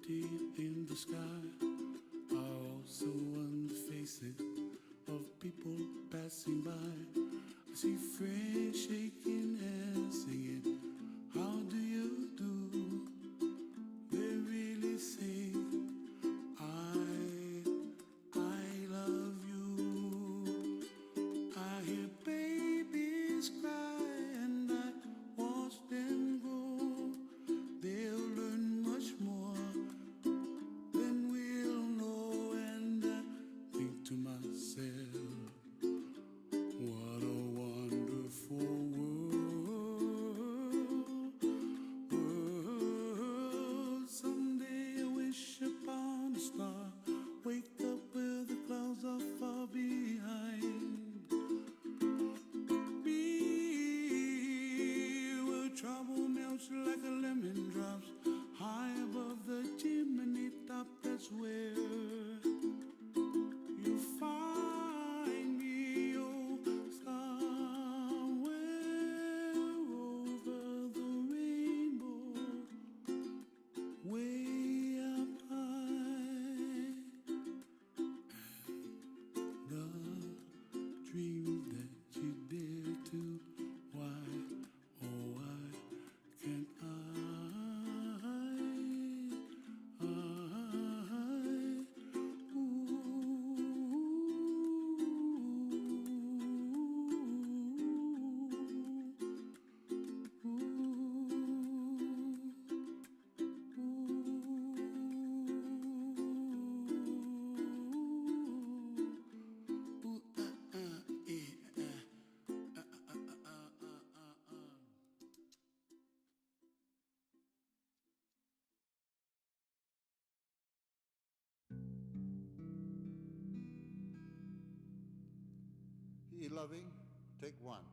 beauty in the sky are also on the faces of people passing by. I see friends shaking hands, singing, "How do you do?" They really say, I love you. I hear babies cry and I watch them grow. They'll learn much more than we'll know. And I think to myself, what a wonderful world. Someday I wish upon a star, wake up where the clouds are far behind me, where trouble melts like a lemon drops high above the chimney top. That's where you find me, oh, somewhere over the rainbow, way up high. The dreams that you dare to, why, oh why can't He loving, take one.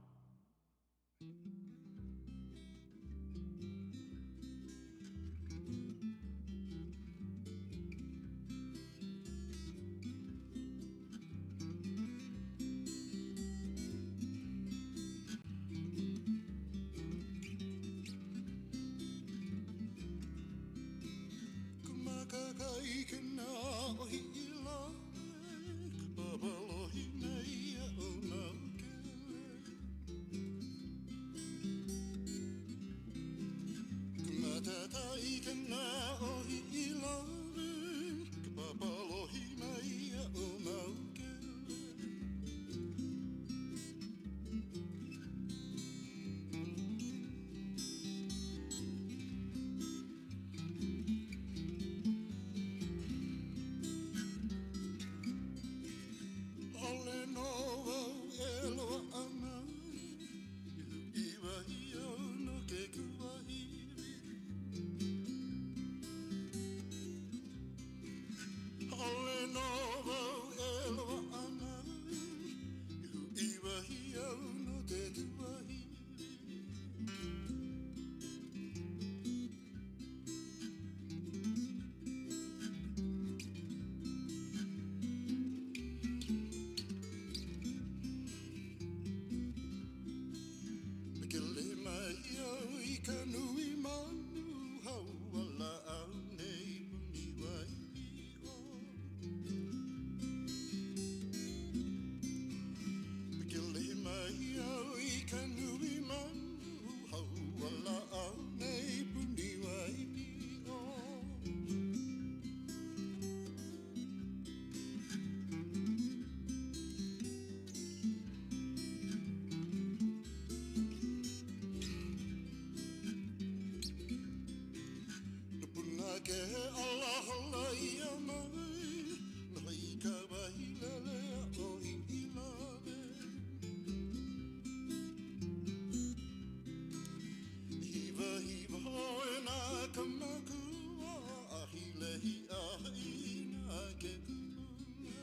Kumakakai kena ohi ila, babalohi nei o nau kele. Kumatatai kena ohi ila, babalohi nei o nau kele. Ole noa eloa ana, iwahi au no ke kuahiri. Ole noa eloa ana, iwahi au no ke kuahiri. Kele mai au I ka nui manu hau ala au nei puni wai o. Kele mai au I ka nui manu hau ala au nei puni wai o. Ke Allah Allah ia mai, noi ka bahilele o ilave. Hiva hiva hoe na kamakua, ahilehi ahina ke kumuna.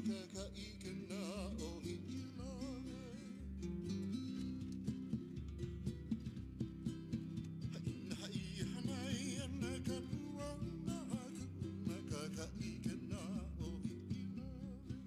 makaka ikena o hilove. Hai hanai ana kapua na haku makaka ikena o hilove.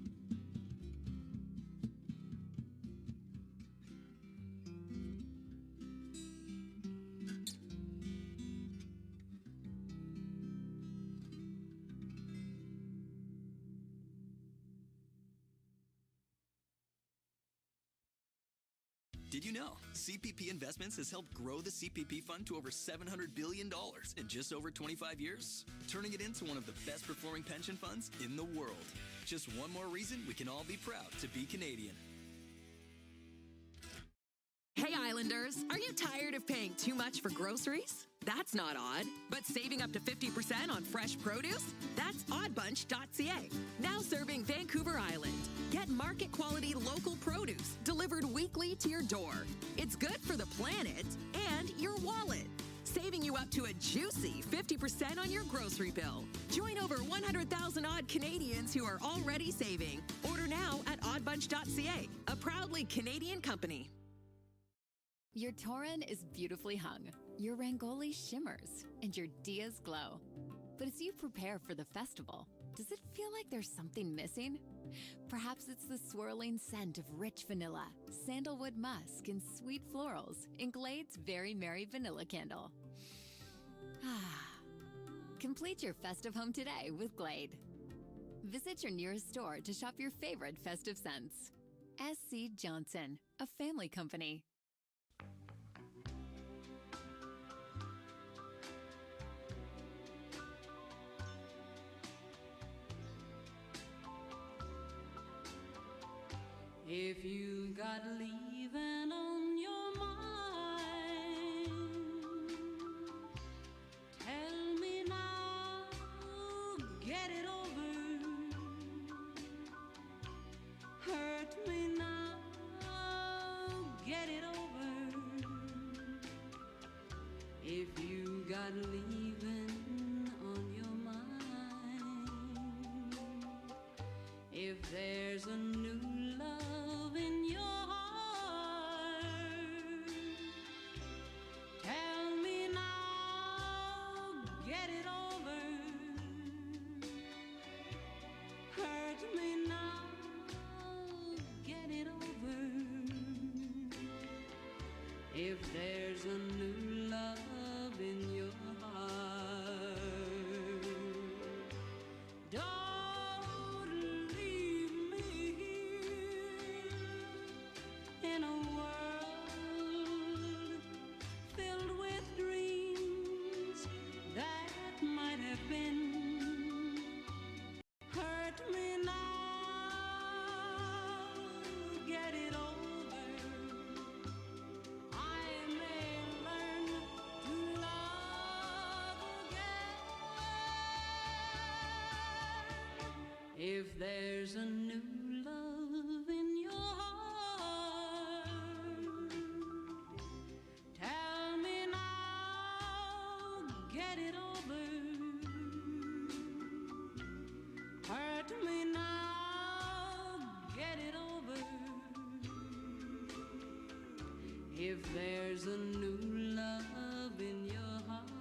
Did you know CPP Investments has helped grow the CPP fund to over $700 billion in just over 25 years, turning it into one of the best performing pension funds in the world. Just one more reason we can all be proud to be Canadian. Hey Islanders, are you tired of paying too much for groceries? That's not odd. But saving up to 50% on fresh produce? That's oddbunch.ca. Now serving Vancouver Island. Get market quality local produce delivered weekly to your door. It's good for the planet and your wallet. Saving you up to a juicy 50% on your grocery bill. Join over 100,000 odd Canadians who are already saving. Order now at oddbunch.ca, a proudly Canadian company. Your Torin is beautifully hung, your Rangoli shimmers, and your Dias glow. But as you prepare for the festival, does it feel like there's something missing? Perhaps it's the swirling scent of rich vanilla, sandalwood musk, and sweet florals in Glade's Very Merry Vanilla Candle. Complete your festive home today with Glade. Visit your nearest store to shop your favorite festive scents. S.C. Johnson, a family company. If you got leaving on your mind, tell me now, get it over. Hurt me now, get it over. If you got leaving on your mind, if there's a new love in your heart, tell me now, get it over. Hurt me now, get it over. If there's a new love in your heart, don't leave me here in a world filled with dreams that might have been. Hurt me now, get it over. I may learn to love again. If there's a new love in your heart, tell me now, get it over. Hurt me now, get it over. If there's a new love in your heart,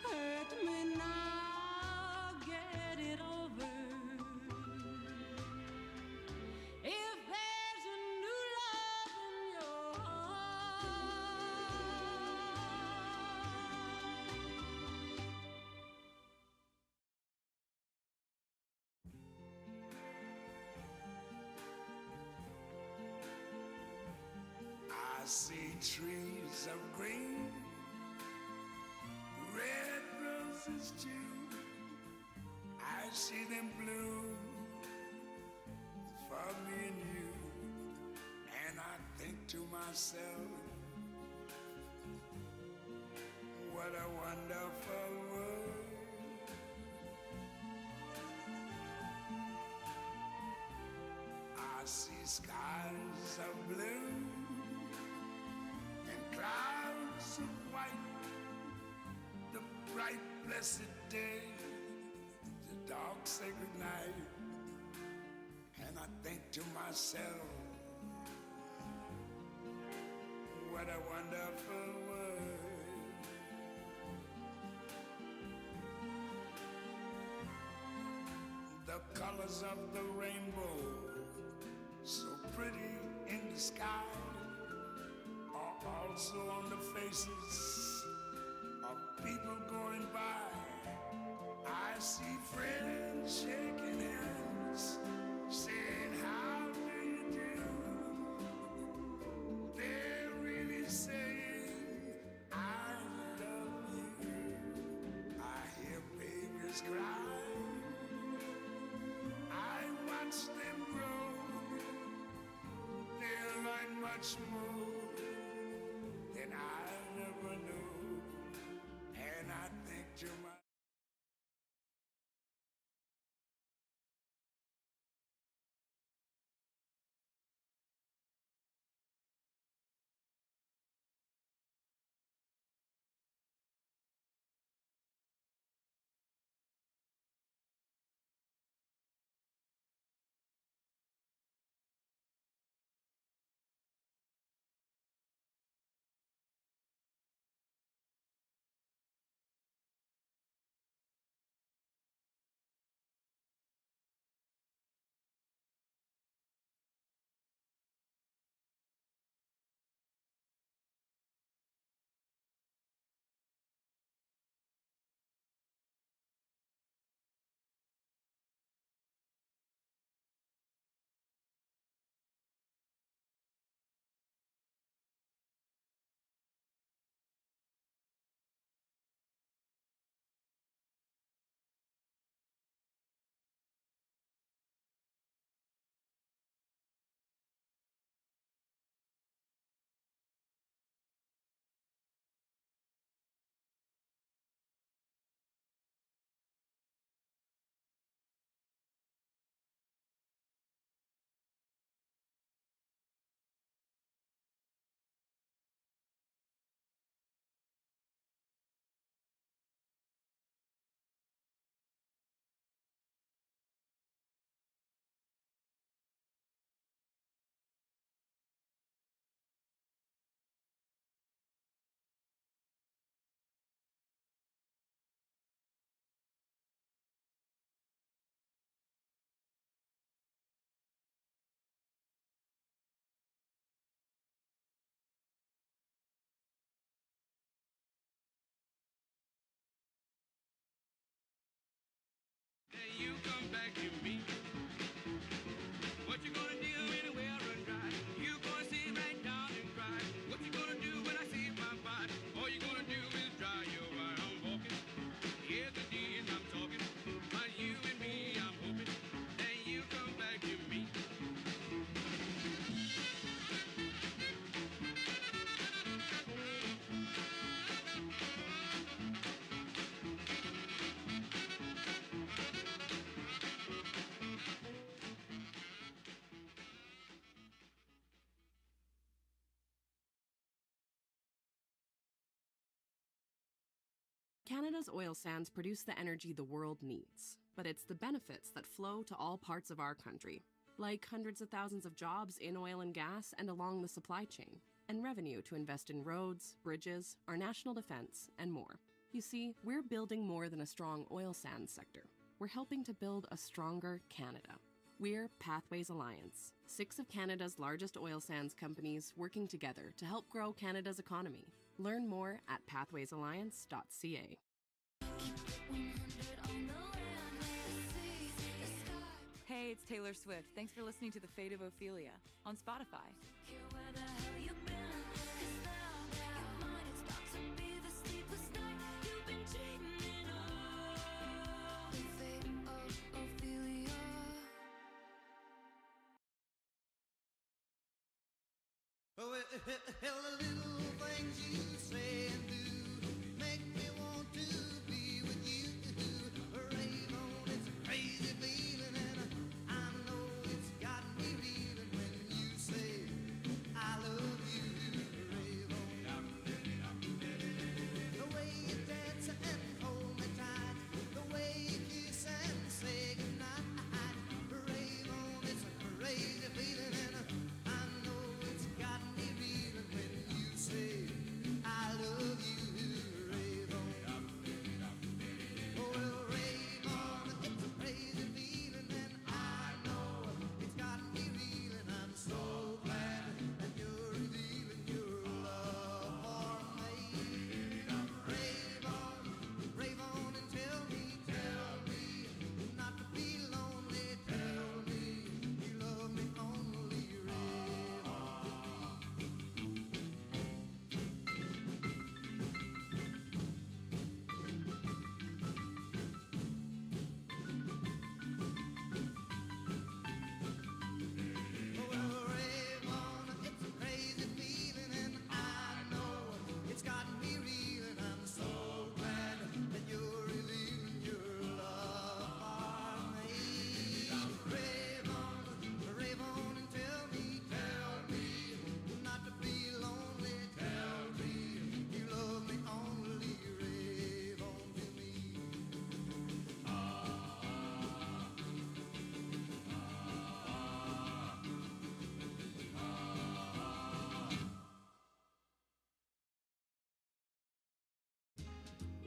hurt me now, get it over. If there's a new love in your heart. I see trees of green, red roses too. I see them bloom for me and you. And I think to myself, what a wonderful world. I see skies of blue and clouds of white, the bright blessed day, the say goodnight, and I think to myself, what a wonderful world. The colors of the rainbow, so pretty in the sky, are also on the faces of people going by. I see friends shaking hands, saying, how do you do? They're really saying, I love you. I hear babies cry. I watch them grow. They'll learn much more than I never knew. And I think to myself, you come back to me. What you gonna do anywhere run dry? You gonna sit right down and cry. What you gonna do when I see my body? All you gonna do is dry your eye. I'm walking. Here's the deal I'm talking. But you and me, I'm hoping that you come back to me. Canada's oil sands produce the energy the world needs, but it's the benefits that flow to all parts of our country, like hundreds of thousands of jobs in oil and gas and along the supply chain, and revenue to invest in roads, bridges, our national defense, and more. You see, we're building more than a strong oil sands sector. We're helping to build a stronger Canada. We're Pathways Alliance, 6 of Canada's largest oil sands companies working together to help grow Canada's economy. Learn more at pathwaysalliance.ca. Hey, it's Taylor Swift. Thanks for listening to The Fate of Ophelia on Spotify. Oh, hell, the little things you say and do make me want to be with you. Rave on, it's a crazy feeling, and I know it's got me reeling when you say I love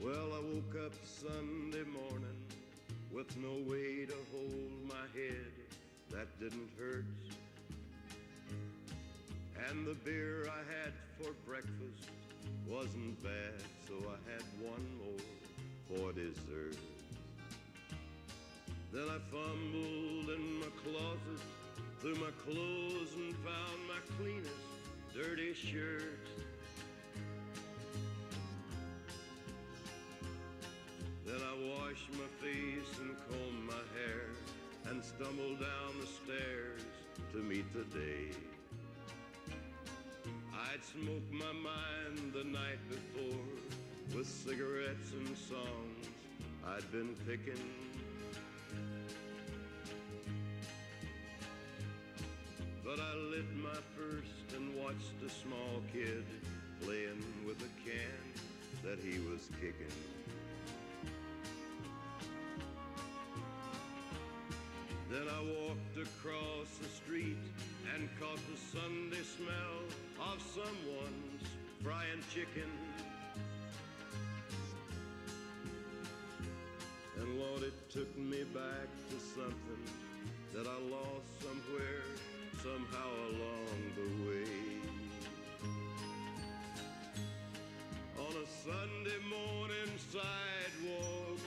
Well, I woke up Sunday morning with no way to hold my head. That didn't hurt. And the beer I had for breakfast wasn't bad, so I had one more for dessert. Then I fumbled in my closet through my clothes and found my cleanest dirty shirt. Then I washed my face and combed my hair and stumbled down the stairs to meet the day. I'd smoked my mind the night before with cigarettes and songs I'd been picking. But I lit my first and watched a small kid playing with a can that he was kicking. Then I walked across the street and caught the Sunday smell of someone's frying chicken. And Lord, it took me back to something that I lost somewhere, somehow along the way. On a Sunday morning sidewalk,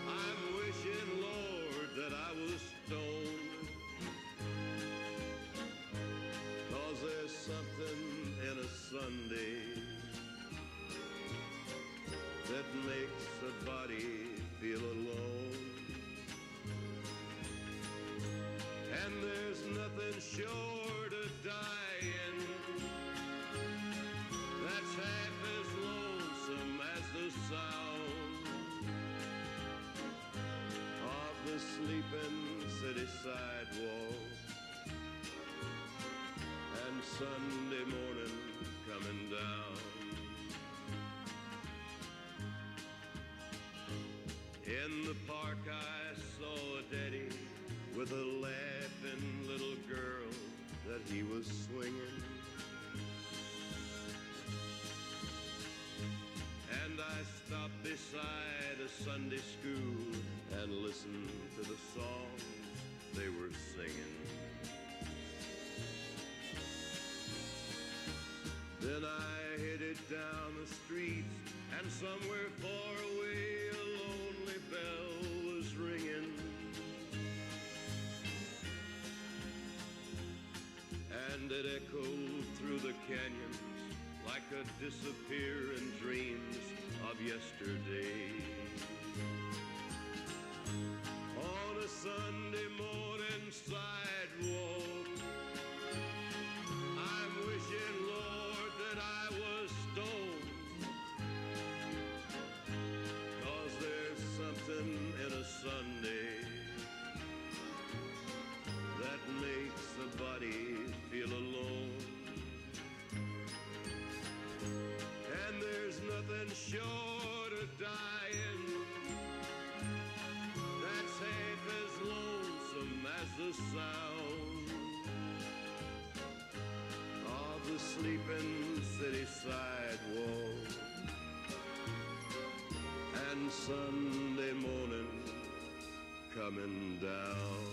I'm wishing, Lord, that I was stoned. 'Cause there's something in a Sunday that makes a body feel alone. And there's nothing short of dying that's half as lonesome as the sound of the sleeping city sidewalk and Sunday morning coming down. In the park I saw a daddy with a laughing little girl that he was swinging. And I stopped beside a Sunday school and listened to the songs they were singing. Then I headed down the street, and somewhere far away a lonely bell was ringing. And it echoed through the canyons like a disappearing dreams of yesterday. On a Sunday morning sidewalk, I'm wishing, Lord, that I was stoned. 'Cause there's something in a Sunday that makes a body feel alone. And there's nothing short of dying that's half as lonesome as the sound of the sleeping city sidewalk and Sunday morning coming down.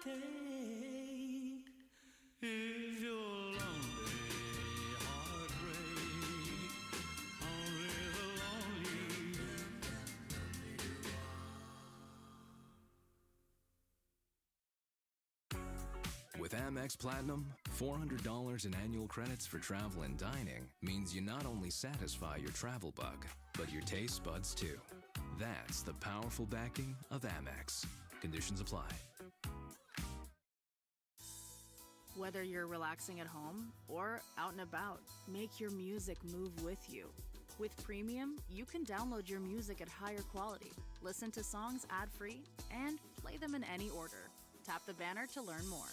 take is your lonely heartbreak. Only the lonely. With Amex Platinum, $400 in annual credits for travel and dining means you not only satisfy your travel bug, but your taste buds too. That's the powerful backing of Amex. Conditions apply. Whether you're relaxing at home or out and about, make your music move with you. With Premium, you can download your music at higher quality, listen to songs ad-free, and play them in any order. Tap the banner to learn more.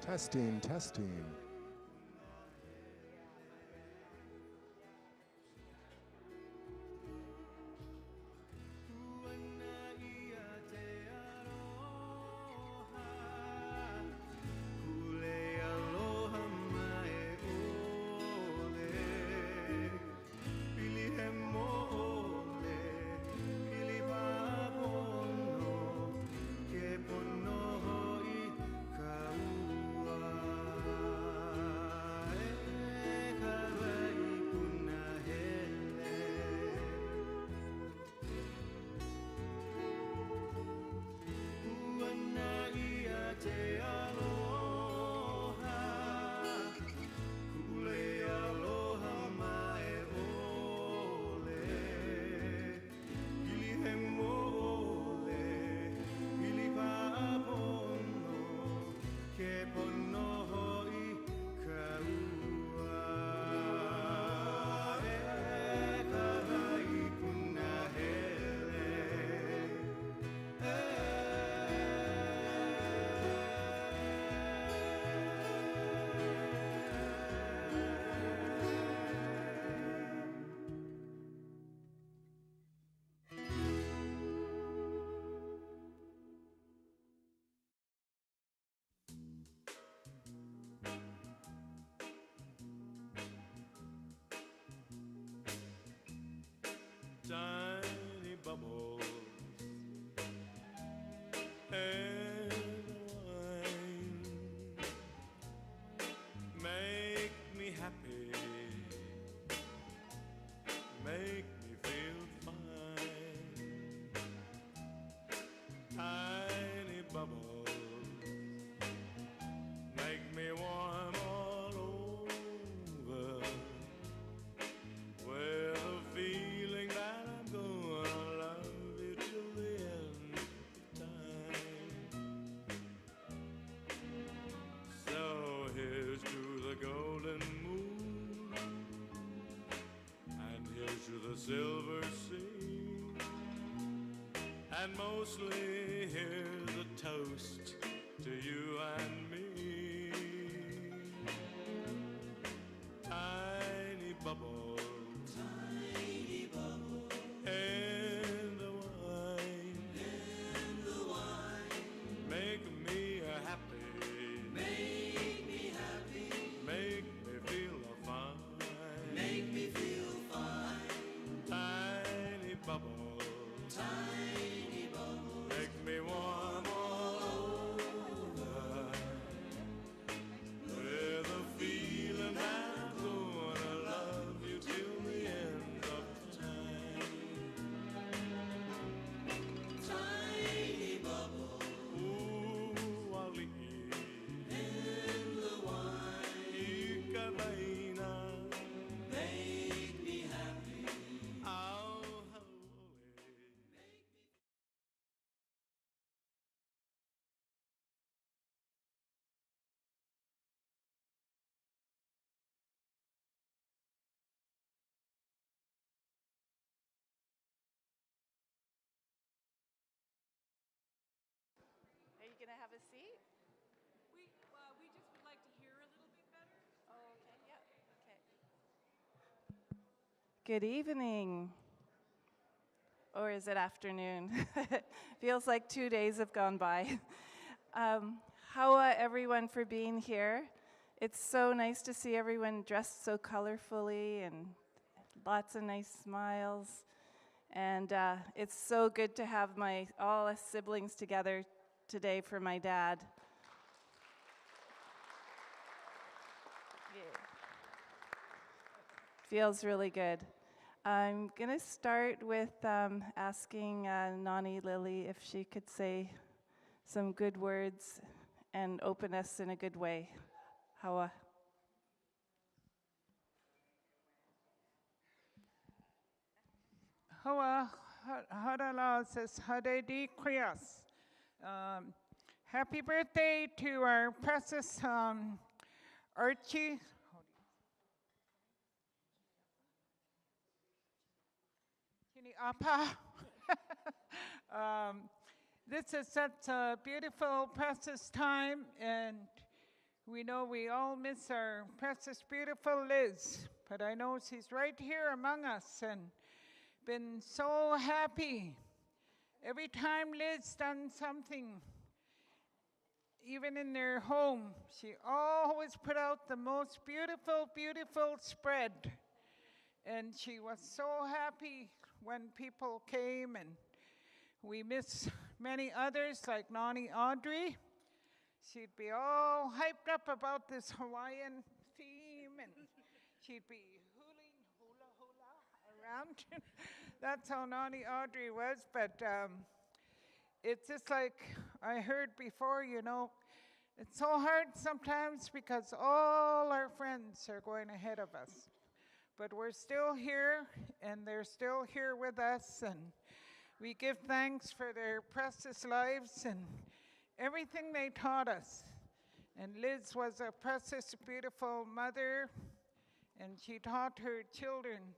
Testing, testing. silver sea. And mostly here's a toast to you and me. Tiny bubble, tiny bubble, in the wine, make me happy, make me happy, make me feel fine, make me feel fine. Tiny bubble, tiny bubble, make me warm all over with a feeling I'm gonna love you till the end of time. Tiny bubble, ooh, I'll leave in the wine. Cabana, make me happy. Oh, Are you gonna have a seat? We just would like to hear a little bit better. Oh, okay, yeah, okay. Good evening. Or is it afternoon? Feels like 2 days have gone by. How everyone for being here. It's so nice to see everyone dressed so colorfully and lots of nice smiles. And it's so good to have all us siblings together today for my dad. Yeah. Feels really good. I'm going to start with asking Nani Lily if she could say some good words and open us in a good way. Hawa. Hoa Hadala says Hadedi Krias. Happy birthday to our precious Archie. Kini Apa. This is such a beautiful, precious time, and we know we all miss our precious, beautiful Liz, but I know she's right here among us and been so happy. Every time Liz done something, even in their home, she always put out the most beautiful, beautiful spread. And she was so happy when people came, and we miss many others like Nani Audrey. She'd be all hyped up about this Hawaiian theme, and she'd be hula around. That's how Nani Audrey was, but it's just like I heard before, you know, it's so hard sometimes because all our friends are going ahead of us. But we're still here, and they're still here with us, and we give thanks for their precious lives and everything they taught us. And Liz was a precious, beautiful mother, and she taught her children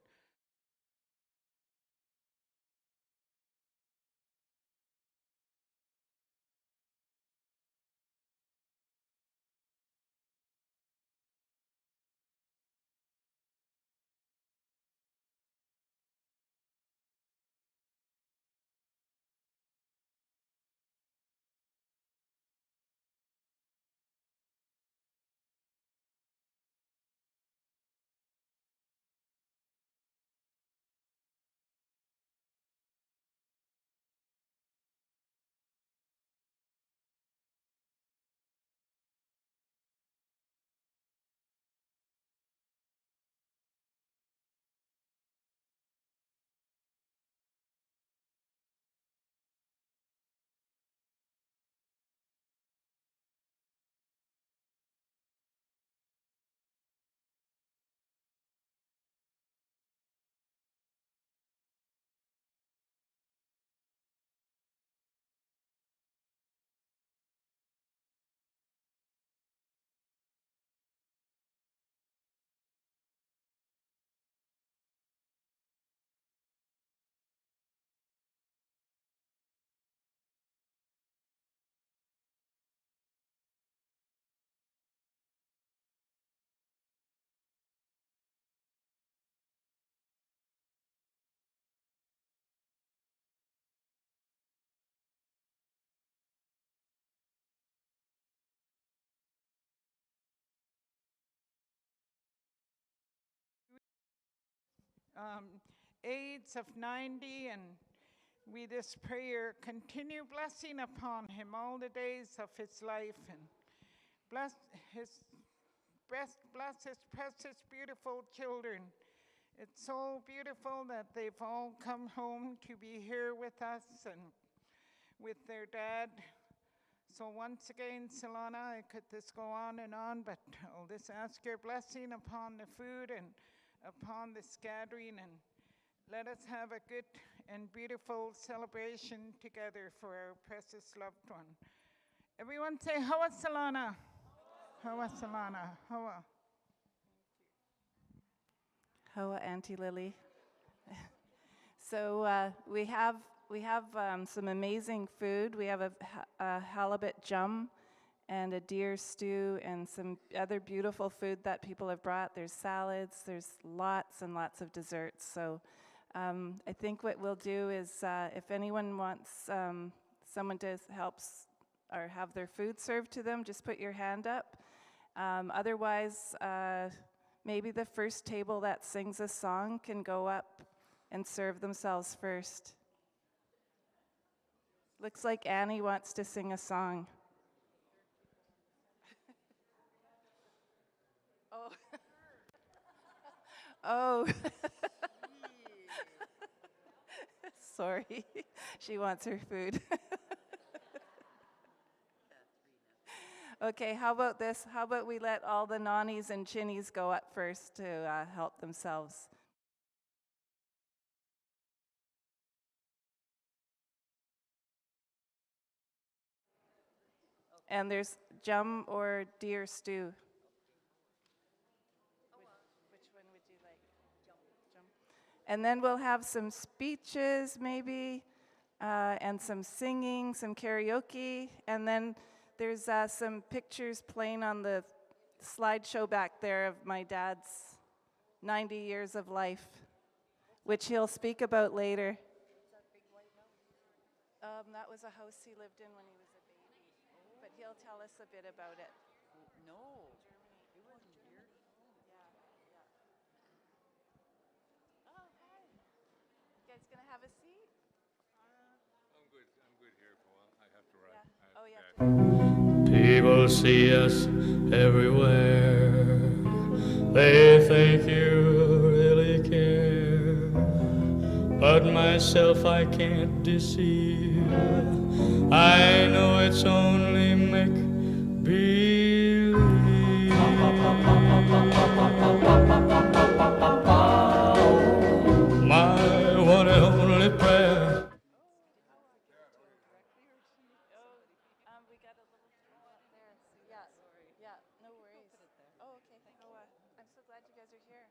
AIDS of 90, and we this prayer continue blessing upon him all the days of his life, and bless his precious, beautiful children. It's so beautiful that they've all come home to be here with us and with their dad. So once again, Solana, I could just go on, but I'll just ask your blessing upon the food and upon this gathering, and let us have a good and beautiful celebration together for our precious loved one. Everyone say, Hawa Solana. Hawa Solana. Hawa. Hoa, Auntie Lily. So we have some amazing food. We have a halibut jum and a deer stew and some other beautiful food that people have brought. There's salads. There's lots and lots of desserts. So I think what we'll do is if anyone wants someone to help or have their food served to them, just put your hand up. Otherwise, maybe the first table that sings a song can go up and serve themselves first. Looks like Annie wants to sing a song. Oh. Oh. Sorry. She wants her food. Okay, how about this? How about we let all the nonnies and chinnies go up first to help themselves? And there's jum or deer stew. Which one would you like? Jum. And then we'll have some speeches maybe, and some singing, some karaoke, and then there's some pictures playing on the slideshow back there of my dad's 90 years of life, which he'll speak about later. That was a house he lived in when he was a baby, but he'll tell us a bit about it. No, it wasn't here. Yeah. Oh, hi. You guys gonna have a seat? I'm good here for a while. I have to run. Yeah. Oh, yeah. People see us everywhere. They think you really care. But myself I can't deceive. I know it's only make believe. My one and only prayer. We got a little table up there. Yeah, no worries. Oh, okay. I'm so glad you guys are here.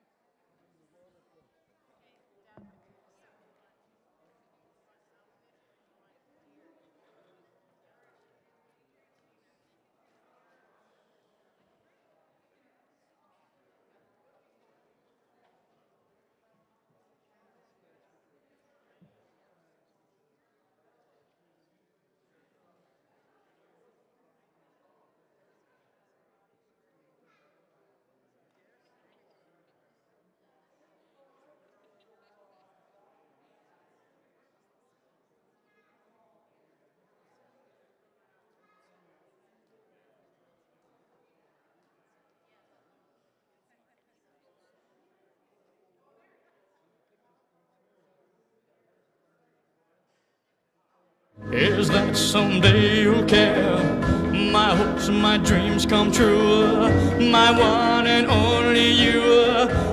Is that someday you'll care? My hopes and my dreams come true. My one and only you,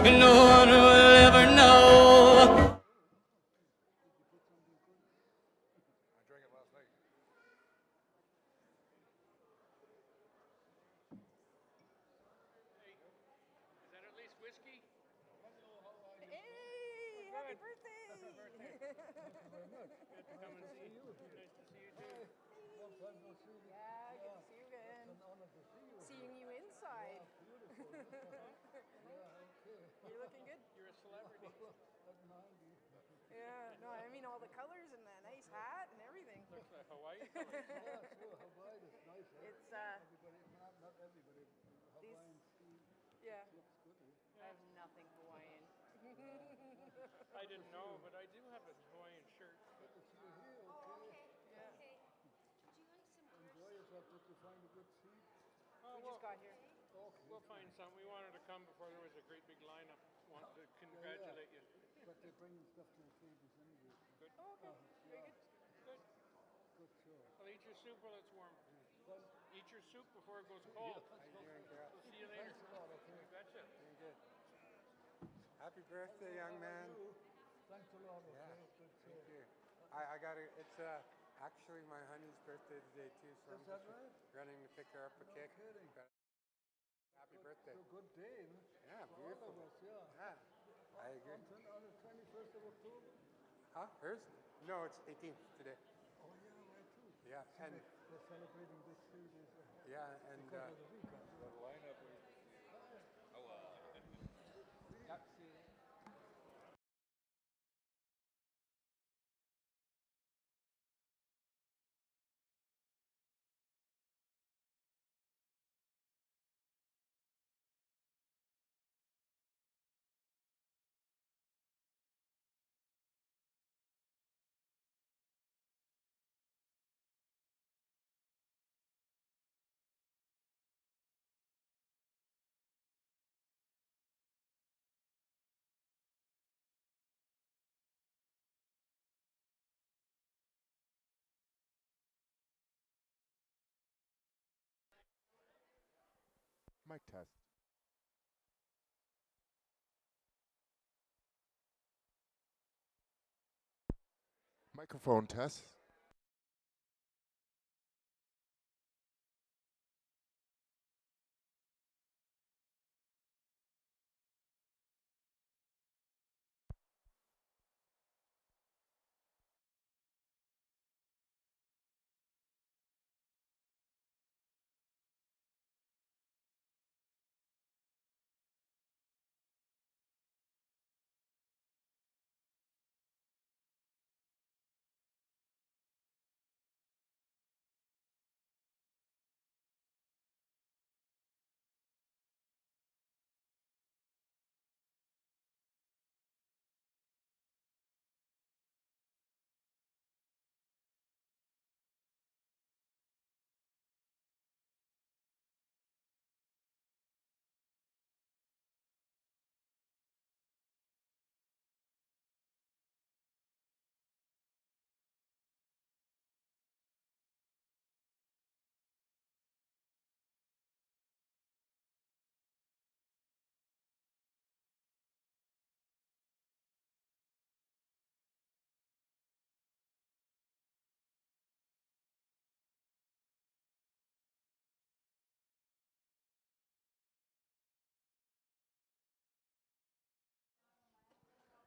and no one will ever know. Seeing you inside. You're looking good. You're a celebrity. Yeah, no, I mean all the colors and the nice hat and everything. Looks like Hawaii colors. Yeah, sure, Hawaii is nice. It's not everybody. Hawaiian ski. Yeah. Looks good. I have nothing Hawaiian. I didn't know, but I do have a Hawaiian shirt. Yeah. Okay. Would you like some Enjoy yourself. Did you find a good seat? Oh, We just got here. Okay. We'll find some. We wanted to come before there was a great big lineup. Wanted to congratulate you. But they're bringing stuff to the tables anyway. Good. Oh, okay. Very good. Good. Good show. Well, eat your soup while it's warm. Well, Eat your soup before it goes cold. How you doing, Carol? We'll see you later. Thanks a lot, okay. You betcha. Doing good. Happy birthday, young man. Thanks a lot, okay. Yeah, Good show. thank you. I got it. It's actually my honey's birthday today too, so Is I'm that just right? running to pick her up a No cake. kidding. Happy birthday. It's a good day, isn't it? Yeah, For beautiful. all of us, yeah. Yeah, I agree. On the 21st of October? Huh? Hers? No, it's 18th today. Oh, yeah, right, too. Yeah, See, and they're celebrating this 3 days ahead. yeah, and Because of the weekend. The lineup is. Oh, well. yep, see you. Mic test. Microphone test.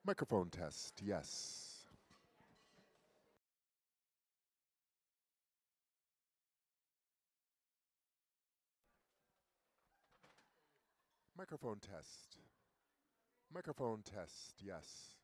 Microphone test. Yes. Microphone test. Microphone test. Yes.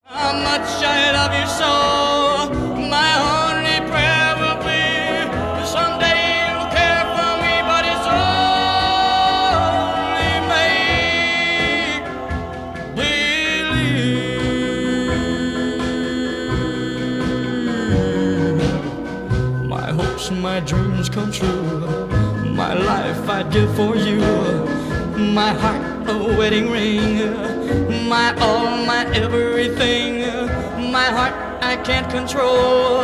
How much I love you so. My only prayer will be someday you'll care for me, but it's only make believe. My hopes and my dreams come true. My life I'd give for you. My heart a wedding ring. My all, my everything. My heart I can't control.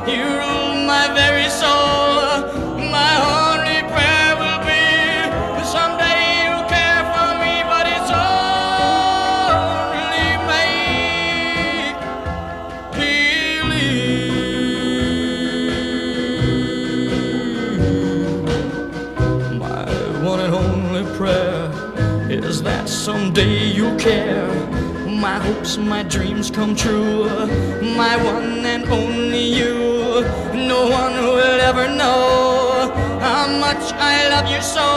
You rule my very soul. My only prayer will be someday you'll care for me, but it's only make believe. My one and only prayer is that someday you'll care. My hopes, my dreams come true. My one and only you. No one will ever know how much I love you so.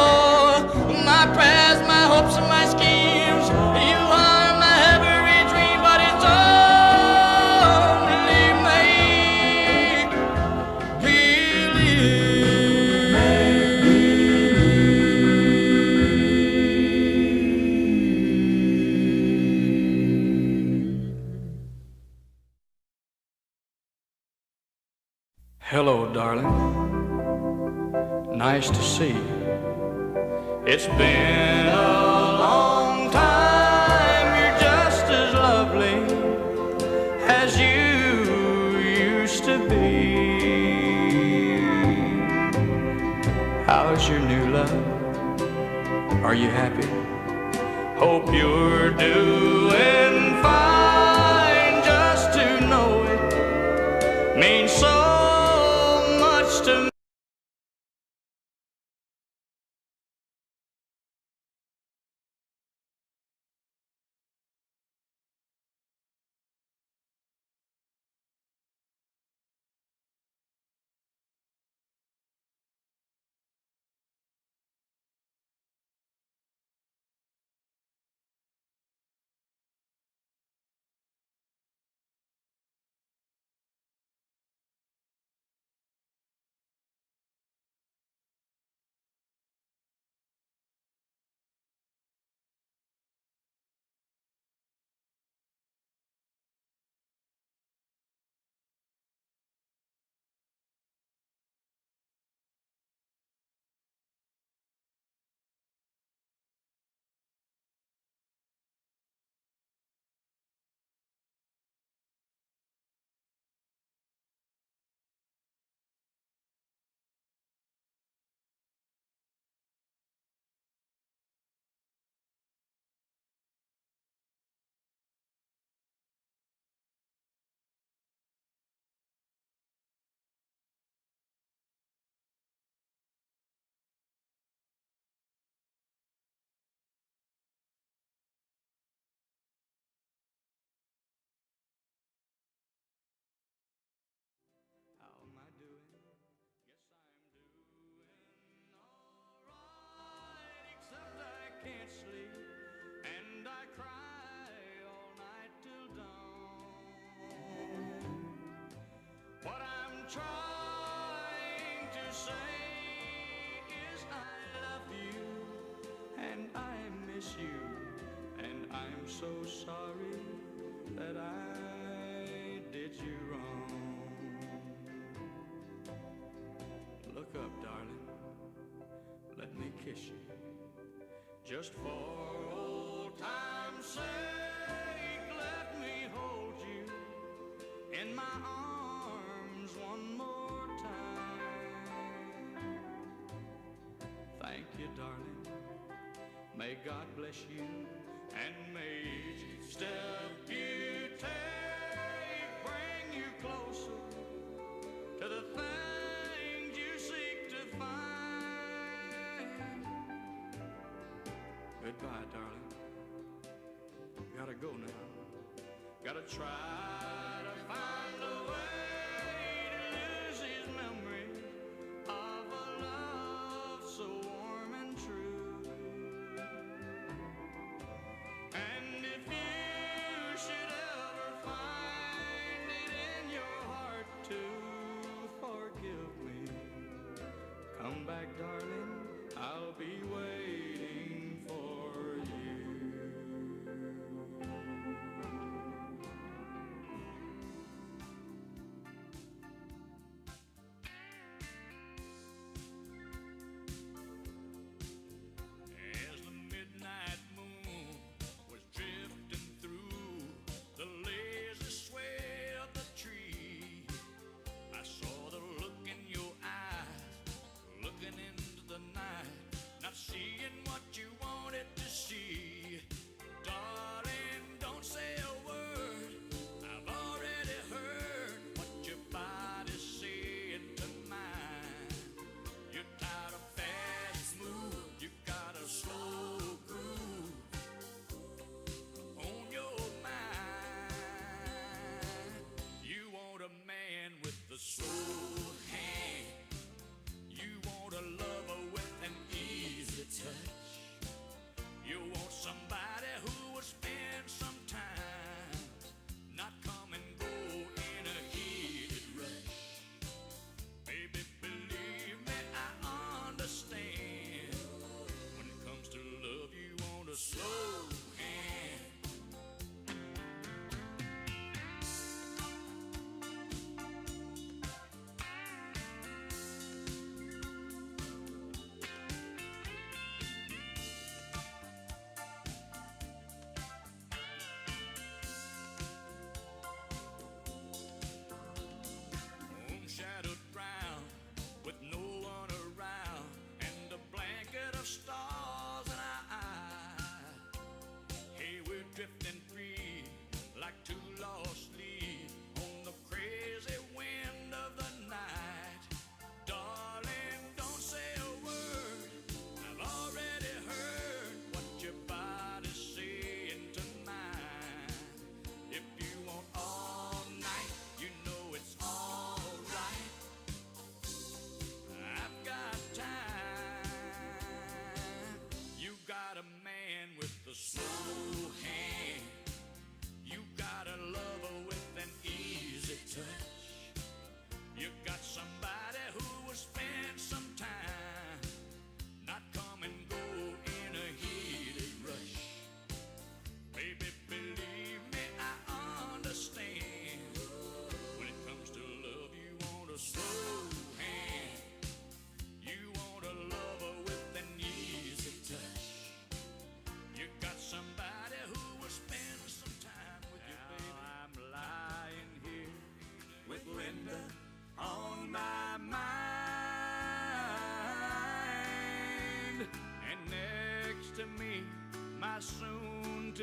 My prayers, my hopes, and my schemes. You are my every dream, but it's only make Hello, darling. Nice to see you. It's been a long time. You're just as lovely as you used to be. How's your new love? Are you happy? Hope you're doing fine. Just to know it means so to me. Trying to say is I love you and I miss you, and I'm so sorry that I did you wrong. Look up, darling, let me kiss you, just for old time's sake. Let me hold you in my arms one more time. Thank you, darling. May God bless you, and may each step you take bring you closer to the things you seek to find. Goodbye, darling. Gotta go now. Gotta try to find a way to lose his memory of a love so warm and true. And if you should ever find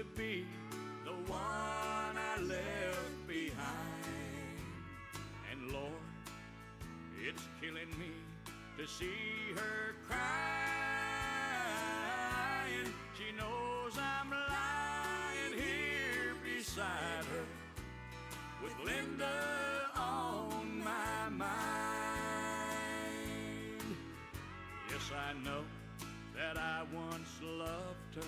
to be the one I left behind. And Lord, it's killing me to see her crying. She knows I'm lying here beside her with Linda on my mind. Yes, I know that I once loved her,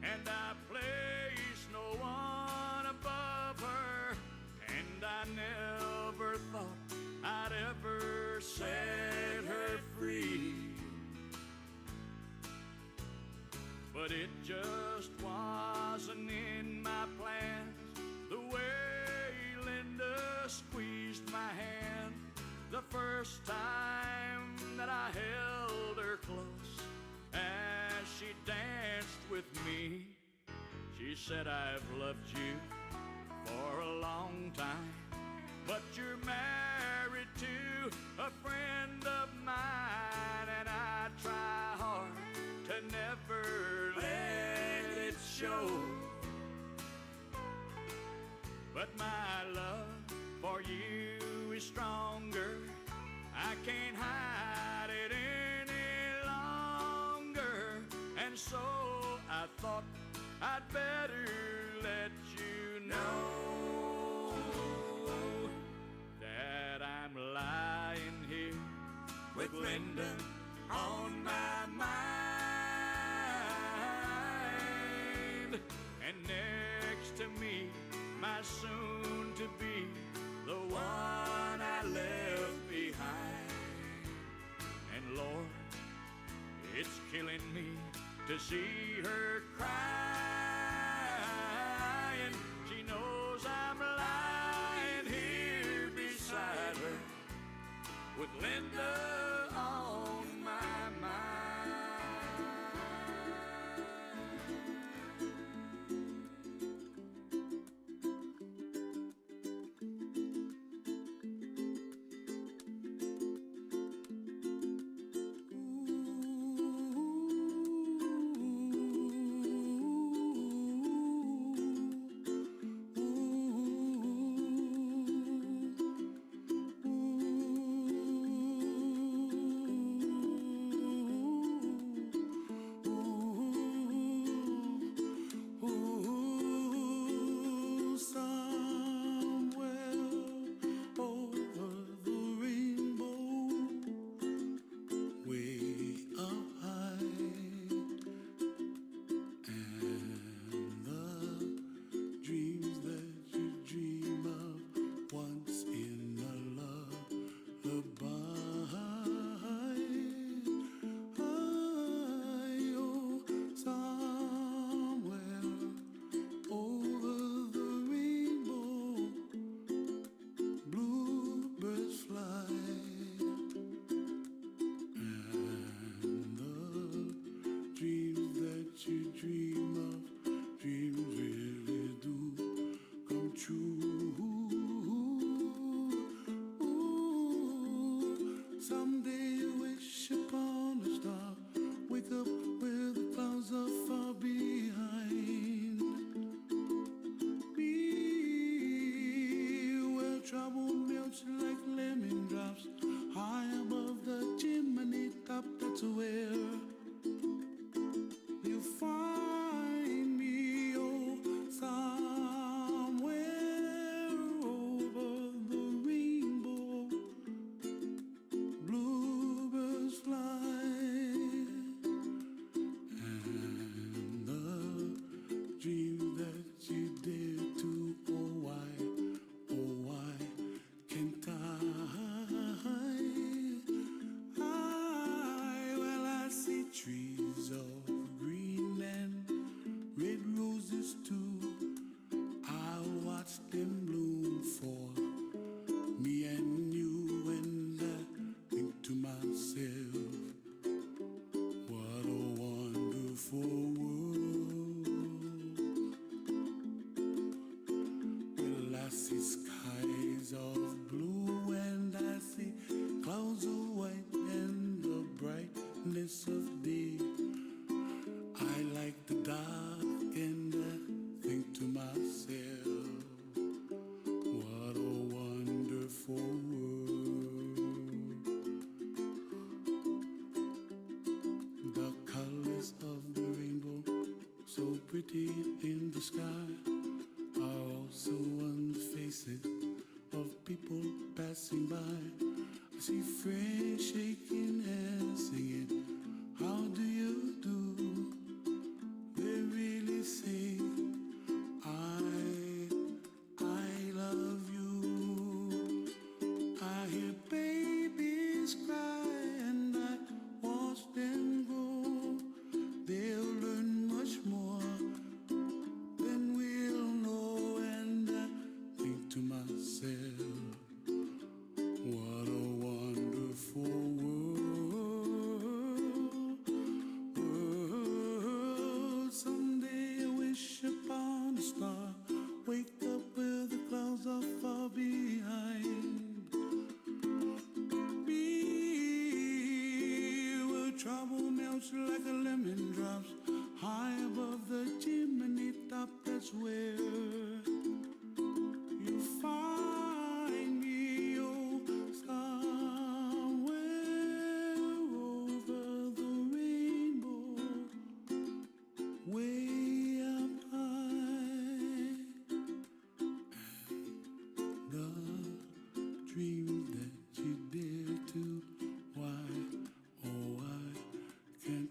and I placed no one above her, and I never thought I'd ever set her free. But it just wasn't in my plans, the way Linda squeezed my hand the first time that I held her close as she danced with me. She said, I've loved you for a long time, but you're married to a friend of mine, and I try hard to never let it show. But my love for you is stronger. I can't hide it any longer, and so I thought I'd better let you know that I'm lying here with Linda on my mind, and next to me, my soon-to-be, the one I left behind. And Lord, it's killing me to see her crying. She knows I'm lying here beside her with Linda on my mind. sky are also on the faces of people passing by. I see friends shaking hands, singing, how do you do? They really say, I love you. I hear babies cry and I watch them grow. They'll learn much more than we'll know, and I think to myself, what a wonderful world. Someday I wish upon a star, wake up where the clouds are far behind me, where trouble melts like a lemon drops high above the chimney top. That's where you find me, oh, somewhere over the rainbow, way up high. And the dream that you dare to, why, oh, why can't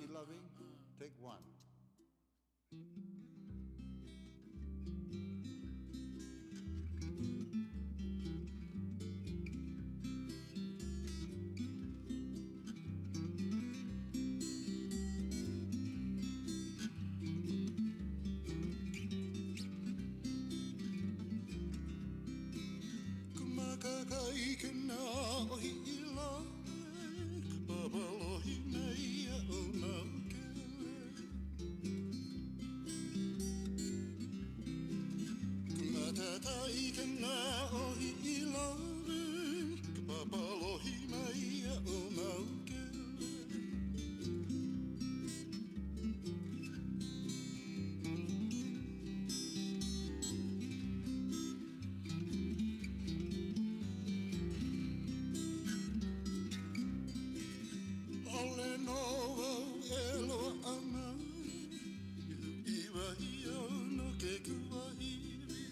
You loving? Take one. Kumakakai kena ohi ila, babalohi nei o naukele. Kumatatai kena ohi ila, babalohi nei o naukele. Ole noa elo ana, iwa hio no ke kuahiri.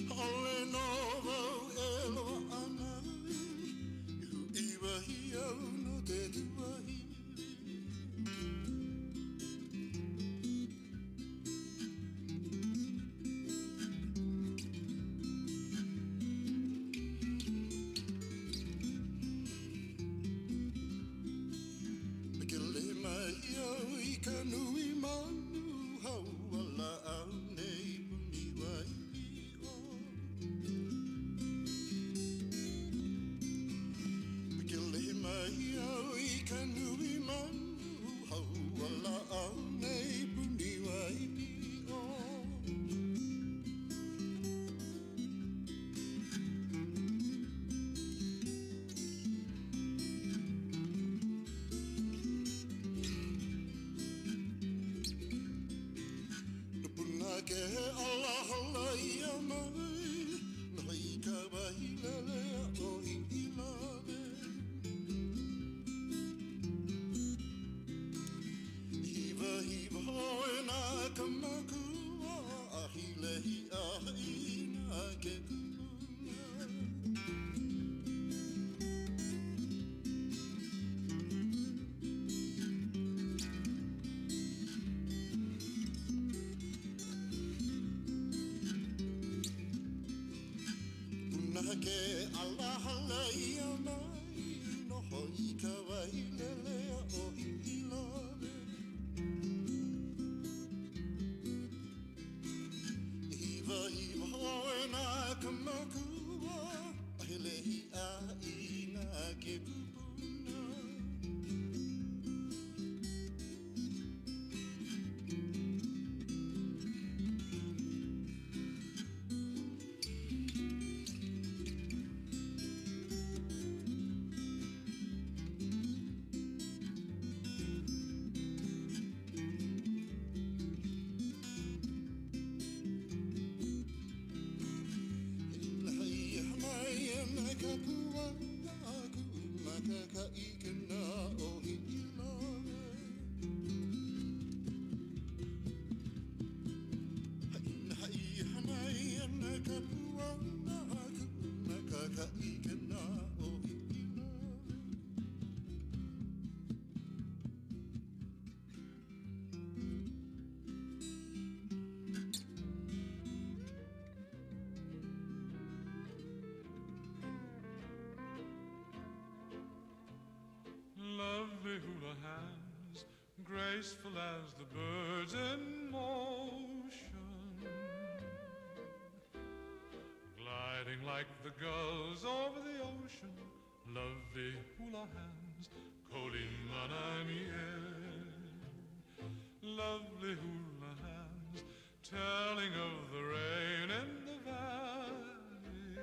Ole noa elo ana, iwa hio no te kuahiri. Mikele mai au I ka nui manu, hau ala au nei puni wai o. Mikele mai au I ka nui manu, hau ala au nei puni wai o. Ke ala hala ia mai, no I ka wahilele o I ilave. Hiva hiva hoe nā ka makua, a hilehi a ina ke kumuna. Ke ala hala ia mai, no hoi ka wahilele o I ilave. Hiva hiva hoe nā ka makua, a hilehi a ina ke kupuna. Lovely hula hands, graceful as the birds in motion, gliding like the gulls over the ocean. Lovely hula hands, Kolimananie. Lovely hula hands, telling of the rain in the valley,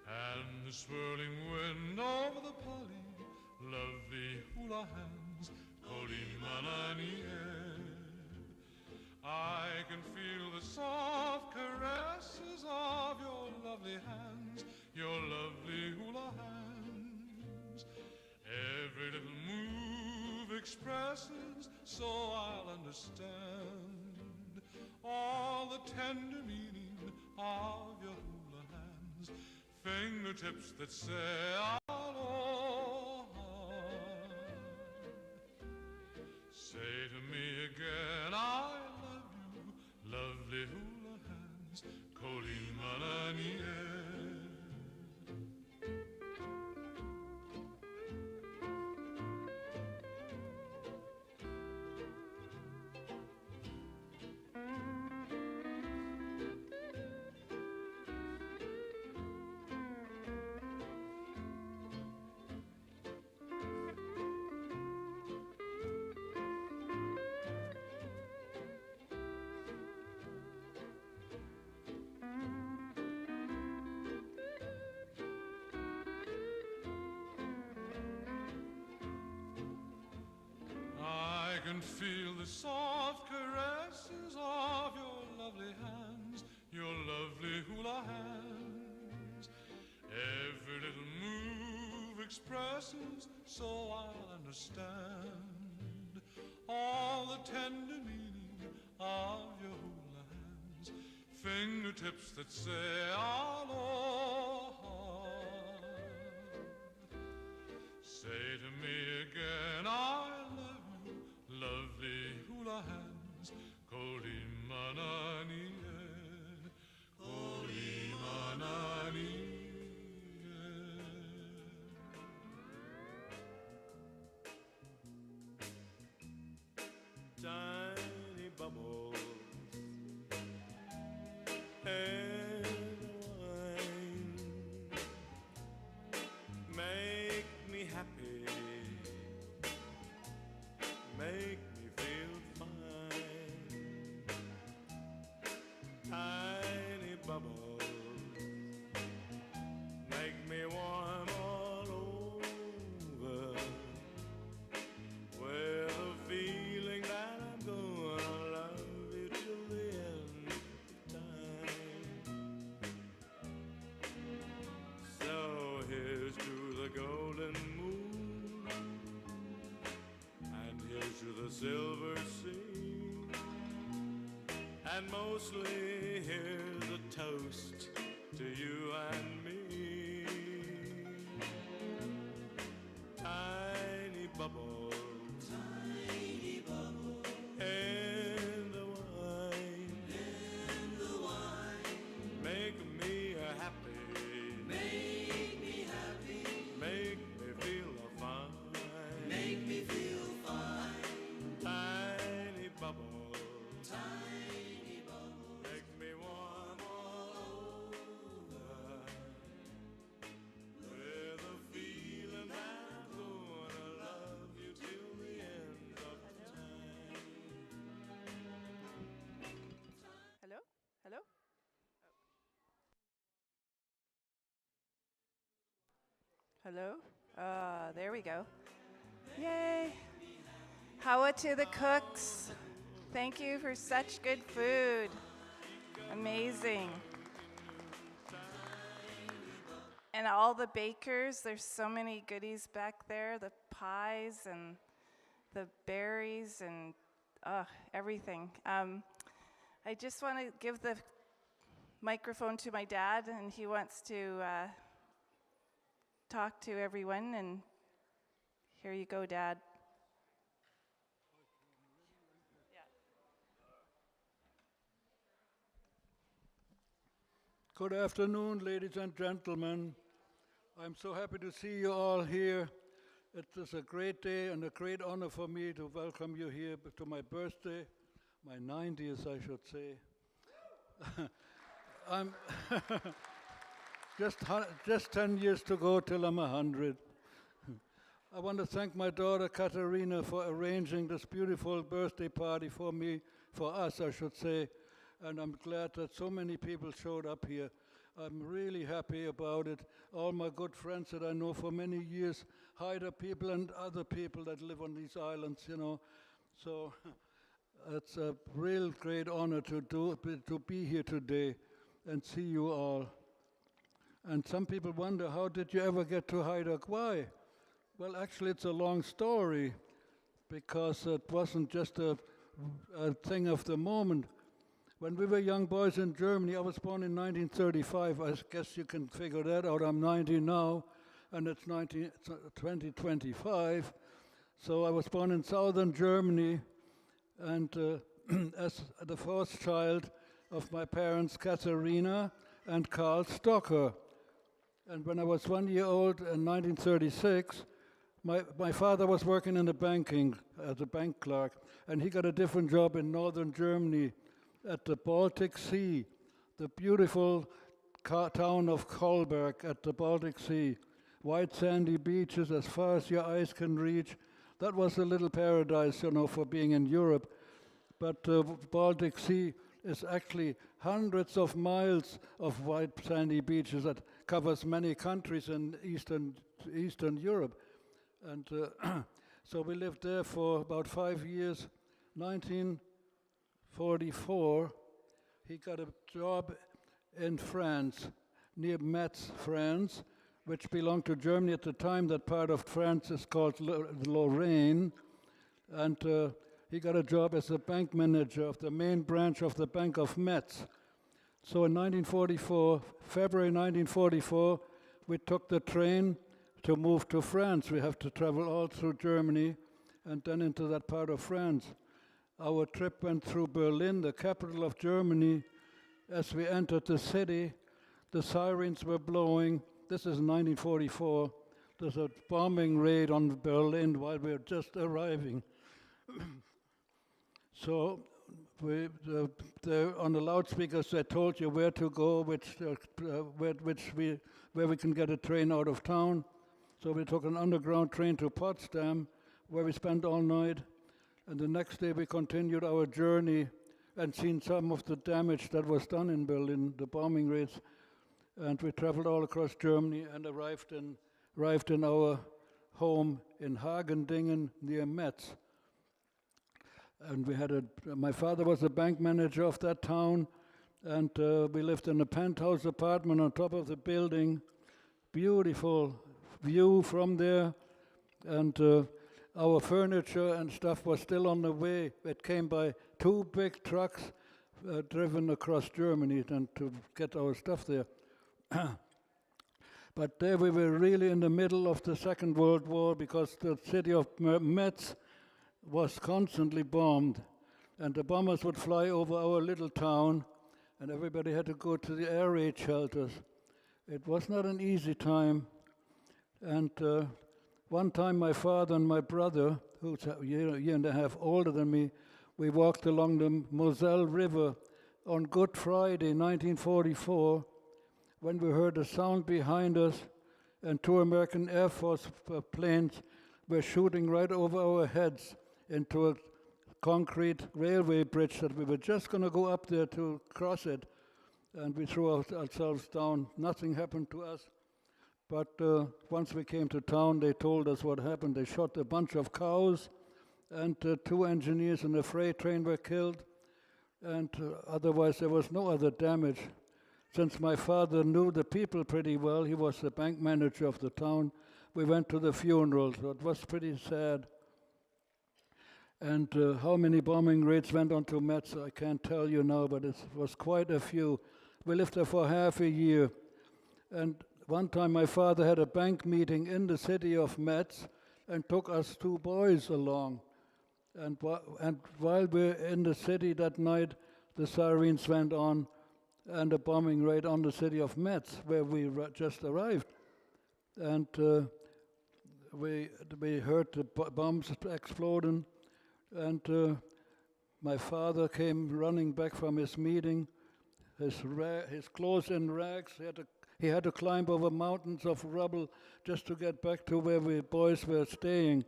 and the swirling wind over the pali. Lovely hula hands, Kolimananie. I can feel the soft caresses of your lovely hands, your lovely hula hands. Every little move expresses, so I'll understand all the tender meaning of your hula hands. Fingertips that say aloha. Say to me again, I love you, lovely hula hands, Kolimananie. I can feel the soft caresses of your lovely hands, your lovely hula hands. Every little move expresses, so I'll understand all the tender meaning of your hula hands. Fingertips that say aloha. Say to me again, I love you, lovely hula hands, Kolimananie, Kolimananie. Tiny bubbles and wine make me happy, make me feel fine. Tiny bubbles make me warm all over, with a feeling that I'm gonna love you till the end of time. So here's to the golden moon, and here's to the silver sea, and mostly here's a toast to you and me. Tiny bubbles, tiny bubbles, in the wine, make me happy, make me happy, make me feel fine, make me feel fine. Tiny bubbles, tiny bubbles, make me warm all over, with a feeling that I'm gonna love you till the end of time. Hello? Hello? Hello? There we go. Yay! Hawa to the cooks. Thank you for such good food. Amazing. And all the bakers, there's so many goodies back there, the pies and the berries and everything. I just want to give the microphone to my dad, and he wants to talk to everyone. And here you go, Dad. Good afternoon, ladies and gentlemen. I'm so happy to see you all here. It is a great day and a great honor for me to welcome you here to my birthday, my 90th, I should say. I'm just 10 years to go till I'm 100. I want to thank my daughter Katerina for arranging this beautiful birthday party for me, for us, I should say. And I'm glad that so many people showed up here. I'm really happy about it. All my good friends that I know for many years, Haida people and other people that live on these islands, you know. So it's a real great honor to be here today and see you all. And some people wonder, how did you ever get to Haida Gwaii? Well, actually, it's a long story, because it wasn't just a thing of the moment. When we were young boys in Germany, I was born in 1935. I guess you can figure that out. I'm 90 now, and it's 2025. So I was born in southern Germany, and as the fourth child of my parents, Katharina and Karl Stocker. And when I was 1 year old in 1936, my father was working in the banking as a bank clerk, and he got a different job in northern Germany at the Baltic Sea, the beautiful town of Kolberg at the Baltic Sea. White sandy beaches as far as your eyes can reach. That was a little paradise, you know, for being in Europe. But the Baltic Sea is actually hundreds of miles of white sandy beaches that covers many countries in Eastern Europe. And so we lived there for about 5 years. 1944, he got a job in France, near Metz, France, which belonged to Germany at the time. That part of France is called Lorraine. And he got a job as a bank manager of the main branch of the Bank of Metz. So in 1944, February 1944, we took the train to move to France. We have to travel all through Germany and then into that part of France. Our trip went through Berlin, the capital of Germany. As we entered the city, the sirens were blowing. This is 1944. There's a bombing raid on Berlin while we were just arriving. So on the loudspeakers, they told you where to go, where we can get a train out of town. So we took an underground train to Potsdam, where we spent all night. And the next day we continued our journey and seen some of the damage that was done in Berlin, the bombing raids. And we traveled all across Germany and arrived in our home in Hagendingen near Metz. And we had my father was a bank manager of that town, and we lived in a penthouse apartment on top of the building. Beautiful view from there, and our furniture and stuff was still on the way. It came by 2 big trucks driven across Germany and to get our stuff there. But there we were really in the middle of the Second World War, because the city of Metz was constantly bombed, and the bombers would fly over our little town, and everybody had to go to the air raid shelters. It was not an easy time. And one time my father and my brother, who's a year and a half older than me, we walked along the Moselle River on Good Friday, 1944, when we heard a sound behind us, and 2 American Air Force planes were shooting right over our heads into a concrete railway bridge that we were just going to go up there to cross it. And we threw ourselves down. Nothing happened to us. But once we came to town, they told us what happened. They shot a bunch of cows, and 2 engineers in a freight train were killed. And otherwise, there was no other damage. Since my father knew the people pretty well, he was the bank manager of the town, we went to the funeral, so it was pretty sad. And how many bombing raids went on to Metz, I can't tell you now, but it was quite a few. We lived there for half a year. And one time my father had a bank meeting in the city of Metz and took us two boys along. And while we're in the city that night, the sirens went on and a bombing right on the city of Metz, where we just arrived. And we heard the bombs exploding, and my father came running back from his meeting, his clothes in rags. He had to climb over mountains of rubble just to get back to where we boys were staying.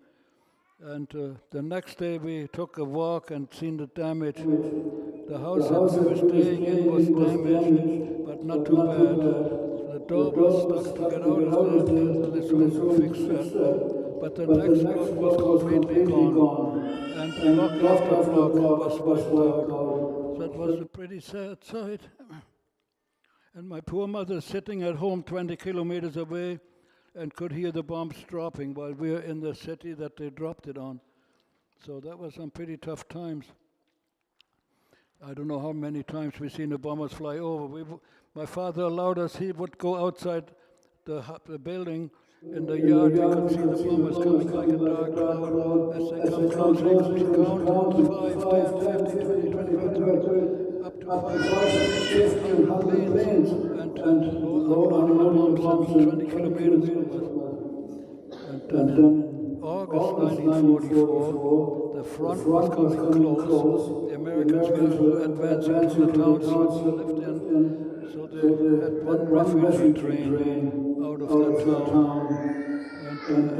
And the next day we took a walk and seen the damage. The house that we were staying in was damaged, but not too bad. The door was stuck to get out of there, and they soon fixed that. But the next block was completely gone, and block after block was wiped out. That was a pretty sad sight. And my poor mother sitting at home 20 kilometers away and could hear the bombs dropping while we were in the city that they dropped it on. So that was some pretty tough times. I don't know how many times we've seen the bombers fly over. My father allowed us, he would go outside the building. In the yard, we could see the bombers coming like a dark cloud. As they come closer, he could count 5, 10, 15, 20, 25, 30, up to 500 planes and unloading the bombs at 20 kilometers from us. And then in August 1944, the front was coming close. The Americans were advancing to the towns we lived in. So they had one refugee train out of that town. And in the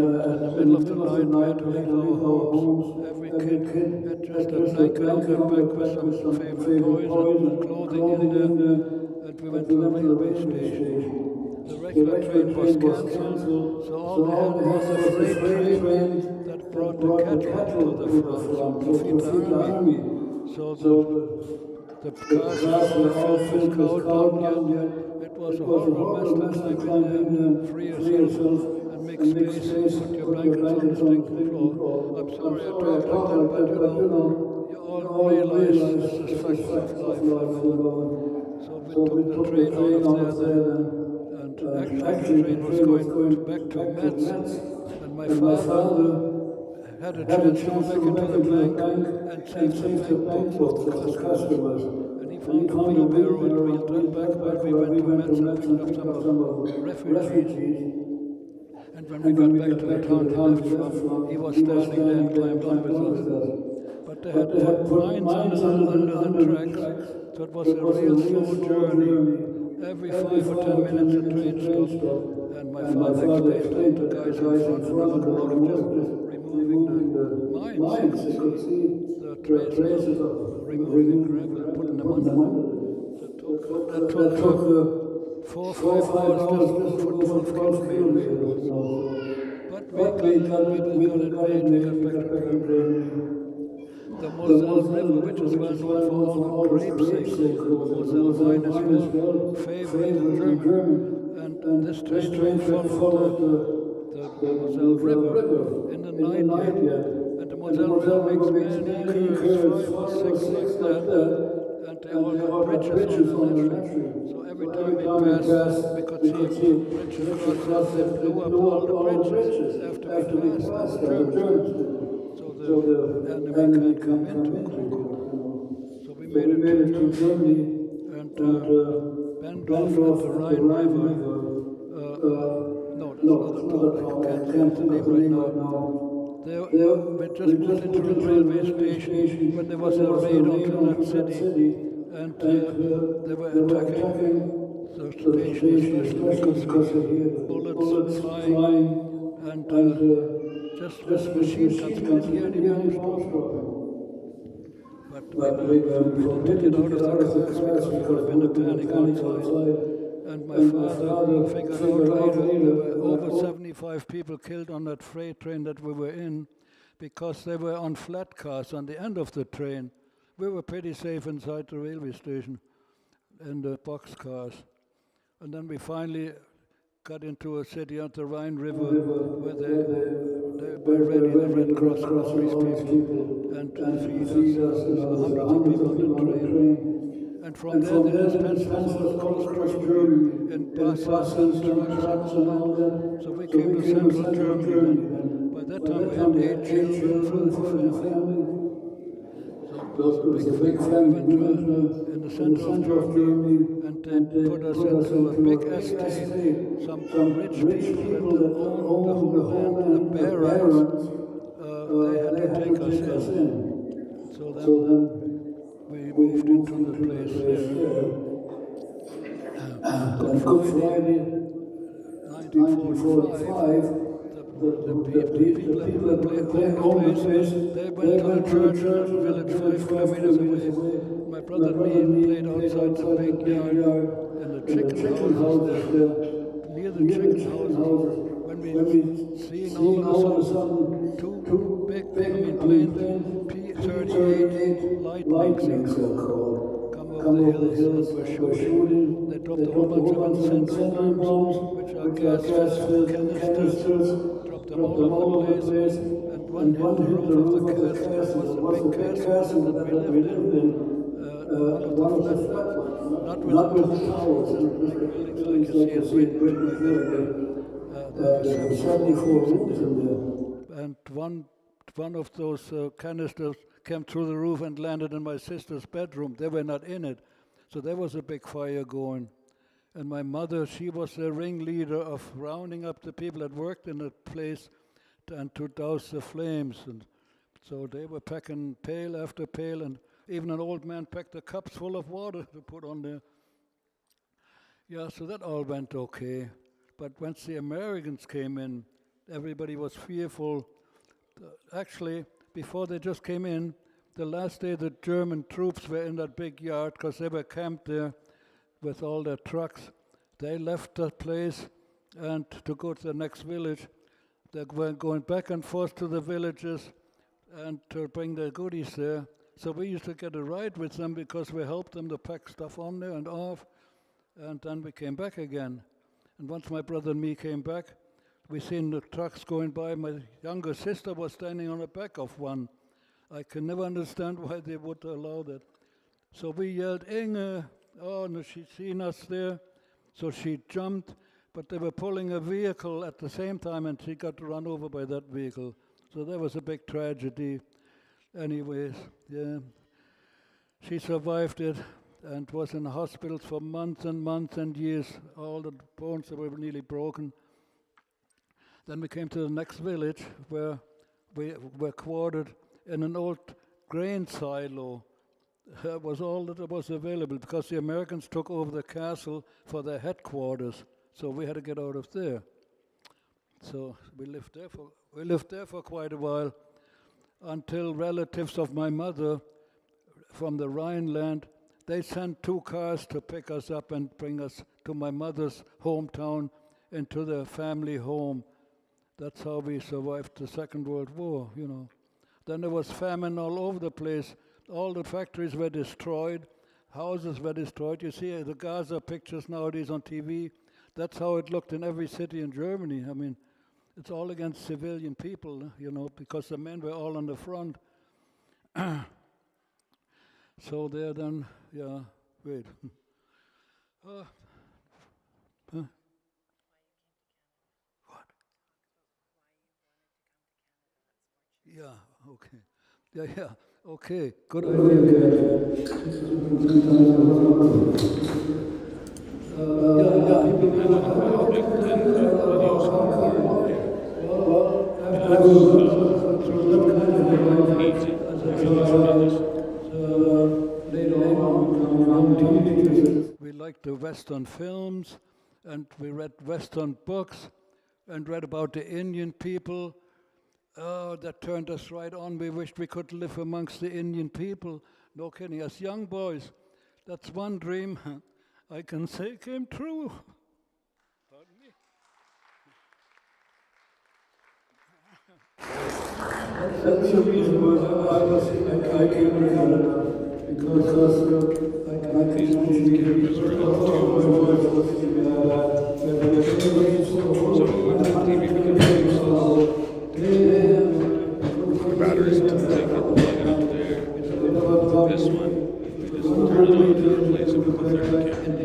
middle of the night, we had to leave our homes. Every kid had just a blanket on their back with some favorite toys and clothing in there. And we went to a railway station. The regular train was cancelled, so all they had was a freight train that brought the cattle to the front to feed the army. So the cars were all filled with cow dung, yet it was a horrible mess to climb in there, free yourself, and make space, put your blankets on the stinking floor. I'm sorry I talk like that, but you all realize this is facts of life, So we took the train out of there then, and actually the train was going back to Metz, and my father had a chance to go back into the bank and save the bank books of the customers. And he found a wheelbarrow and wheeled that back while we went to Metz and picked up some of the refugees. And when we got back to the town he left from, he was standing there and climbed on with us. But they had mines under the tracks, so it was a real slow journey. Every 5 or 10 minutes the train stopped, and my father explained to the guys in front and the locomotive just removing the mines. You could see the traces of removing gravel and putting them under. That took 4 or 5 hours just for 12 kilometers. But we got it made, we got back to Germany. The Moselle River, which is well known for all the grapes they grow, the Moselle wine is well favored in Germany. And this train followed the Moselle River in the night yet. And the Moselle River makes many curves, 5 or 6 like that, and they all have bridges on the tree. So every time we passed, we could see bridges across, and they blew up all the bridges after we passed the Germans. So the enemy can't come in too quick. So we made it to Germany, and Bendorf at the Rhine River. No, that's another town. I can't think of the name right now. We just moved into the railway station when there was a raid onto that city, and they were attacking the station, especially because of the bullets flying, and just when the machine guns, we didn't hear any bombs dropping. But we didn't get out of the cars because we would have been a panic outside. And my father figured out later there were over 75 people killed on that freight train that we were in because they were on flat cars on the end of the train. We were pretty safe inside the railway station in the box cars. And then we finally got into a city on the Rhine River where they were ready, the Red Cross and all these people, and to feed us. There were hundreds of people on the train. And from there they dispensed us all across Germany in buses and trucks and all that. So we came to central Germany then. By that time we had 8 children for the family. So it was a big family. We went in the center of Germany and they put us into a big estate. Some rich people that owned the whole land, the barons, they had to take us in. So then we moved into the place there. On Good Friday, 1945, the people that owned the place, they went to the church in a village 5 kilometers away. My brother and me played outside the big yard and the chicken houses there. Near the chicken houses, when we seen all of a sudden two big planes, P-38 lightnings are called, come over the hills and were shooting. They dropped a whole bunch of incendiary bombs, which are gas-filled canisters, dropped them all over the place, and one hit the roof of the castle. It was a big castle that we lived in, one of the flat ones, not with the towers, just big buildings like you see in Britain. There were 74 rooms in there. And one of those canisters came through the roof and landed in my sister's bedroom. They were not in it. So there was a big fire going. And my mother, she was the ringleader of rounding up the people that worked in the place and to douse the flames. And so they were packing pail after pail, and even an old man packed the cups full of water to put on there. Yeah, so that all went okay. But once the Americans came in, everybody was fearful. Actually, before they just came in, the last day the German troops were in that big yard because they were camped there with all their trucks. They left that place and to go to the next village. They were going back and forth to the villages and to bring their goodies there. So we used to get a ride with them because we helped them to pack stuff on there and off. And then we came back again. And once my brother and me came back, we seen the trucks going by. My younger sister was standing on the back of one. I can never understand why they would allow that. So we yelled, Inge! Oh, no, she'd seen us there. So she jumped, but they were pulling a vehicle at the same time, and she got run over by that vehicle. So that was a big tragedy. Anyways, yeah. She survived it and was in the hospital for months and months and years. All the bones were nearly broken. Then we came to the next village where we were quartered in an old grain silo. That was all that was available because the Americans took over the castle for their headquarters. So we had to get out of there. So we lived there for quite a while until relatives of my mother from the Rhineland, they sent 2 cars to pick us up and bring us to my mother's hometown and to the family home. That's how we survived the Second World War, you know. Then there was famine all over the place. All the factories were destroyed. Houses were destroyed. You see the Gaza pictures nowadays on TV. That's how it looked in every city in Germany. I mean, it's all against civilian people, you know, because the men were all on the front. So there then, yeah, wait. Huh? What? Yeah, okay. Yeah, okay, good idea. We liked the Western films, and we read Western books, and read about the Indian people. Oh, that turned us right on. We wished we could live amongst the Indian people. No kidding. As young boys, that's one dream I can say came true. Pardon me. That's the reason why I came to Canada. Because I can give batteries to take it out there. This one, we just turn it on. place with the 30 cans.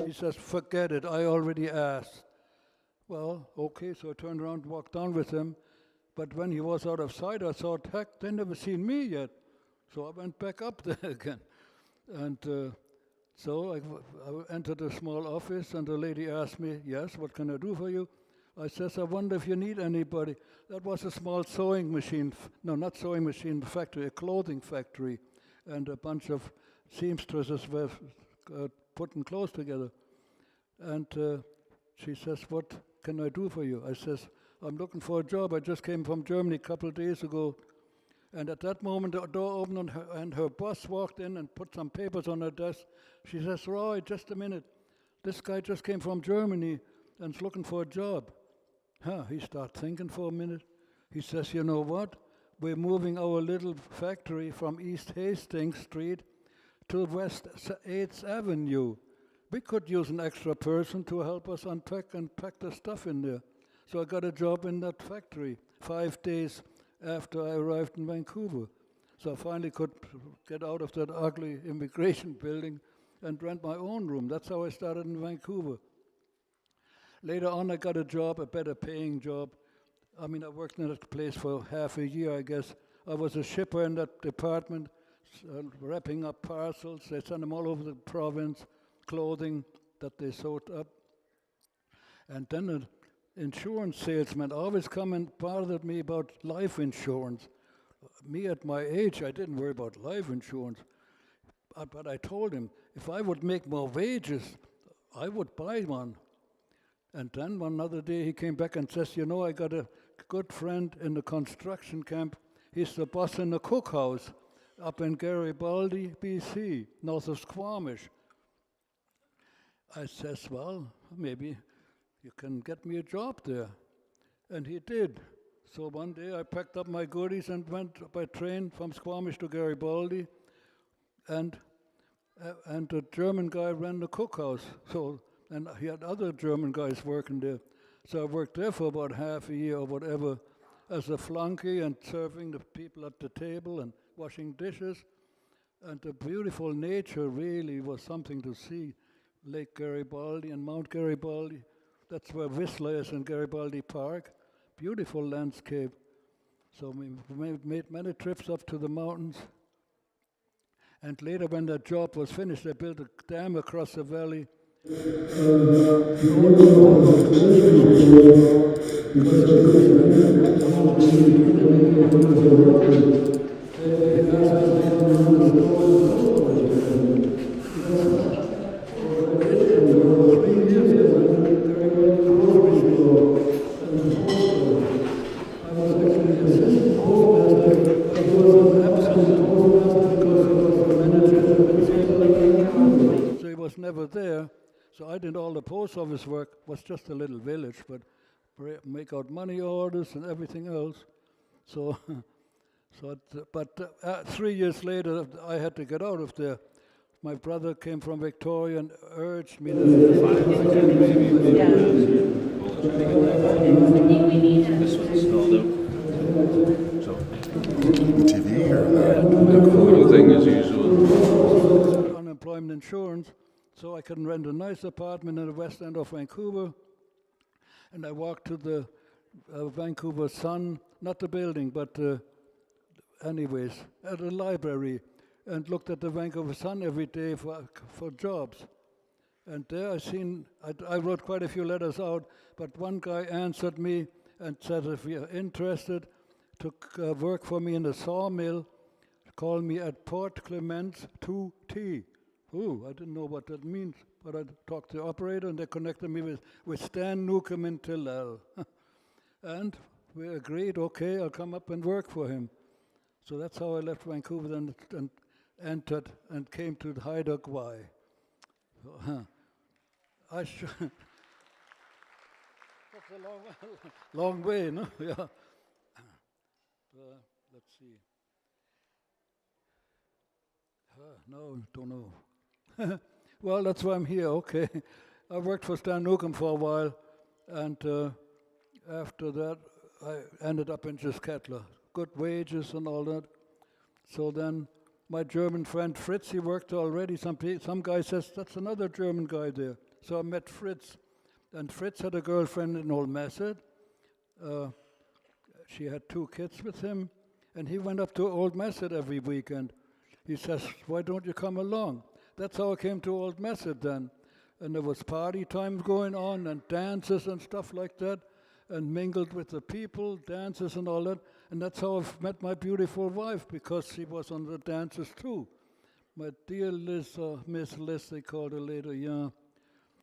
He says, forget it, I already asked. Well, okay, so I turned around and walked down with him. But when he was out of sight, I thought, heck, they never seen me yet. So I went back up there again. And so I entered a small office, and the lady asked me, yes, what can I do for you? I says, I wonder if you need anybody. That was a small sewing machine, no, not sewing machine factory, a clothing factory. And a bunch of seamstresses were putting clothes together. And she says, what can I do for you? I says, I'm looking for a job. I just came from Germany a couple of days ago. And at that moment, the door opened, and her boss walked in and put some papers on her desk. She says, Roy, just a minute. This guy just came from Germany and is looking for a job. He started thinking for a minute. He says, you know what? We're moving our little factory from East Hastings Street to West 8th Avenue. We could use an extra person to help us unpack and pack the stuff in there. So I got a job in that factory 5 days after I arrived in Vancouver. So I finally could get out of that ugly immigration building and rent my own room. That's how I started in Vancouver. Later on, I got a job, a better paying job. I mean, I worked in that place for half a year, I guess. I was a shipper in that department, wrapping up parcels. They sent them all over the province, clothing that they sewed up. And then an insurance salesman always come and bothered me about life insurance. Me at my age, I didn't worry about life insurance. But I told him, if I would make more wages, I would buy one. And then one other day he came back and says, you know, I got a good friend in the construction camp. He's the boss in the cookhouse up in Garibaldi, BC, north of Squamish. I says, well, maybe you can get me a job there. And he did. So one day I packed up my goodies and went by train from Squamish to Garibaldi. And the German guy ran the cookhouse. And he had other German guys working there. So I worked there for about half a year or whatever as a flunky and serving the people at the table and washing dishes. And the beautiful nature really was something to see. Lake Garibaldi and Mount Garibaldi. That's where Whistler is in Garibaldi Park. Beautiful landscape. So we made many trips up to the mountains. And later when that job was finished, I built a dam across the valley. So he was never there. So I did all the post office work. Was just a little village, but make out money orders and everything else. So, but 3 years later, I had to get out of there. My brother came from Victoria and urged me to. This one's snowed out. So. TV or The photo thing as usual. Unemployment insurance, so I could rent a nice apartment in the west end of Vancouver. And I walked to the Vancouver Sun, not the building, but anyways, at a library, and looked at the Vancouver Sun every day for jobs. And there I wrote quite a few letters out, but one guy answered me and said, if you're interested to work for me in the sawmill, call me at Port Clements 2T. Ooh, I didn't know what that means, but I talked to the operator and they connected me with Stan Newcomb in Tillal. And we agreed, okay, I'll come up and work for him. So that's how I left Vancouver and entered and came to Haida Gwaii. I should. That's a long way, no? Yeah. Let's see. No, don't know. Well, that's why I'm here, okay. I worked for Stan Newcomb for a while, and after that, I ended up in Saskatchewan. Good wages and all that. So then my German friend Fritz, he worked already. Some guy says, that's another German guy there. So I met Fritz. And Fritz had a girlfriend in Old Messed. She had 2 kids with him. And he went up to Old Messed every weekend. He says, why don't you come along? That's how I came to Old Messed then. And there was party times going on and dances and stuff like that. And mingled with the people, dances and all that. And that's how I've met my beautiful wife, because she was on the dances too. My dear Liz, Miss Liz, they called her later, yeah.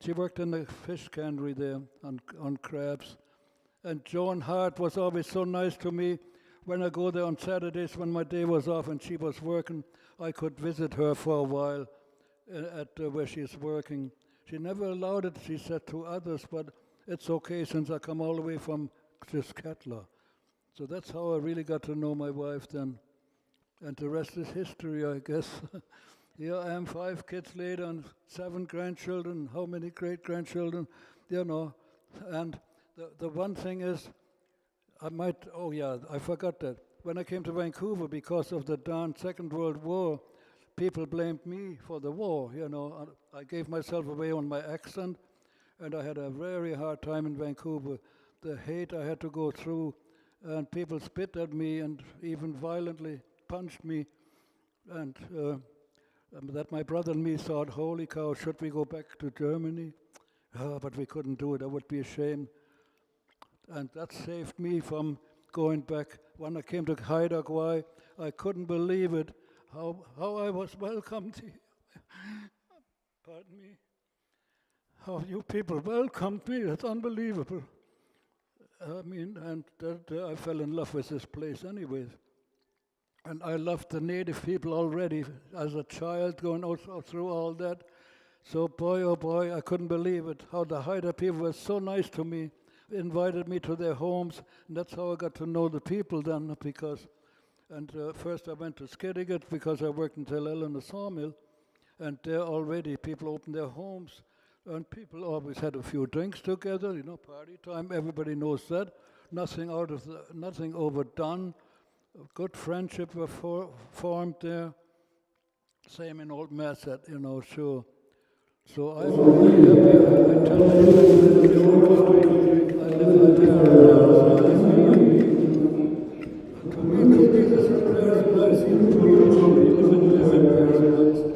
She worked in the fish cannery there on crabs. And Joan Hart was always so nice to me. When I go there on Saturdays when my day was off and she was working, I could visit her for a while at where she's working. She never allowed it, she said, to others, but it's okay since I come all the way from Saskatchewan. So that's how I really got to know my wife then. And the rest is history, I guess. Here I am 5 kids later and 7 grandchildren. How many great-grandchildren? You know. And the one thing is, I forgot that. When I came to Vancouver, because of the darn Second World War, people blamed me for the war, you know. I gave myself away on my accent, and I had a very hard time in Vancouver. The hate I had to go through, and people spit at me and even violently punched me. And that my brother and me thought, holy cow, should we go back to Germany? But we couldn't do it, that would be a shame. And that saved me from going back. When I came to Haida Gwaii, I couldn't believe it, how I was welcomed here. Pardon me. How you people welcomed me, that's unbelievable. I mean, and I fell in love with this place anyways. And I loved the native people already as a child, going through all that. So boy, oh boy, I couldn't believe it, how the Haida people were so nice to me, invited me to their homes, and that's how I got to know the people then, and first I went to Skidegate because I worked in Tillal in the sawmill, and there already people opened their homes, and people always had a few drinks together, you know, party time, everybody knows that, nothing overdone, good friendship were formed there, same in Old Messed, you know, sure. So I'm really happy. I tell you,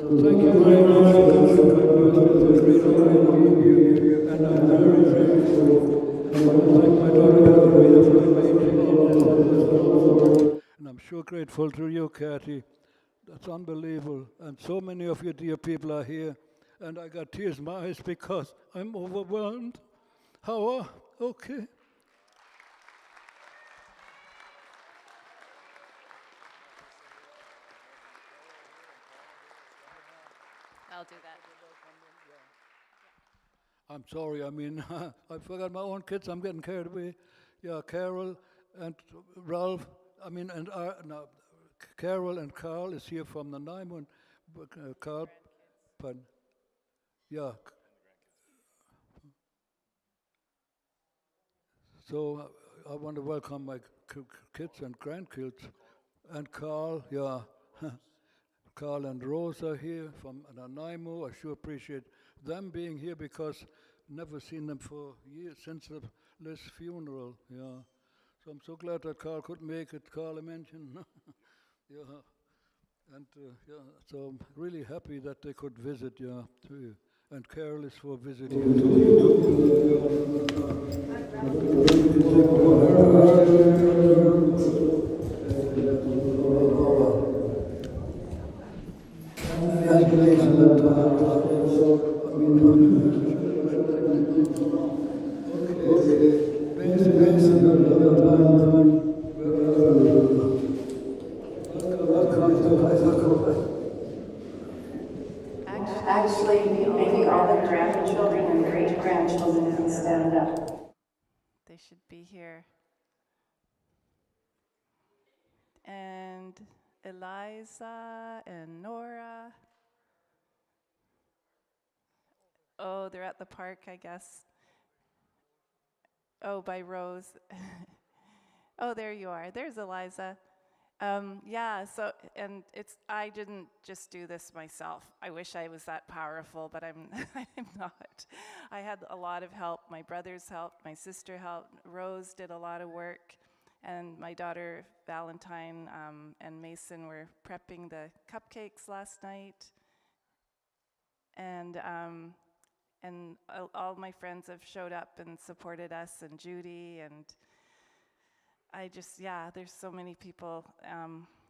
I thank you very much. And I'm very grateful. And I thank my daughter for and I'm sure grateful to you, Kathy. That's unbelievable. And so many of you dear people are here. And I got tears in my eyes because I'm overwhelmed. How? Okay. I'll do that. I'm sorry, I mean, I forgot my own kids, I'm getting carried away. Yeah, Carol and Ralph, Carol and Carl is here from Nanaimo, and Carl, pardon. Yeah. So I want to welcome my kids and grandkids. And Carl, yeah. Carl and Rose are here from Nanaimo. I sure appreciate them being here because never seen them for years, since the Liz funeral, yeah. So I'm so glad that Carl could make it. Carl, I mentioned, yeah. And so I'm really happy that they could visit, yeah, to you. And Carol is for visiting too. Actually, maybe all the grandchildren and great-grandchildren can stand up. They should be here. And Eliza and Nora. Oh, they're at the park, I guess. Oh, by Rose. Oh, there you are. There's Eliza. Yeah, so, and I didn't just do this myself. I wish I was that powerful, but I'm not. I had a lot of help. My brothers helped, my sister helped, Rose did a lot of work, and my daughter Valentine and Mason were prepping the cupcakes last night. And all my friends have showed up and supported us, and Judy, and there's so many people.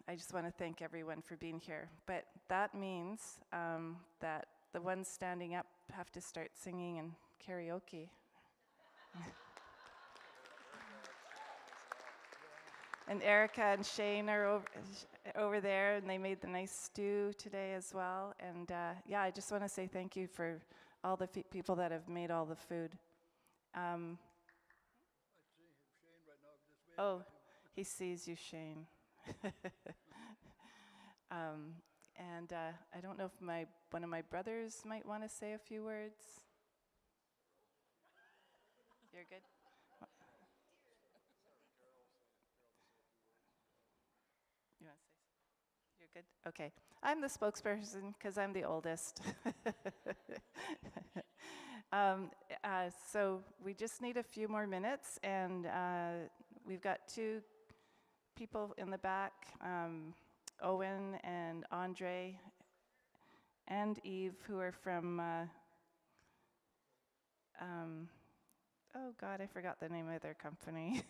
I just want to thank everyone for being here. But that means that the ones standing up have to start singing and karaoke. And Erica and Shane are over there, and they made the nice stew today as well. And I just want to say thank you for all the people that have made all the food. Oh, he sees you, Shane. I don't know if one of my brothers might want to say a few words. You're good? You want to say something? You're good? Okay. I'm the spokesperson because I'm the oldest. So we just need a few more minutes, and we've got two people in the back, Owen and Andre and Eve, who are from, oh God, I forgot the name of their company.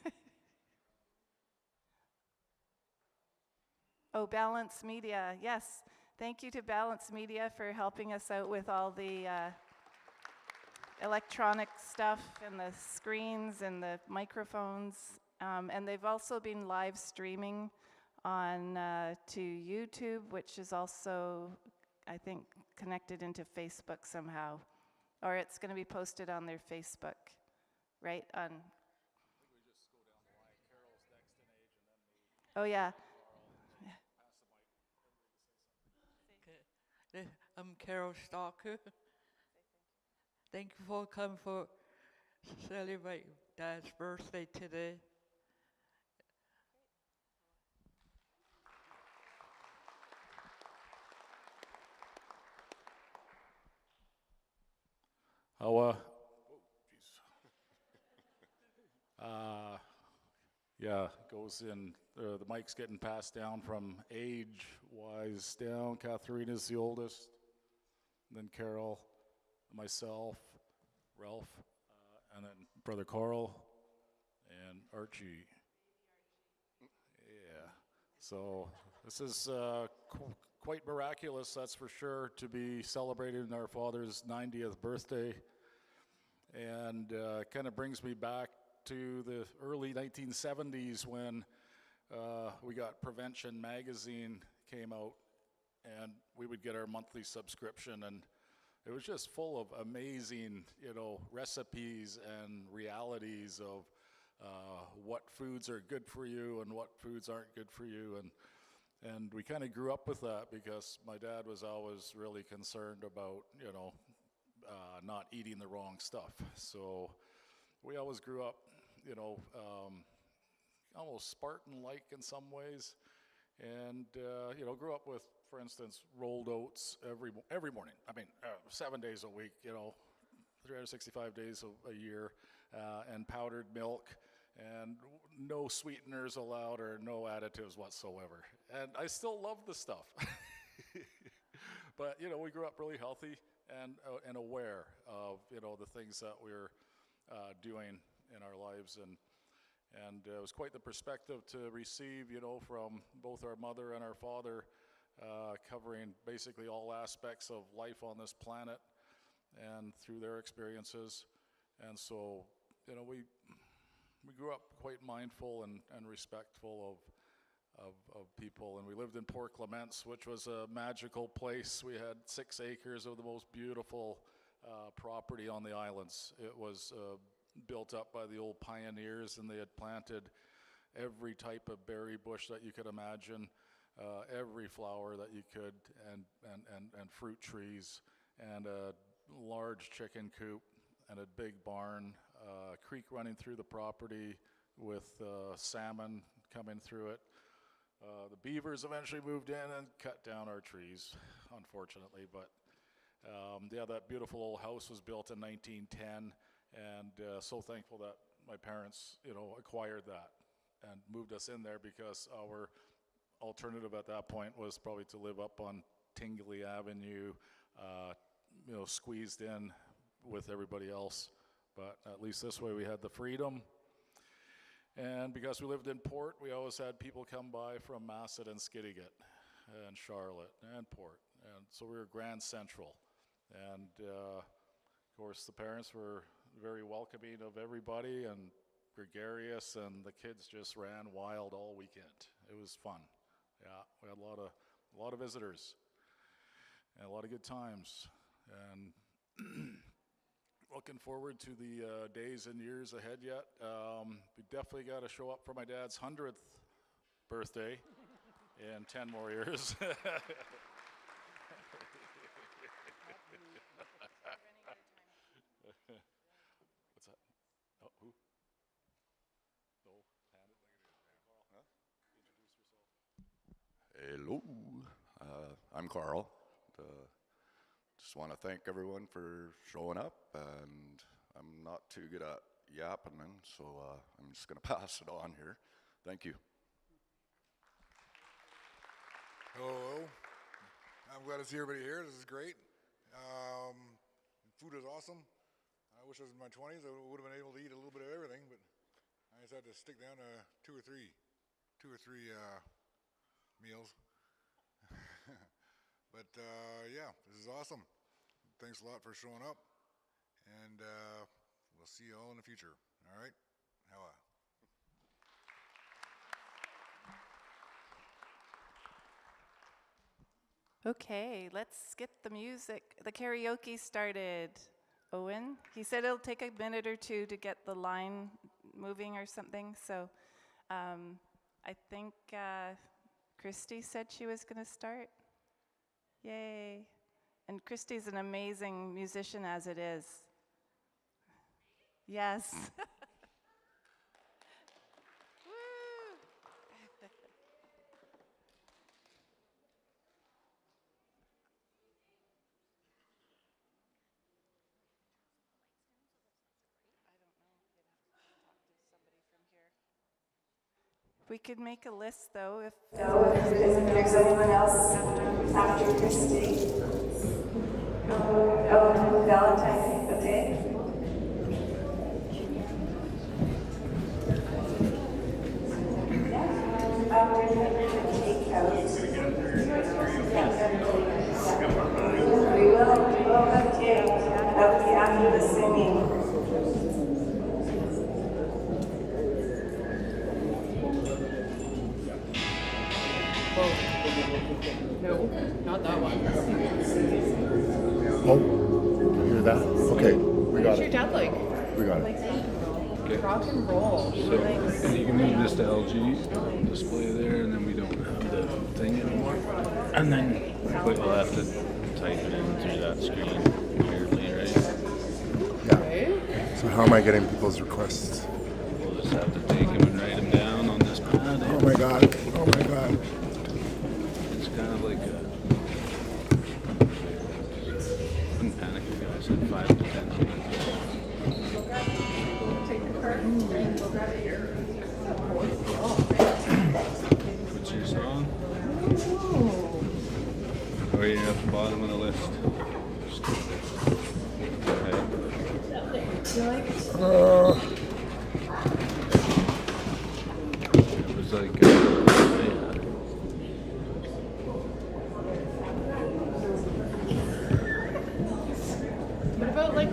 Oh, Balance Media, yes. Thank you to Balance Media for helping us out with all the electronic stuff and the screens and the microphones. And they've also been live streaming on to YouTube, which is also, I think, connected into Facebook somehow. Or it's going to be posted on their Facebook, right? On. Oh, yeah. I'm Carol Stalker. Thank you for coming for celebrate Dad's birthday today. Yeah, goes in, the mic's getting passed down from age-wise down. Katharina's the oldest, then Carol, myself, Ralph, and then Brother Carl, and Archie. Yeah, so this is quite miraculous, that's for sure, to be celebrating our father's 90th birthday. And kind of brings me back to the early 1970s when we got Prevention magazine came out, and we would get our monthly subscription, and it was just full of amazing, recipes and realities of what foods are good for you and what foods aren't good for you, and we kind of grew up with that because my dad was always really concerned about, not eating the wrong stuff. So we always grew up, almost Spartan-like in some ways, and grew up with, for instance, rolled oats every morning. I mean, 7 days a week, 365 days a year, and powdered milk, and no sweeteners allowed or no additives whatsoever. And I still love the stuff. But we grew up really healthy and aware of the things that we're doing in our lives, and it was quite the perspective to receive, from both our mother and our father, covering basically all aspects of life on this planet and through their experiences. And so, you know, we grew up quite mindful and respectful of people, and we lived in Port Clements, which was a magical place. We had 6 acres of the most beautiful property on the islands. It was built up by the old pioneers, and they had planted every type of berry bush that you could imagine, every flower that you could, and fruit trees, and a large chicken coop, and a big barn, a creek running through the property with salmon coming through it. The beavers eventually moved in and cut down our trees, unfortunately, but yeah, that beautiful old house was built in 1910, and so thankful that my parents, you know, acquired that and moved us in there, because our alternative at that point was probably to live up on Tingley Avenue, you know, squeezed in with everybody else. But at least this way we had the freedom. And because we lived in Port, we always had people come by from Masset and Skidegate and Charlotte and Port. And so we were Grand Central. And of course the parents were very welcoming of everybody and gregarious, and the kids just ran wild all weekend. It was fun. Yeah, we had a lot of visitors and a lot of good times. And looking forward to the days and years ahead yet. We definitely got to show up for my dad's 100th birthday in 10 more years. What's that? Oh, who? No, hand it. Introduce yourself. Hello, I'm Carl. Just want to thank everyone for showing up, and I'm not too good at yapping, so I'm just going to pass it on here. Thank you. Hello. I'm glad to see everybody here. This is great. Food is awesome. I wish I was in my 20s. I would have been able to eat a little bit of everything, but I just had to stick down to two or three meals. But yeah, this is awesome. Thanks a lot for showing up, and we'll see you all in the future. All right? How Okay, let's get the music, the karaoke started. Owen, he said it'll take a minute or two to get the line moving or something, so I think Christy said she was going to start. Yay. And Christy's an amazing musician as it is. Yes. We could make a list, though, if there's anyone else after Christy. Oh, Valentine, okay. We will, okay. That'll be after the singing. No, not that one. Oh, you hear that? Okay, we got What's it. your dad like? We got it. Okay. Rock and roll. So, and you can move this to LG, display there, and then we don't have the thing anymore. And then we'll have to type it in through that screen weirdly, right? Yeah. So how am I getting people's requests? We'll just have to take them and write them down on this pad. Oh my god. Oh my god. It's kind of like a... Wouldn't panic if I said 5 to 10 minutes. What's your song? Or you're at the bottom of the list. It was like... about like,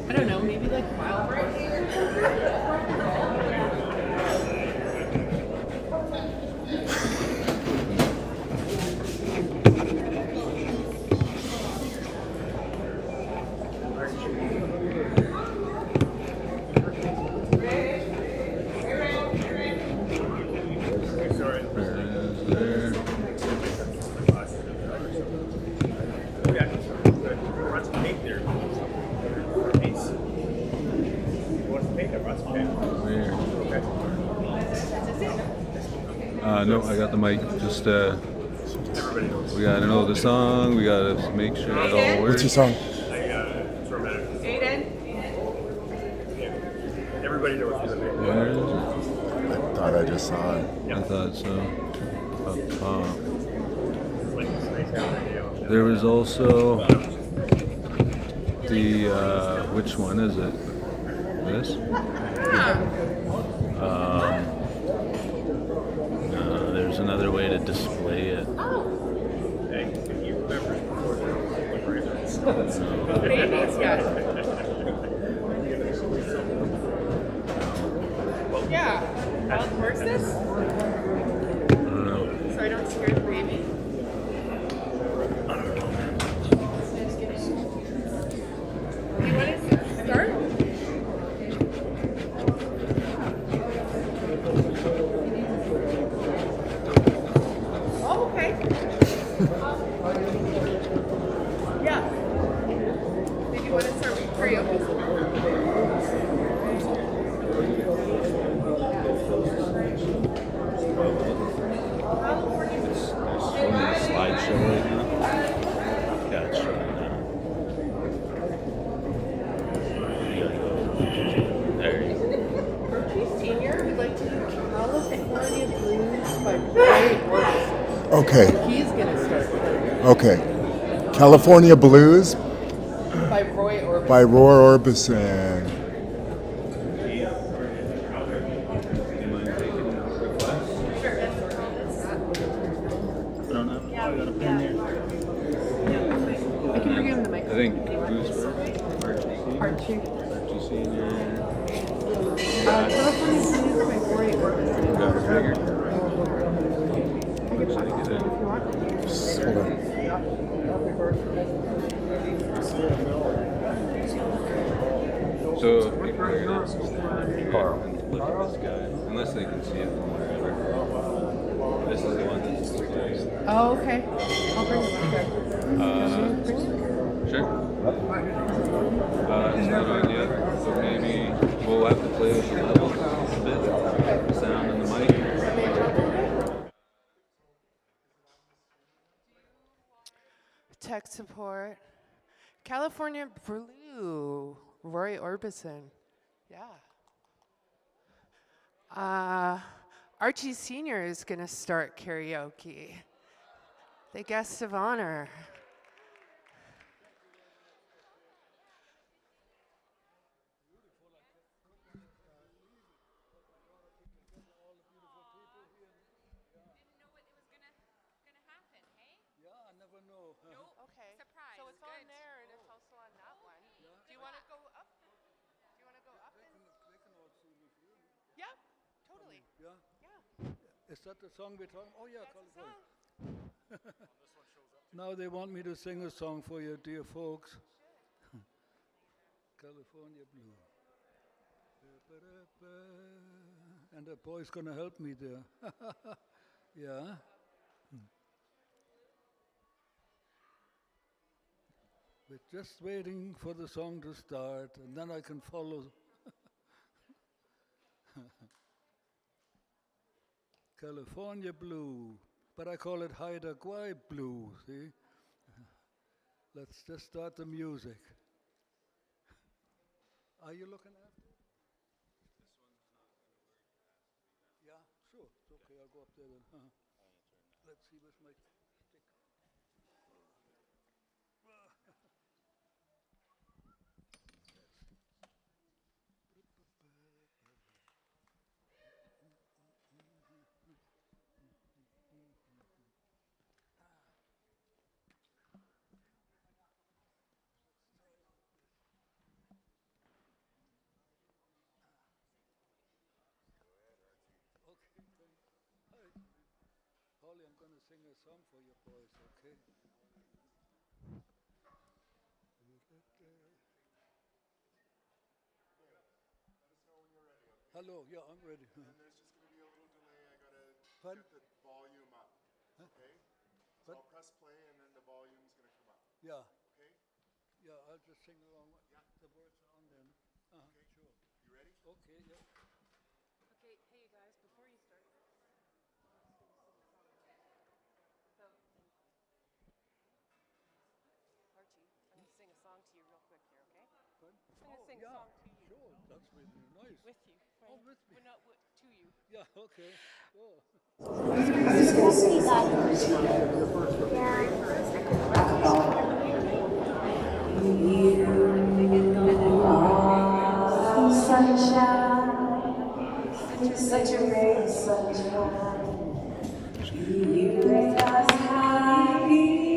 I don't know, maybe like Wild No, I got the mic. Just we gotta know the song. We gotta make sure it all works. What's your song? Aiden? Everybody knows who the Where is it? I thought I just saw it. I thought so. There was also the which one is it? This? There's another way to display it. Yeah. Wild horses? I don't know. So I don't scare the baby. Do you want to start? Oh, okay. Yeah. Did you want to start with karaoke? Slideshow right now. Yeah, it's showing now. There you go. Archie Sr. would like to do California Blues by Roy Orbison. Okay. He's going to start with it. Okay. California Blues By Roy Orbison. by Roy Orbison. I don't know. I got a pen here. I can bring him the mic. I think who's Archie. Archie Senior. California Blues by Roy Orbison. Got it figured. I can talk to him if you want. Just hold on. So people are gonna Carl and look at this guy, unless they can see it from wherever. This is the one that's displaying. Oh, okay. I'll bring him Sure. It's not on yet, so maybe we'll have to play with the levels a bit, the sound and the mic. Tech support. California Blue. Roy Orbison. Yeah. Archie Sr. is going to start karaoke. The guest of honor. Okay. Surprise. So it's on there and it's also on that one. Do you want to go up? Do you want to go up and? Yeah, totally. Yeah. Yeah. Is that the song we're talking? Oh yeah, That's the California. Now they want me to sing a song for you, dear folks. California Blue. And the boy's gonna help me there. Yeah. We're just waiting for the song to start, and then I can follow. California Blue, but I call it Haida Gwaii Blue, see? Let's just start the music. Are you looking at it? Yeah, sure. It's okay, I'll go up there then. Let's see with my stick. Holly, I'm going to sing a song for you boys, okay? Hello, yeah, I'm ready. And there's just going to be a little delay. I got to Pardon? get the volume up. Okay? So I'll press play and then the volume's going to come up. Yeah. Okay? Yeah, I'll just sing along. The words are on then. Okay. Sure. You ready? Okay, yeah. Okay, hey you guys, before you start. Archie, I'm going to sing a song to you real quick here, okay? Pardon? I'm going to sing a song to you. Sure, that's really nice. With you. Oh, with me. Well, not to you. Yeah, okay. Sure. Sunshine, such a ray of sunshine. You make us happy.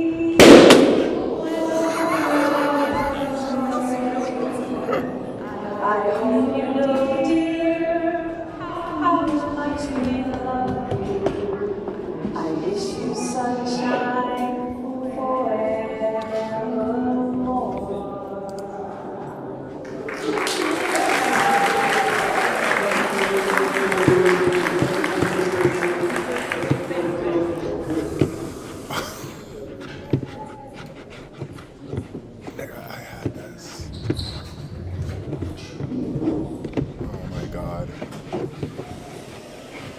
I hope you know, dear, how much we love you. I wish you sunshine forevermore. I had this. Oh my god.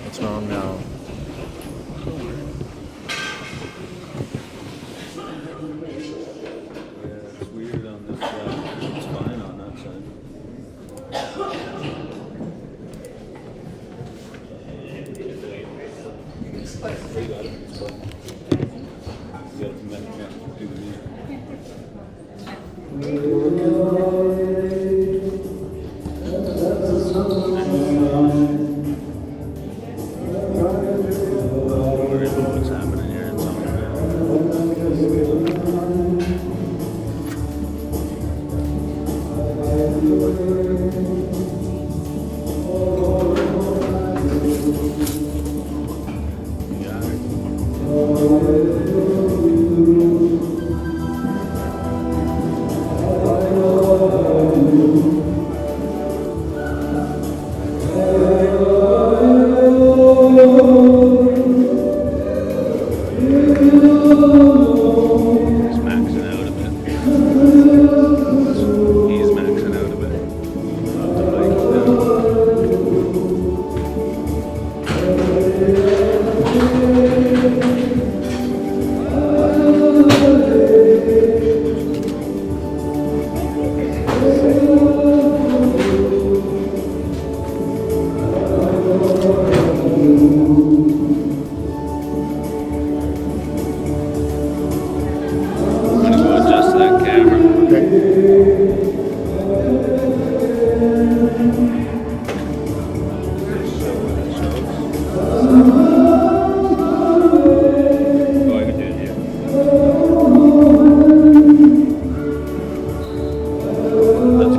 What's wrong now? Yeah, it's weird on this side. It's fine on that side. You got it. It's fine. You got it from that. Yeah, do the music. Worry about what's happening here in He's maxing out a bit. He's maxing out a bit. Up the mic I'm gonna go adjust that camera. Oh, I can do it here. That's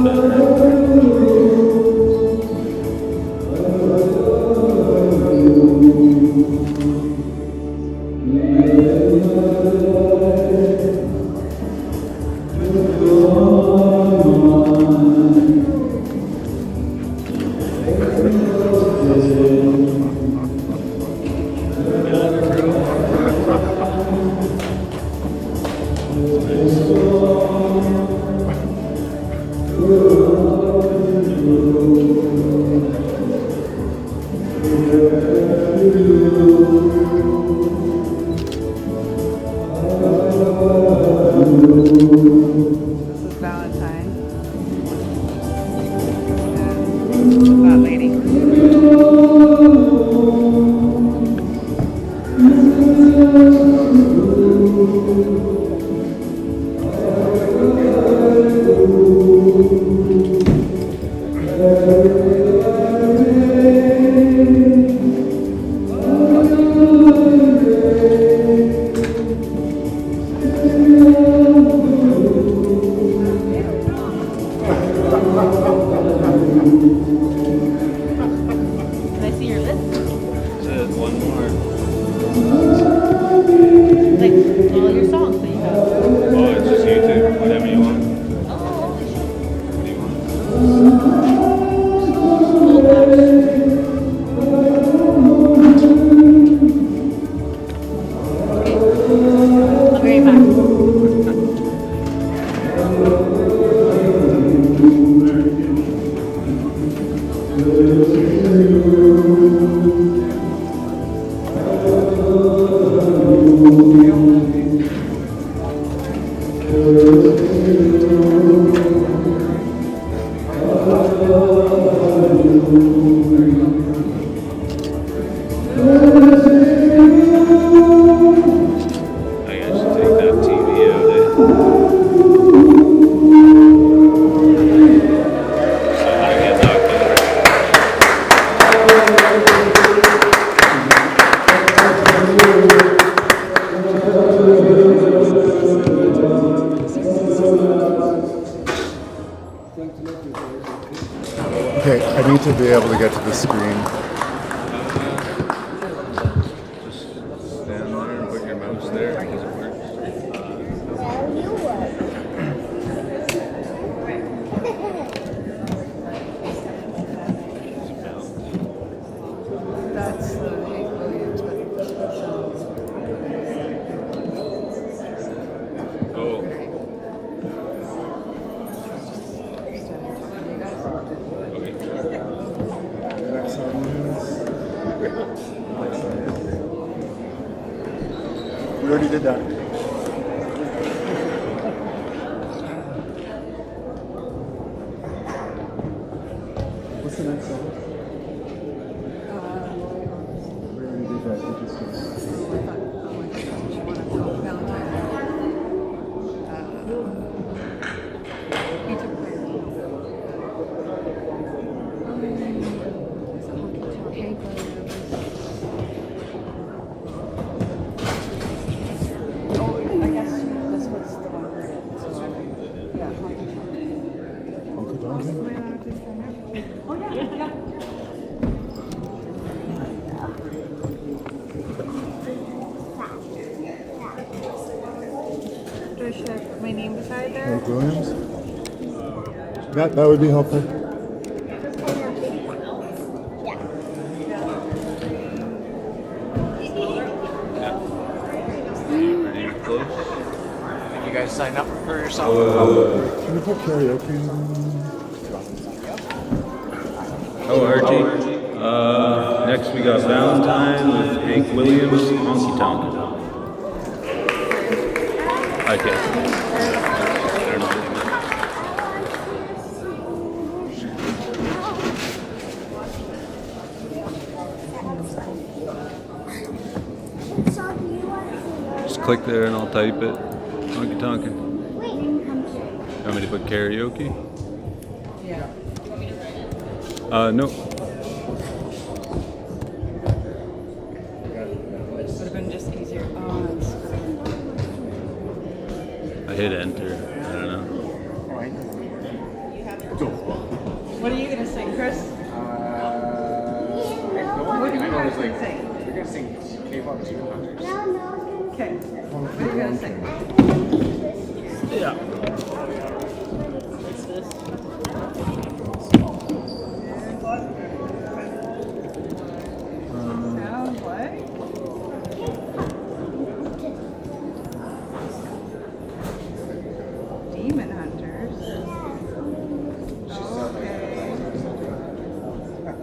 This is Valentine. And that lady. Can I see your Okay, I need to be able to get to the screen. Just stand there and put your mouse there because it works. That's the Hank Williams, Oh. We already did that. What's the next song? We already did that. We just Do I should I put my name beside there? Hank Williams? Yeah, that would be helpful. Ready to close? You guys sign up for yourself? Can you put karaoke in? Oh, Archie. Next we got Valentine with Hank Williams, Honky Tonk. Okay. Just click there and I'll type it. Honky Tonk. You want me to put karaoke? Yeah. No. Would have been just easier. Oh, that's I hit enter. I don't know. What are you gonna sing, Chris? What are you guys gonna sing? You're gonna sing K-pop Demon Hunters. Okay. What are you gonna sing? Yeah. Sounds like Demon Hunters. Okay.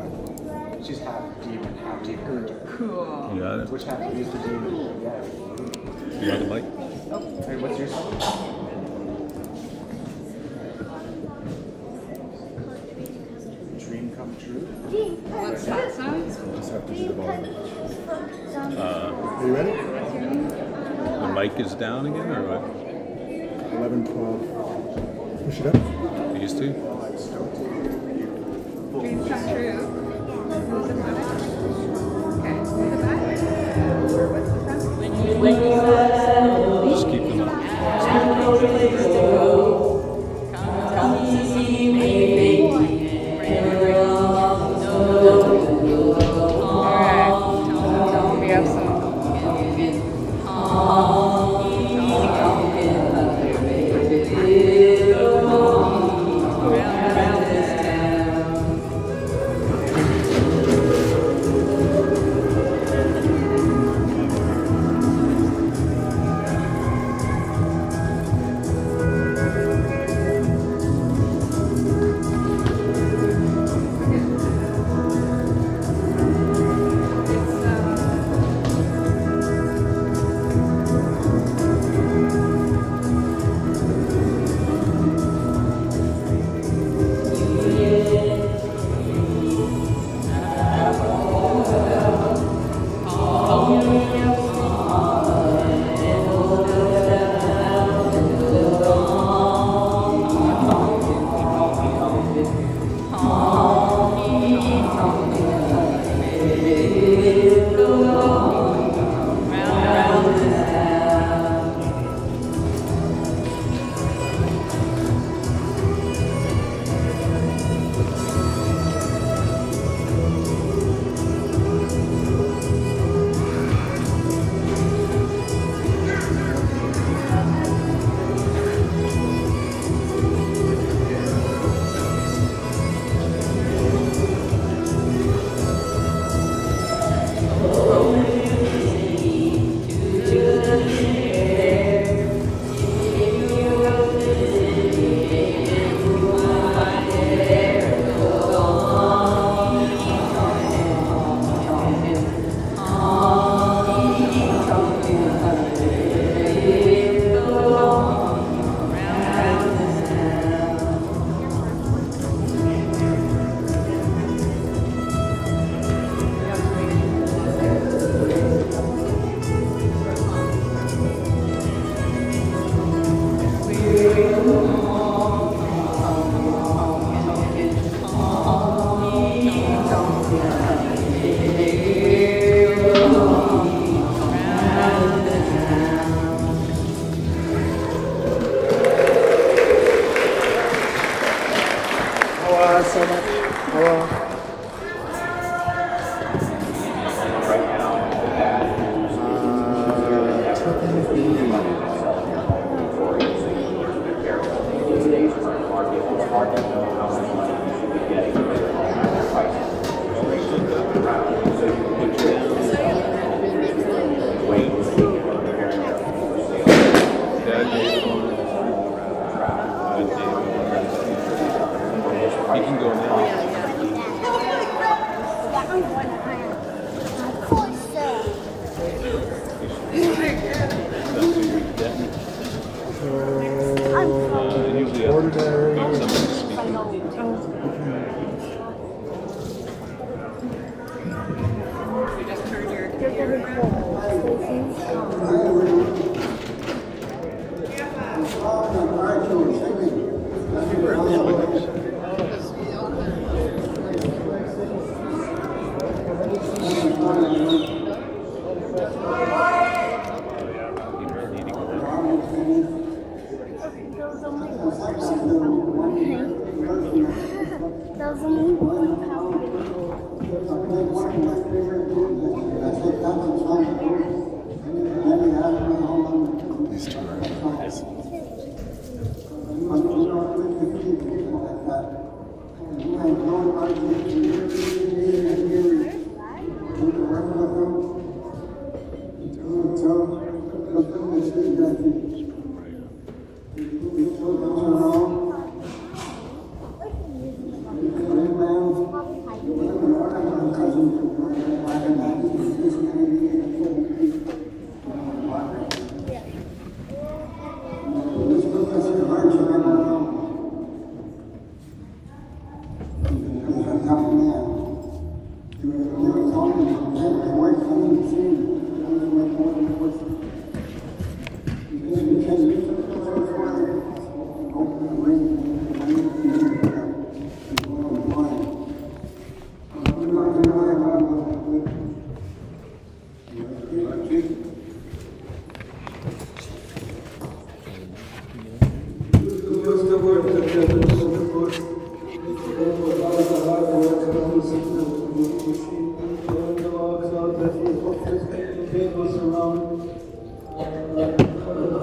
She's half demon, half demon hunter. Cool. You got it? Which half is the demon? Yeah. You got the mic? Hey, what's your song? Dream Come True? What's that song? Just have to do the volume. Are you ready? The mic is down again or what? 11, 12. Push it up. These two? Dreams Come True. Who's the front? Okay. Who's the back? Or what's the front? Just keep them up. We have some. so much. Hello. You can go now. Usually Ordinary. somebody's speaking. These two are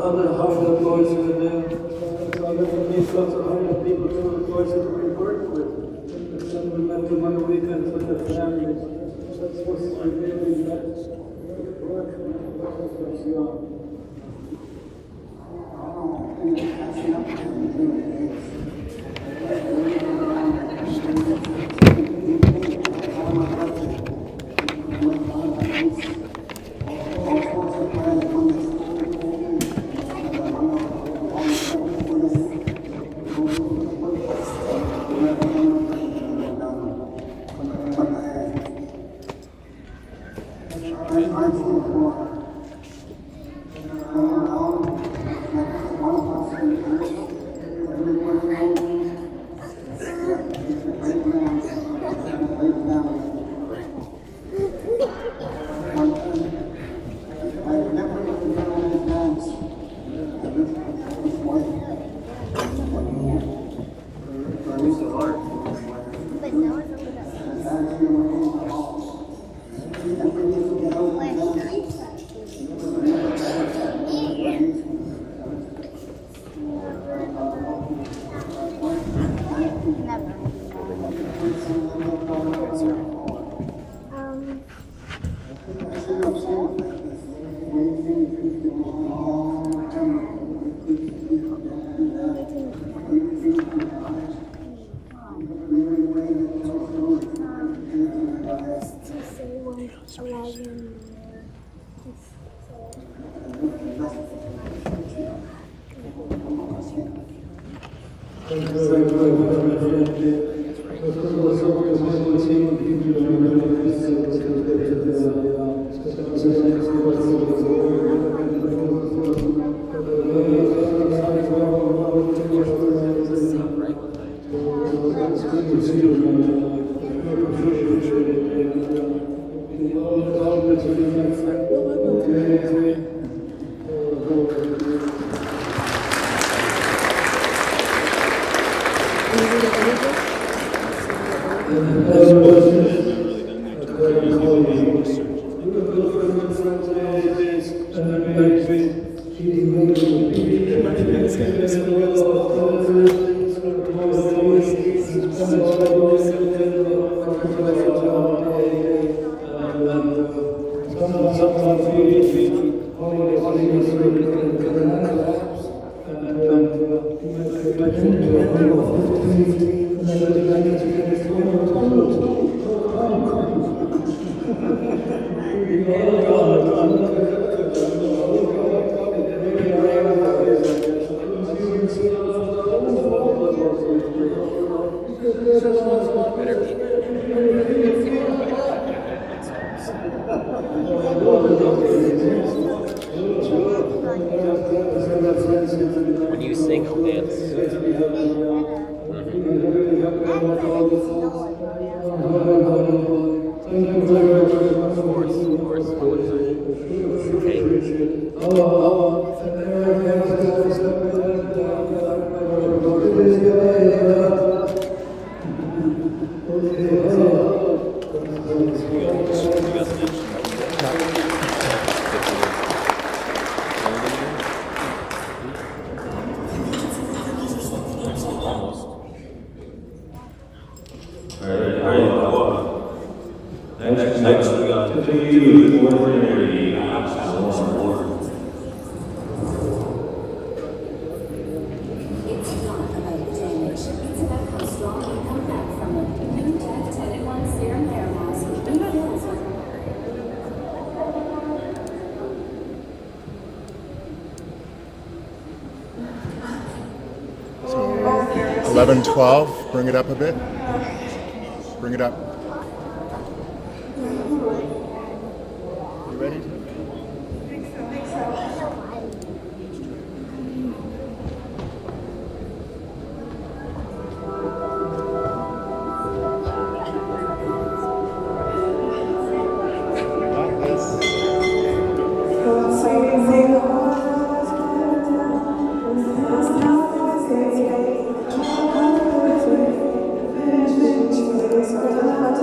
Other hired boys were there. These lots of hired people, some of the boys that we worked with. And some we met them on the weekends with their families. That's what's really nice. When you sing, I'll dance. Of course, all the time. Okay. Next we got 52 ordinary War. It's not about damage. It's about how strong you come back from it. New Death 10-in-1 Serum Hair Mask. Refills with 11:12. Bring it up a bit. Bring it up. You ready? Thank you.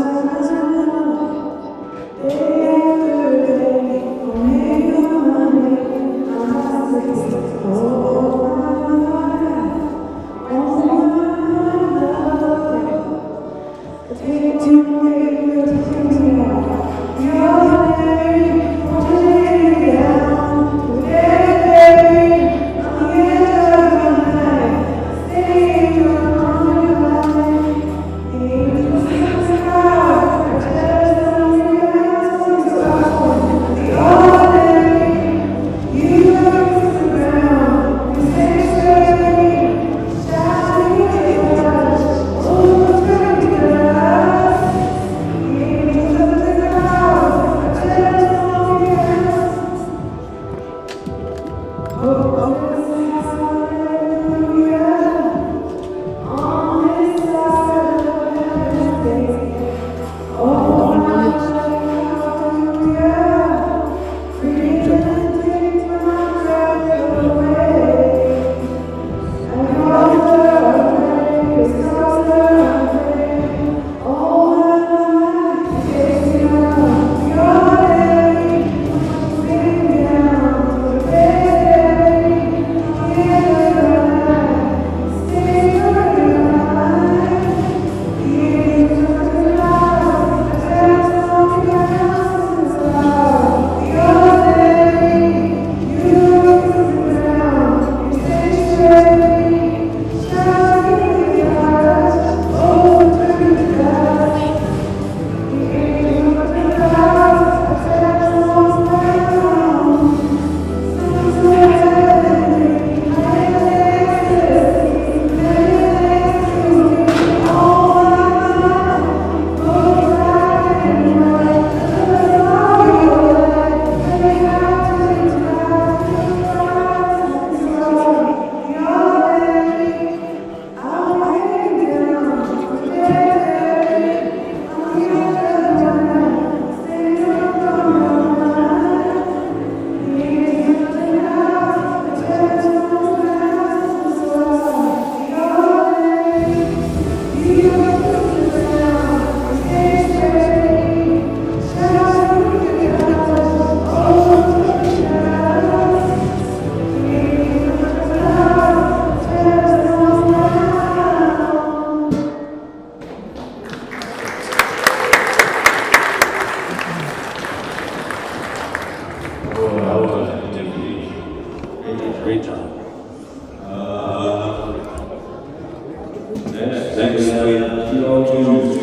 Next we have Kilo Juice.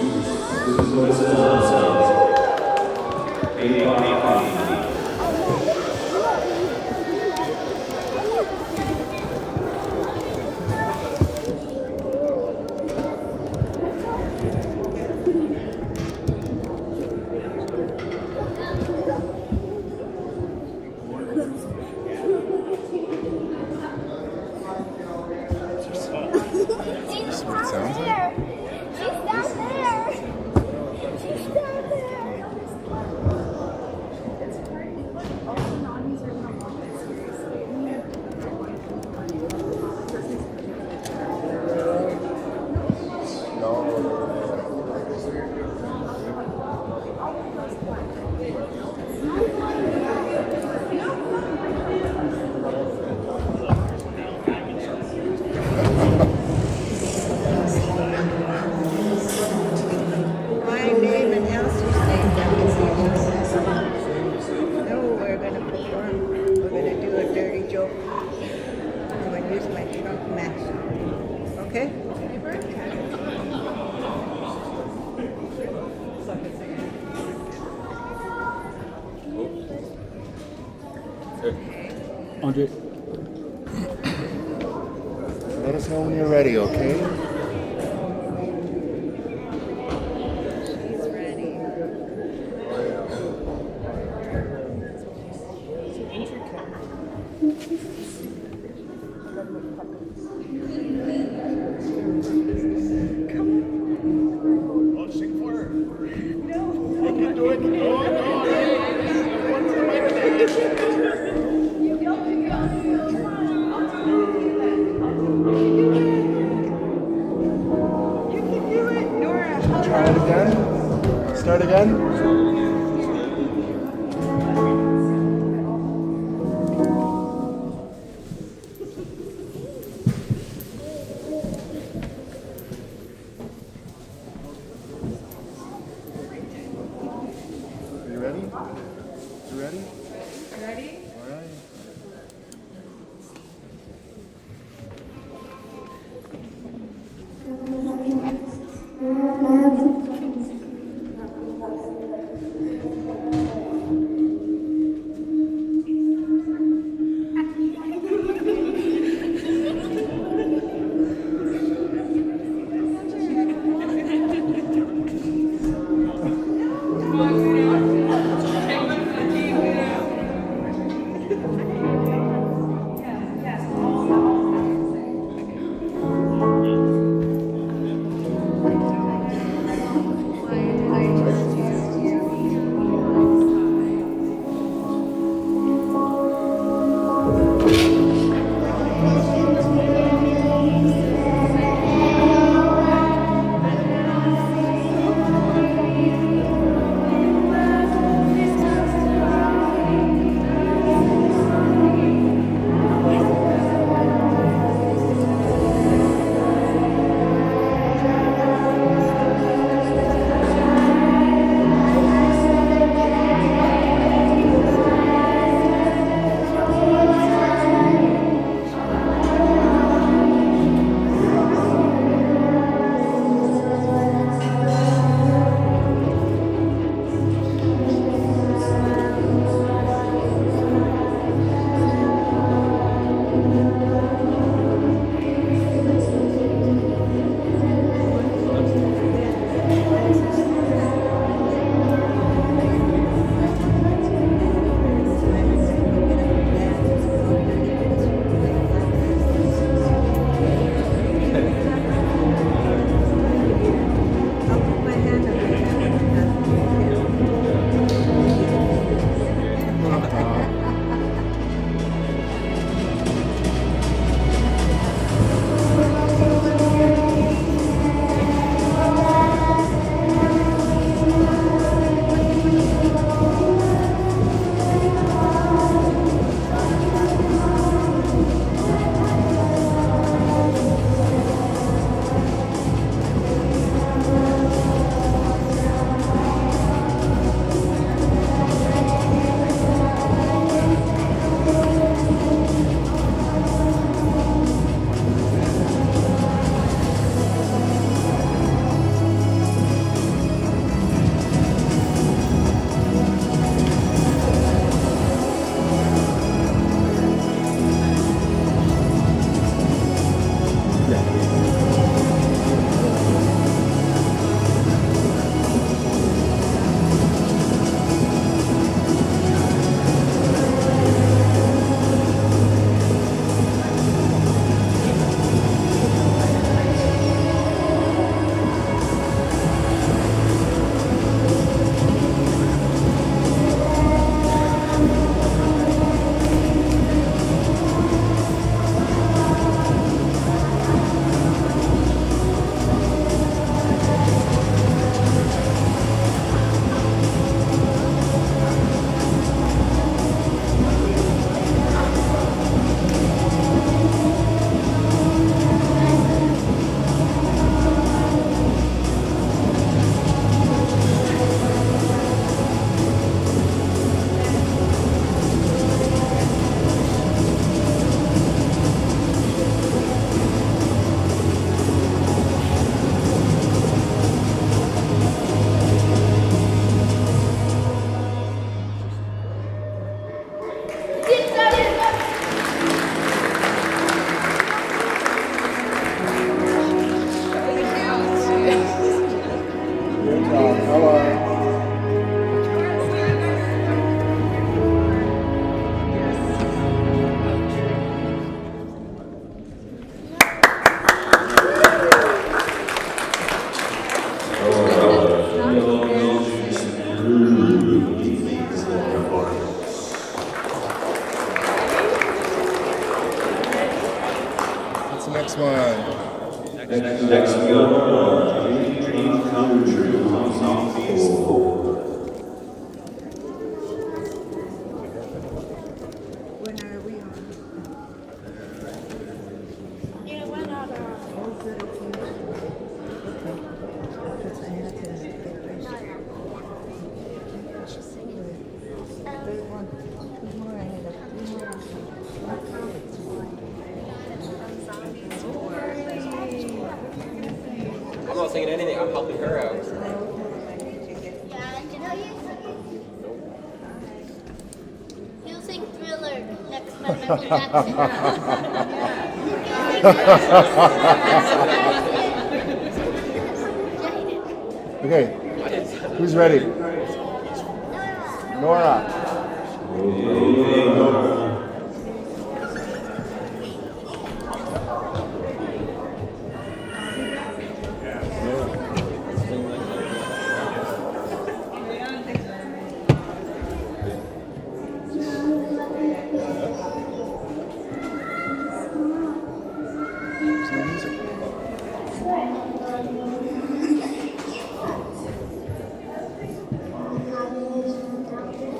This is what it says on the sound. 855. Andre. Let us know when you're ready, okay? Try it again. Start again. You ready? You ready? Ready? All right. Yoga, dream come true, South Pole. I'm not singing anything, I'm helping her out. You'll sing Thriller next time Michael Jackson. Okay, who's ready? Nora.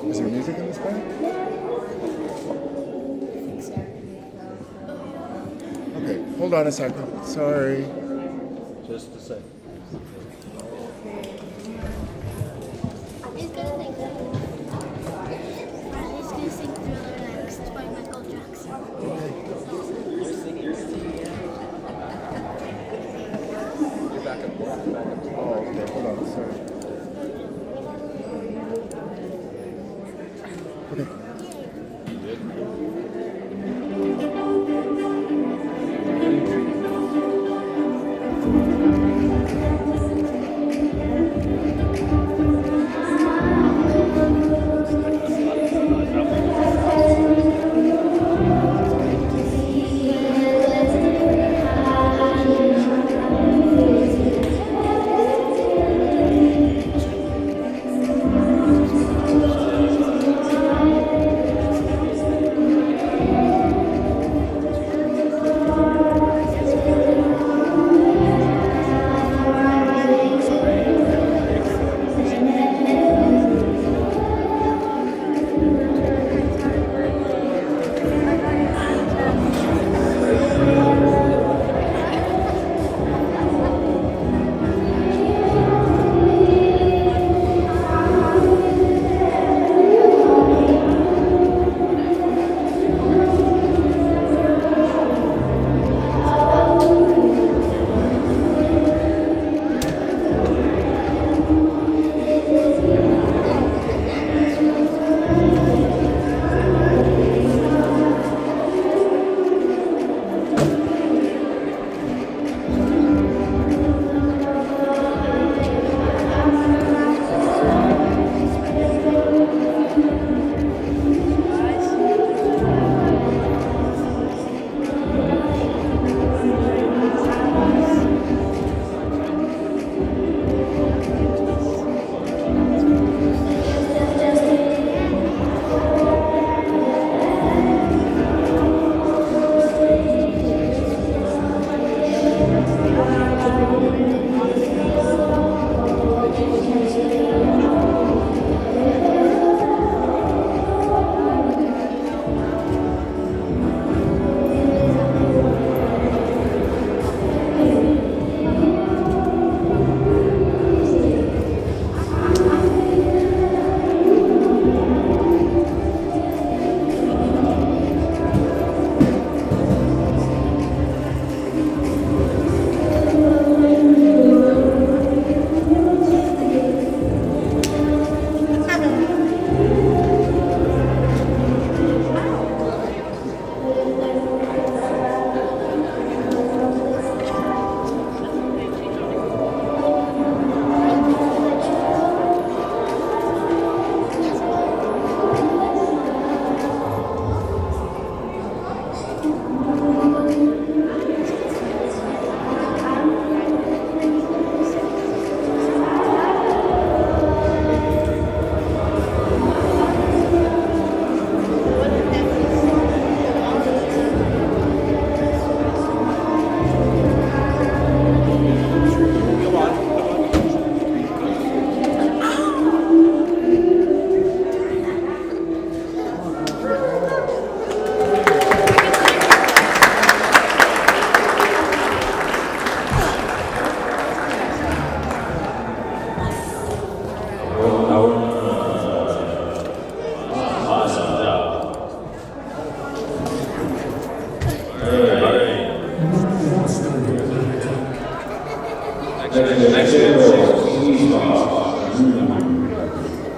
Is there music in this band? Okay, hold on a second. Sorry. Just a second. He's gonna sing Thriller next by Michael Jackson. Oh, okay, hold on. Sorry. Okay.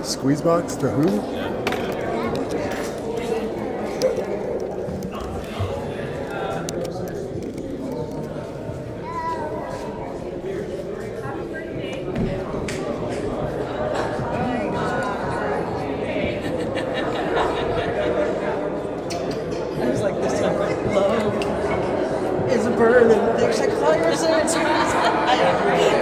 Squeeze box to who? I was like, this time, love is a bird, and they're like, oh, you're so I appreciate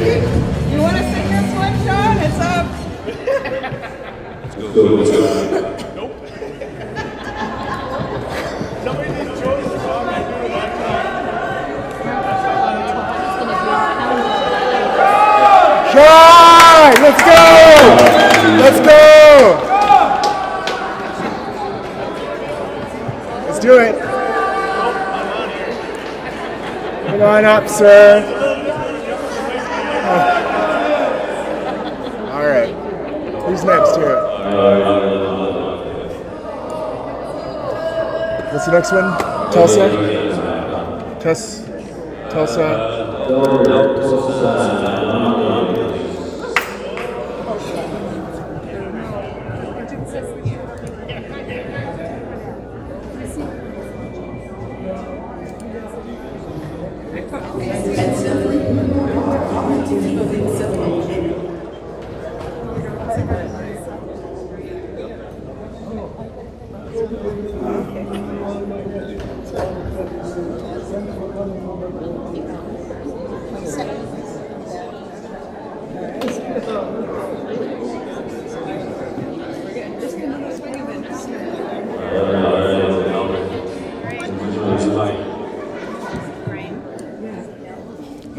it. You want to sing this one, Sean? It's up. Let's go. Nope. Somebody did chose the song I do it one time. Shy! Let's go! Let's go! Let's do it. Come on up, sir. All right. Who's next here? What's the next one? Tulsa? Tulsa? Okay.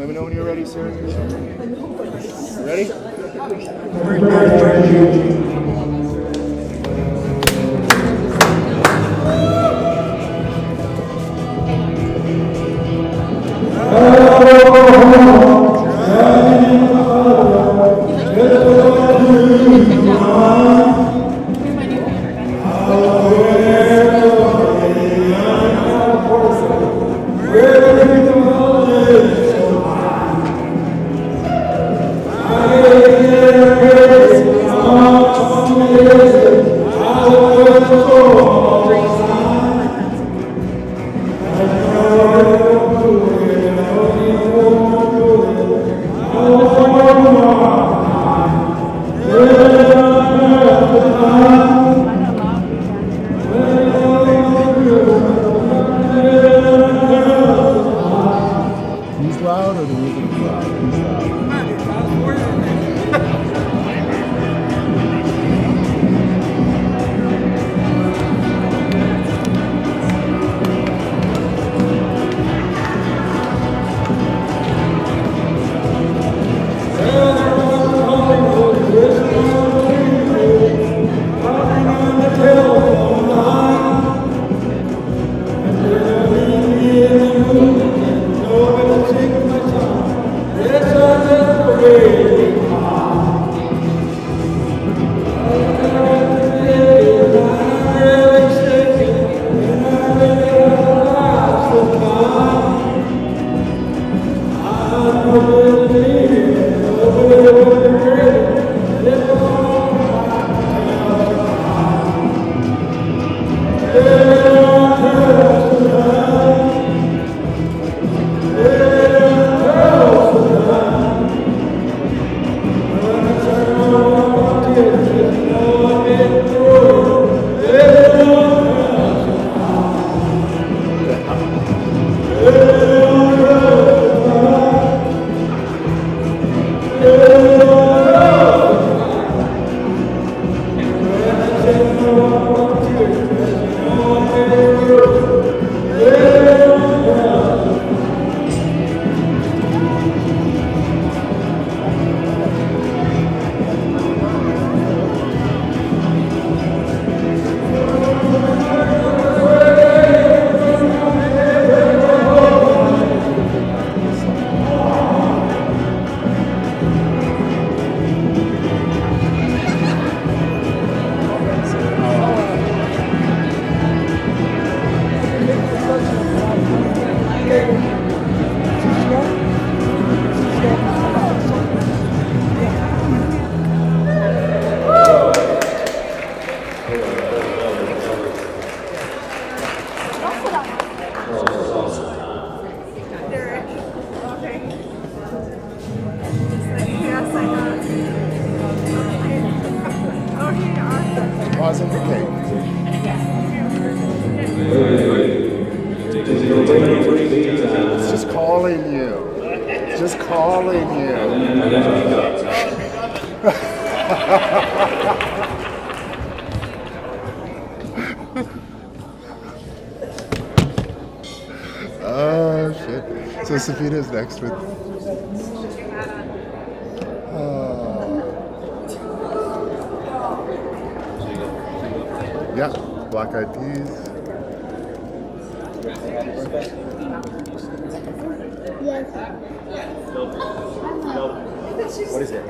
Let me know when you're ready, sir. Ready? He's loud or the music is loud? He's loud. Pausing the tape. It's just calling you. It's just calling you. Oh shit. So Safina's next with yeah, Black Eyed Peas. Yes. What is it?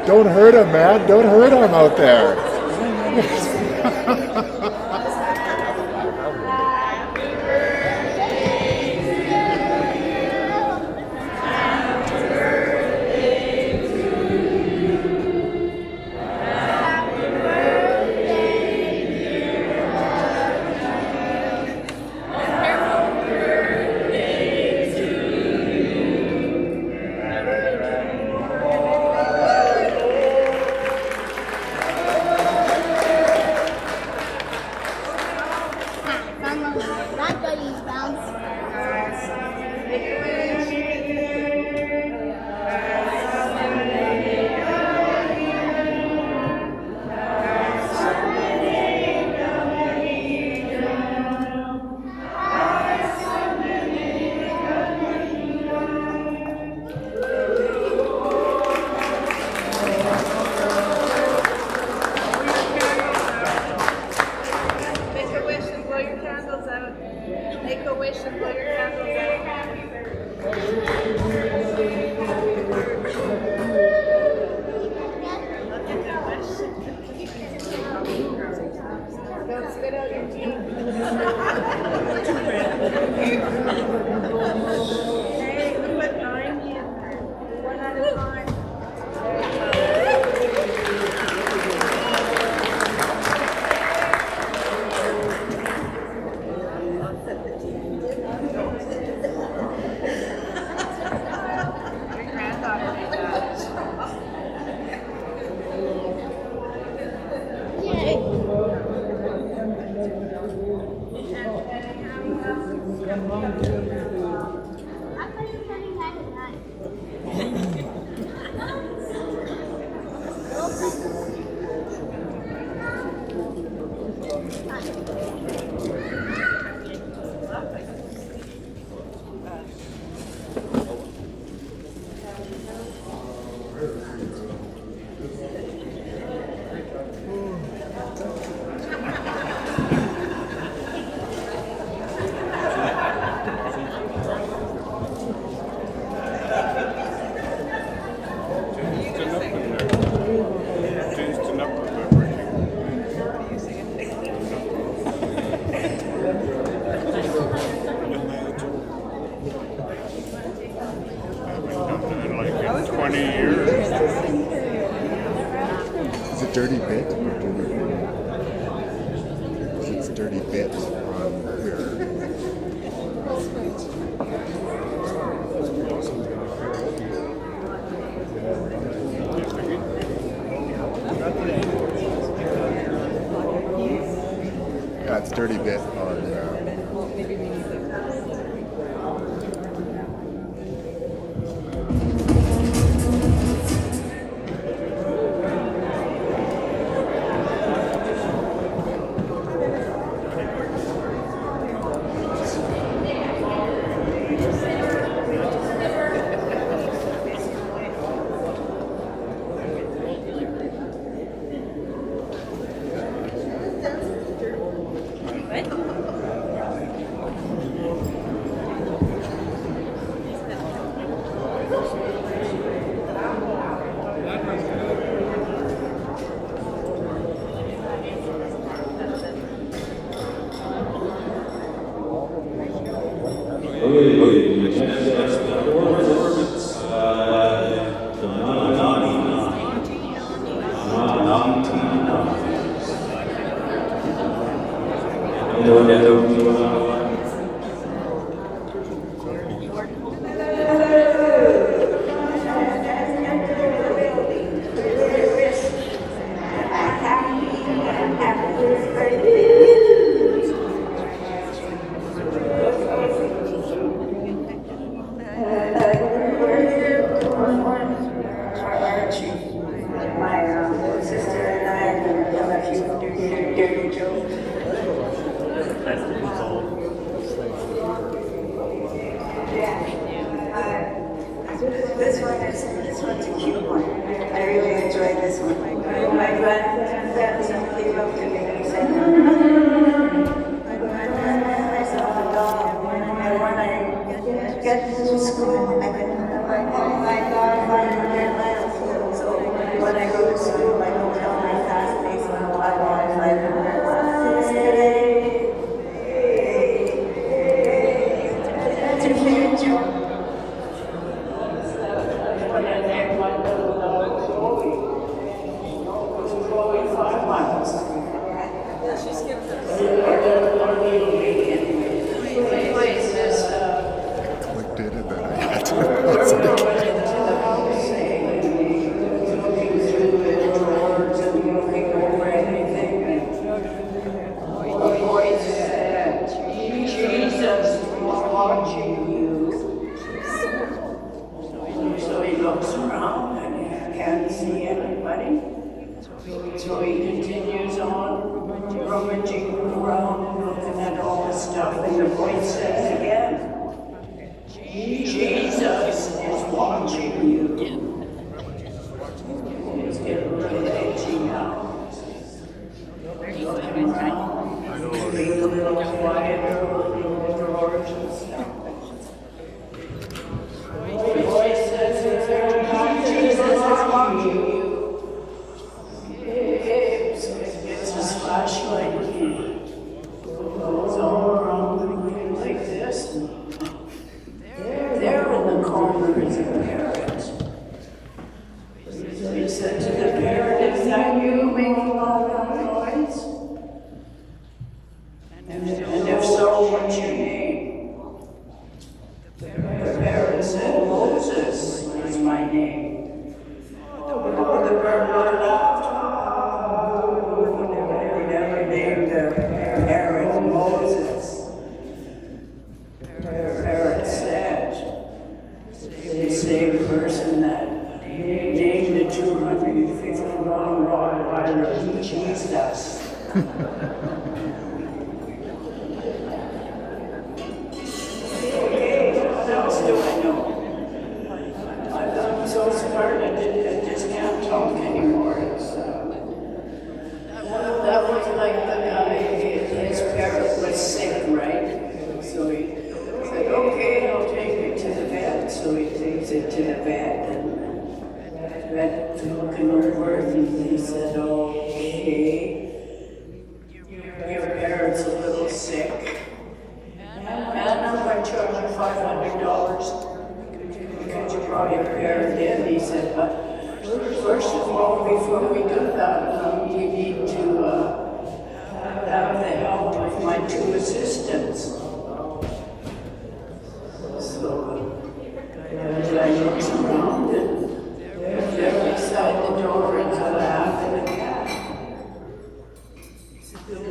Don't hurt him, man. Don't hurt him out there. Like 20 years. Is it Dirty Bit or Dirty Bit? It's Dirty Bit on here. Yeah, it's Dirty Bit on Archie, my sister and I are going to tell a few dirty jokes. This one's a cute one. I really enjoyed this one. My grandson came up to me and he said, I saw the dog, and when I get to school, I can, oh my God, 500 miles. So when I go to school, I don't tell my classmates when I walk 500 miles. That's a cute joke. clicked it and then I had to close it again. Jesus was watching you. So he looks around and he can't see anybody. So he continues on rummaging around and looking at all the stuff, and the voice says again, Jesus is watching you. It's getting really edgy now. Being a little quieter, little George and stuff. The voice says, Jesus is watching you. It's a flashlight. Goes all around the room like this. There in the corner is a parrot. So he said to the parrot, is that you making all that noise? And if so, what's your name? The parrot said, Moses is my name. The bird laughed. Never named the parrot Moses. The parrot said, the same person that named the 250-pound Rottweiler Jesus. Okay, what else do I know? I'm so smart I didn't said, okay, your parents a little sick. And I'm going to charge you $500 because you brought your parent in. He said, but first of all, before we do that, we need to have the help of my 2 assistants. So I looked around and there beside the door is a lamp and a cat.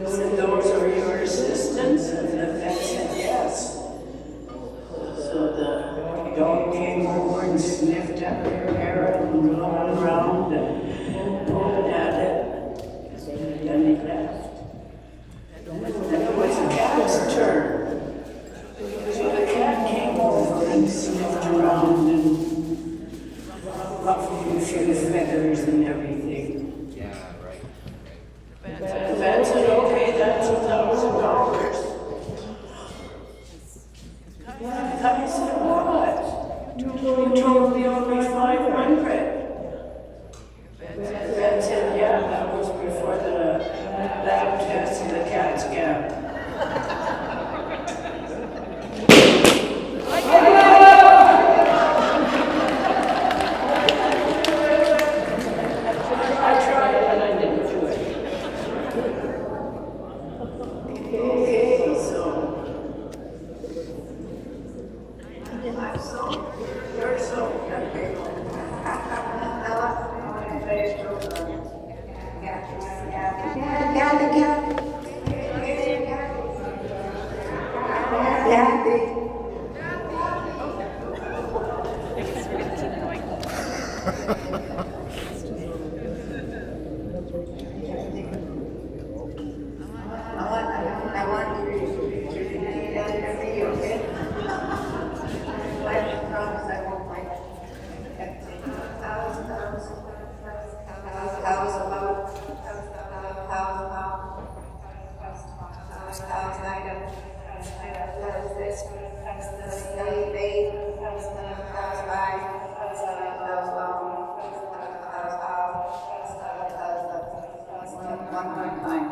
Said, those are your assistants? And the vet said, yes. So the dog came over and sniffed at her hair and rolled around and pulled at it. And then he left. Then it was the cat's turn. So the cat came over and sniffed around and ruffled a few feathers and everything. Yeah, right. The vet said, okay, that's $1,000. I said, what? You told me only 500. The vet said, yeah, that was before the lab test and the CAT scan. I tried and I didn't do it. Okay, so you're so happy. I want you to repeat after me, okay? I promise I won't fight. One more time.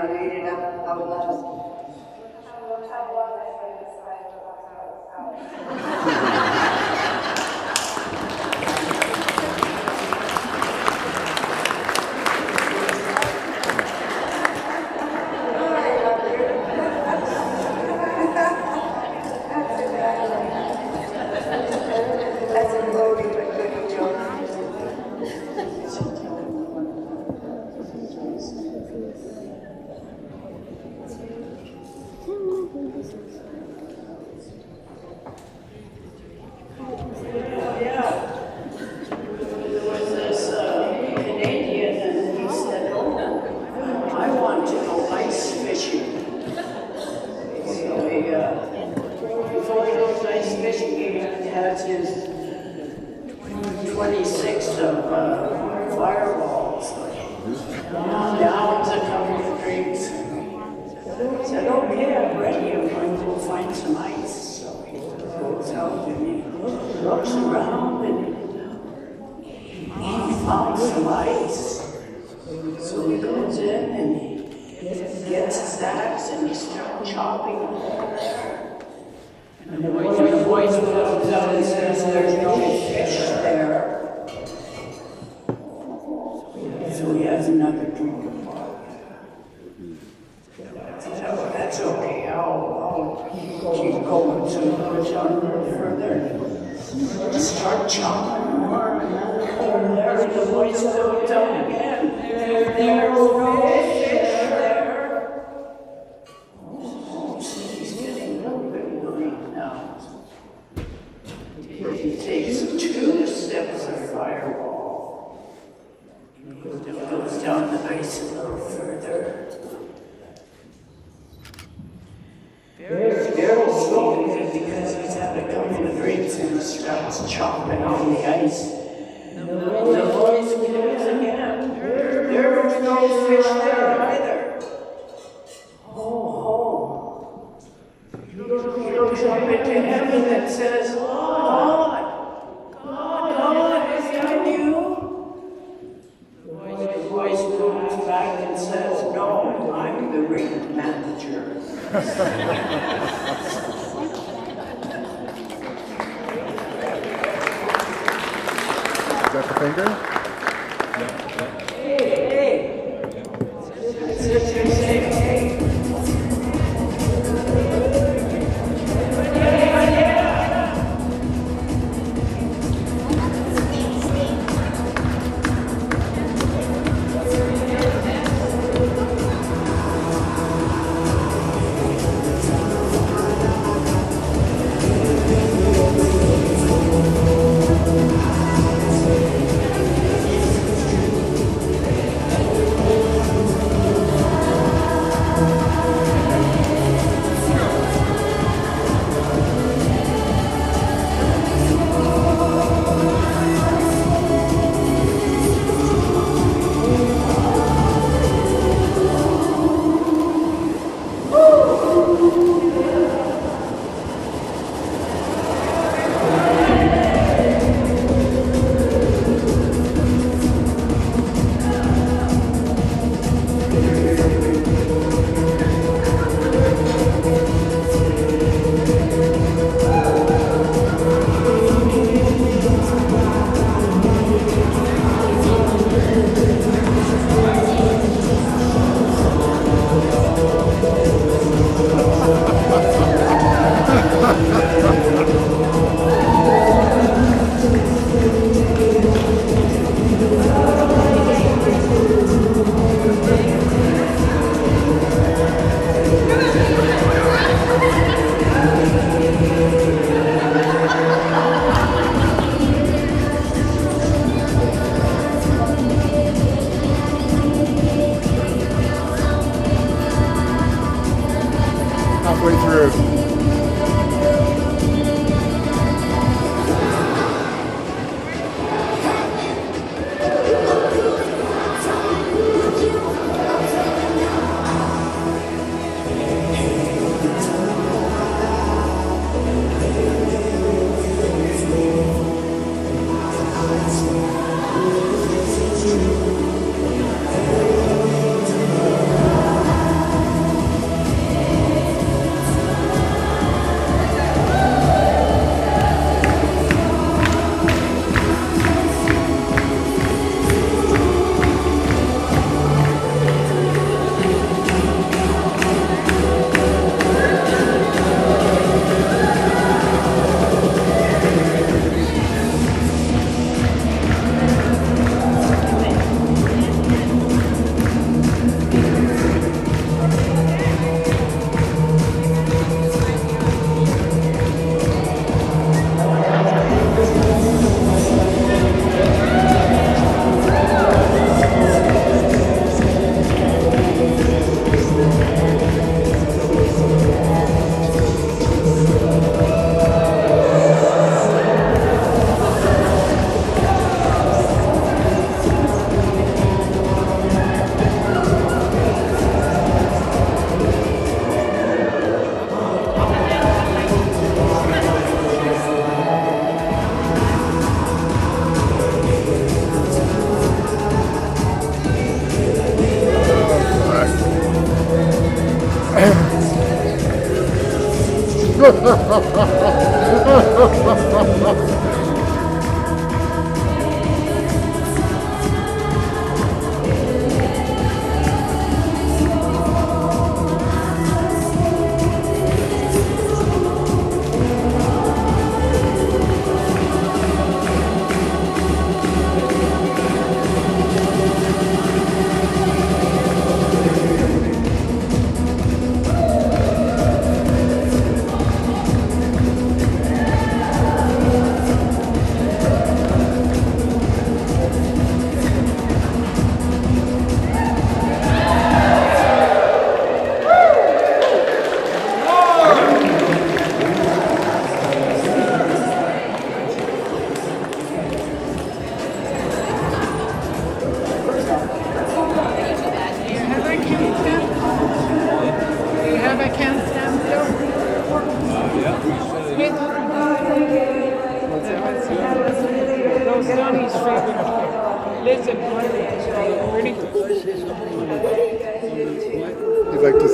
Read it up out loud. That's a loading but good joke. Before he goes ice fishing, he has his 26th of fireballs. Downs a couple of drinks. Said, okay, I'm ready. I'm going to go find some ice. So he goes out and he looks around and he found some ice. So he goes in and he gets his axe and he starts chopping a hole there. And the voice comes out and says, there's no fish there. So he has another drink of water. That's okay, I'll keep going. So he goes on further. Start chopping more and there the voice goes out again. There's no fish there. He's getting a little bit worried now. He takes 2 steps of fireball. He goes down the ice a little further. Very slowly, because he's had a couple of drinks and starts chomping on the ice. The voice goes again. There was no fish there either. Oh, he looks up into heaven and says, God, is that you? The voice goes back and says, no, I'm the ring manager. Is that the finger? Hey. Halfway through.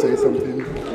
say something?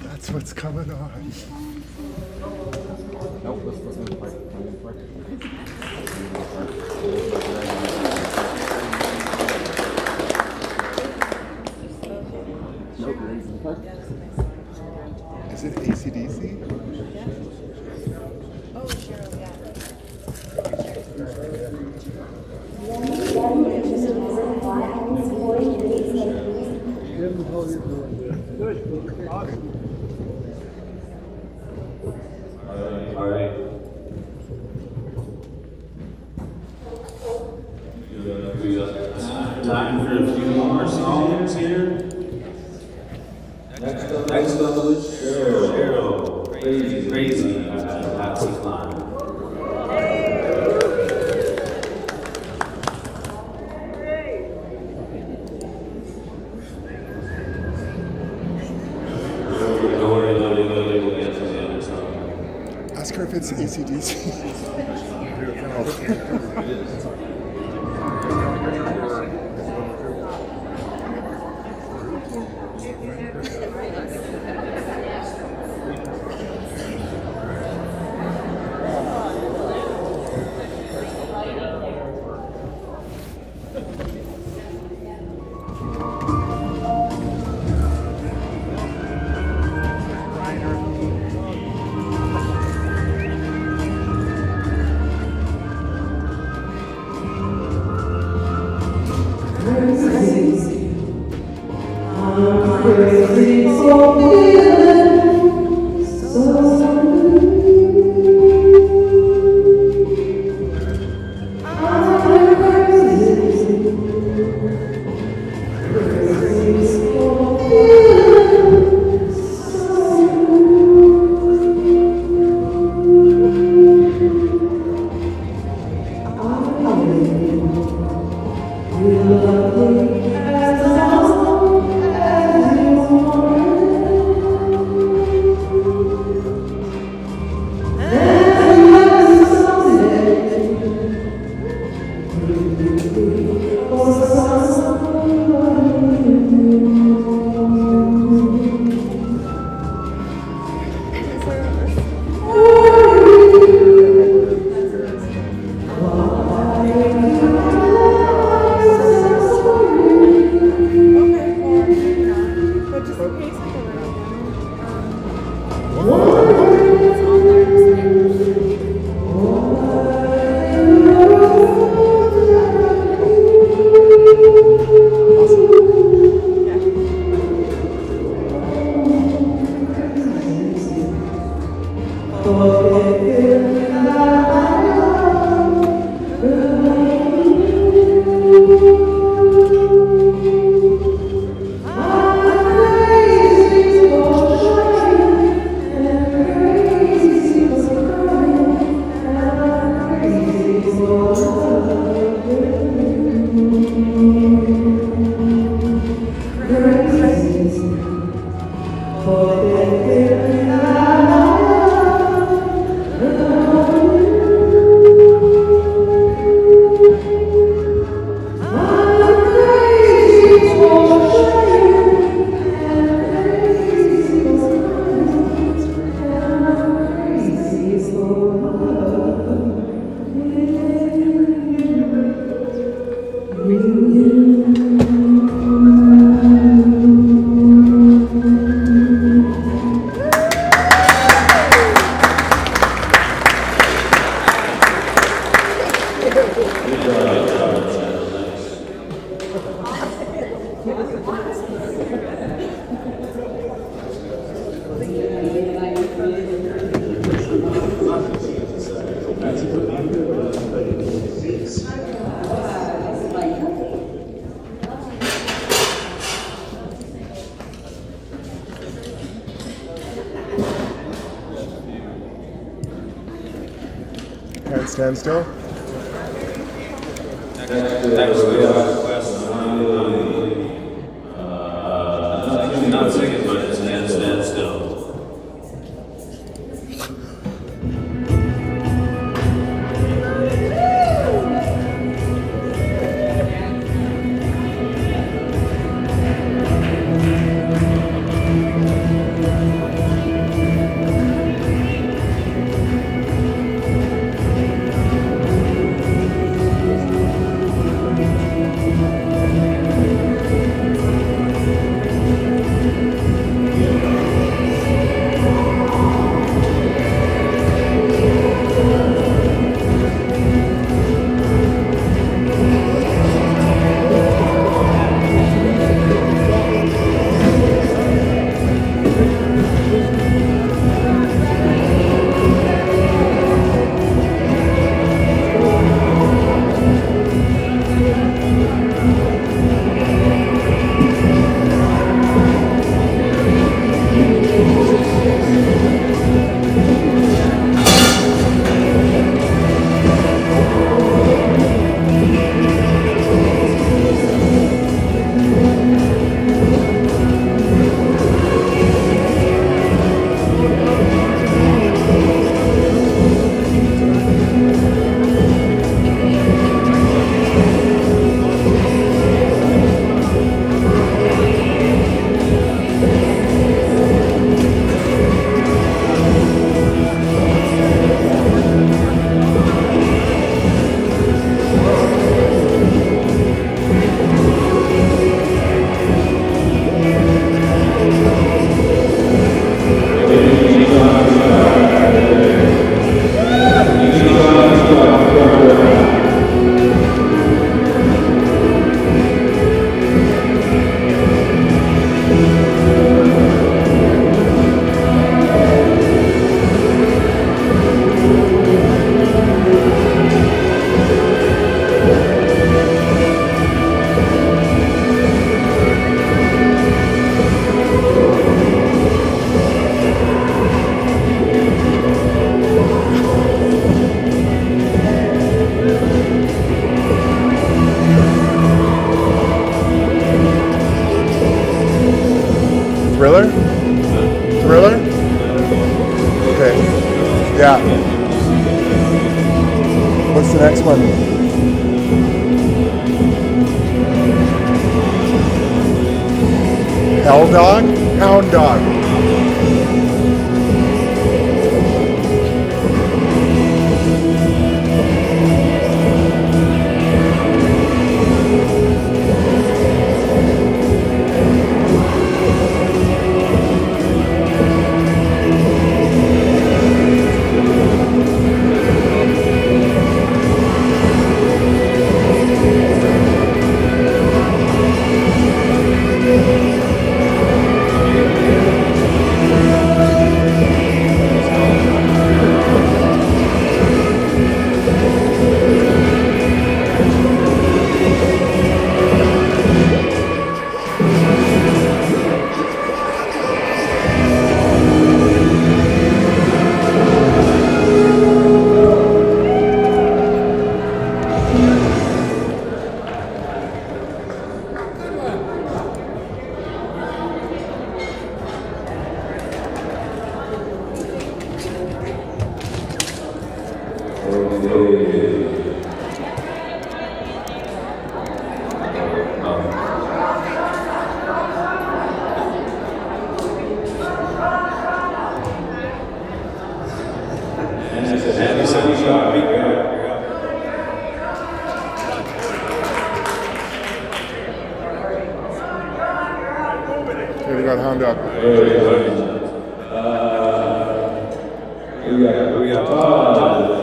That's what's coming on. Nope, this wasn't part. Is it AC/DC? Oh, Cheryl, yeah. Tim, how are you doing? Good. Awesome. All right. We got time for a few more songs here. Next up is Cheryl. Crazy. Patsy Cline. Ask her if it's ACDC. Crazy for feeling so Can't stand still. Next we have a request not singing, but it's Can't Stand Still. Thriller? Thriller? Okay. Yeah. What's the next one? Hell Dog? Hound Dog. Okay, we got Hound Dog. We got Todd.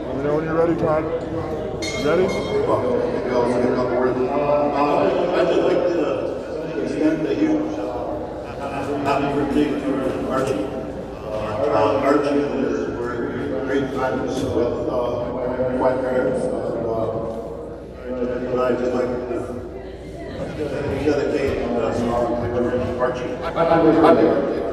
Let me know when you're ready, Todd. Ready? I'd just like to extend a huge happy birthday to Archie. Archie is great friends with my parents, and I'd just like to dedicate a song to Archie. Happy birthday.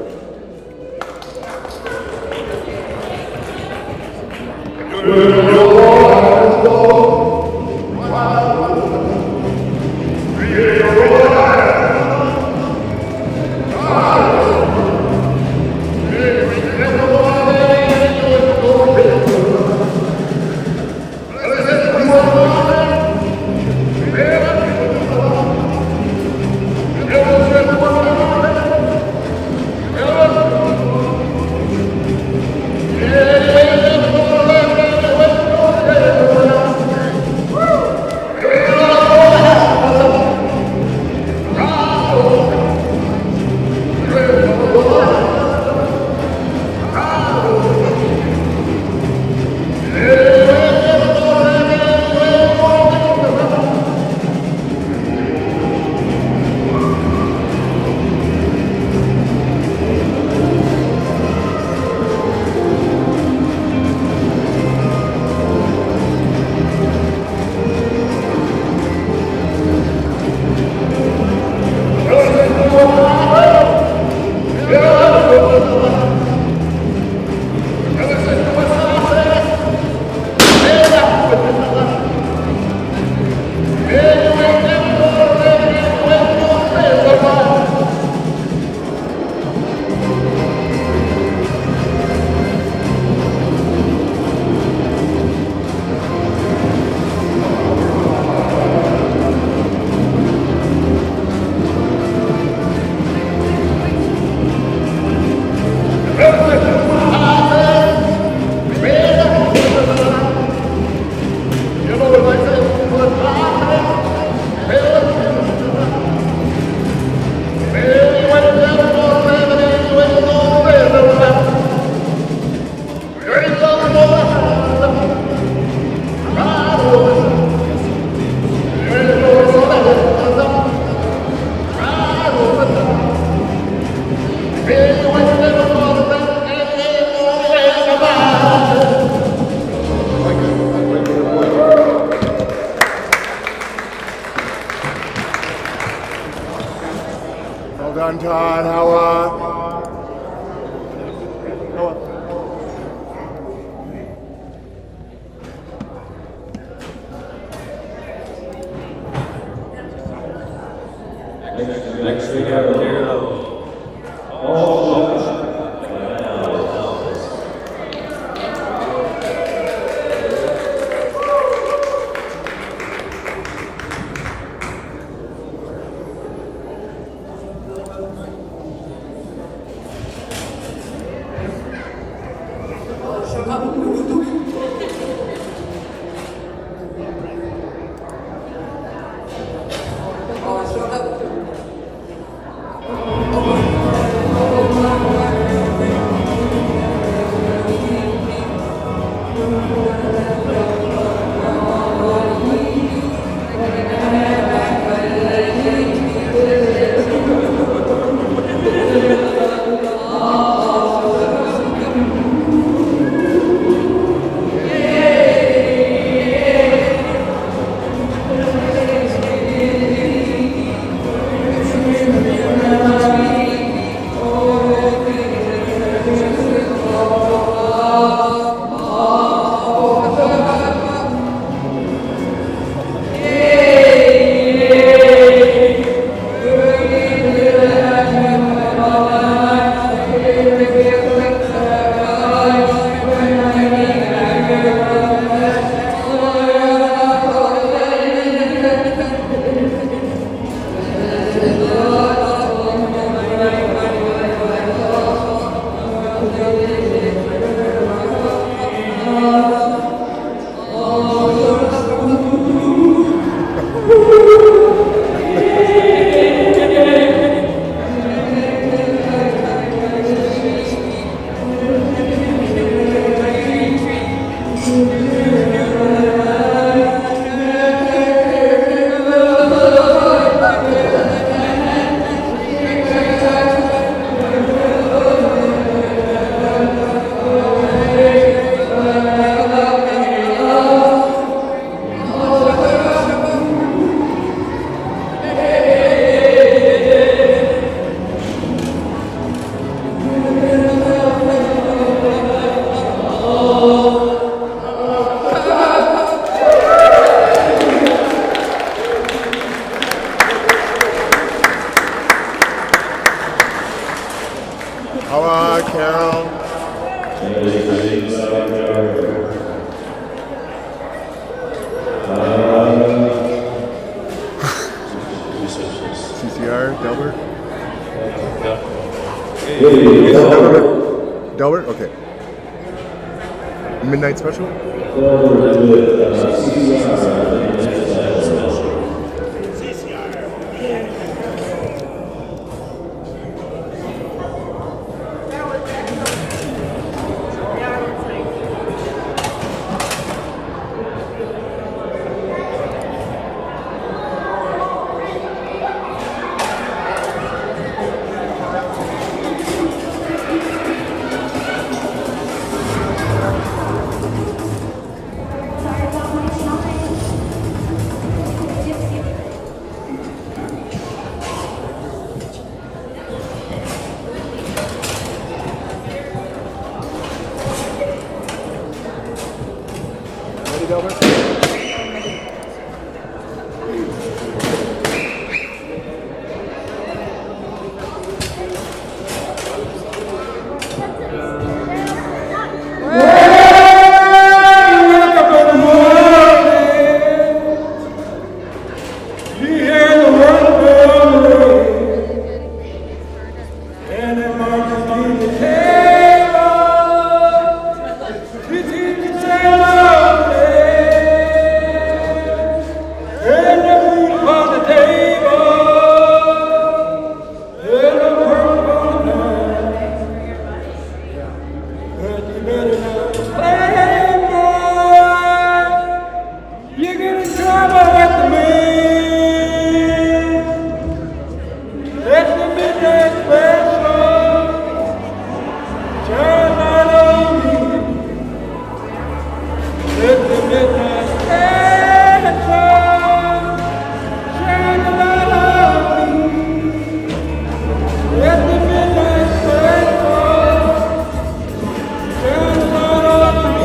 How are Carol? CCR, Delbert? Delbert? Okay. Midnight Special? Ready, Delbert? Let the midnight sun shine a light on me.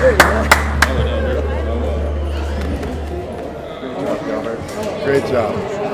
Great job.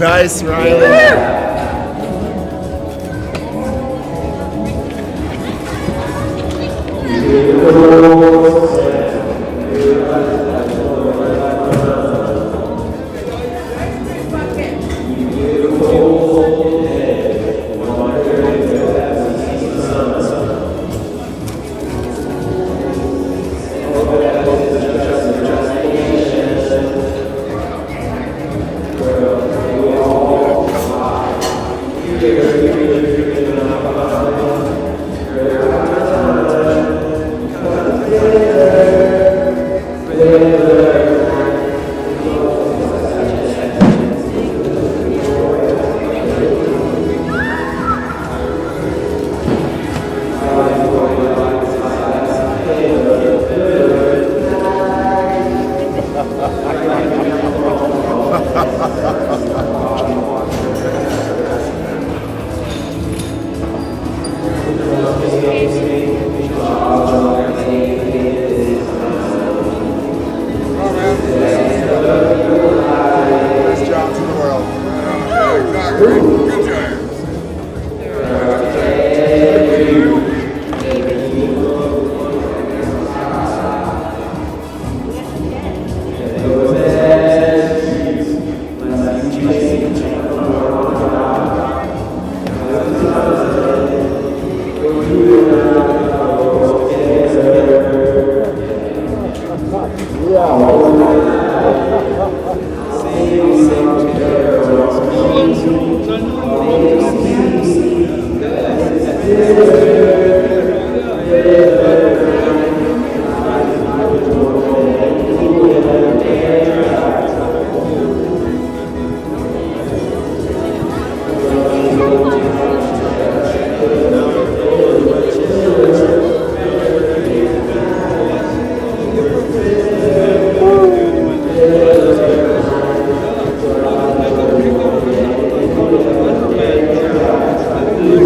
Nice, Riley.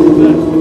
Thank you.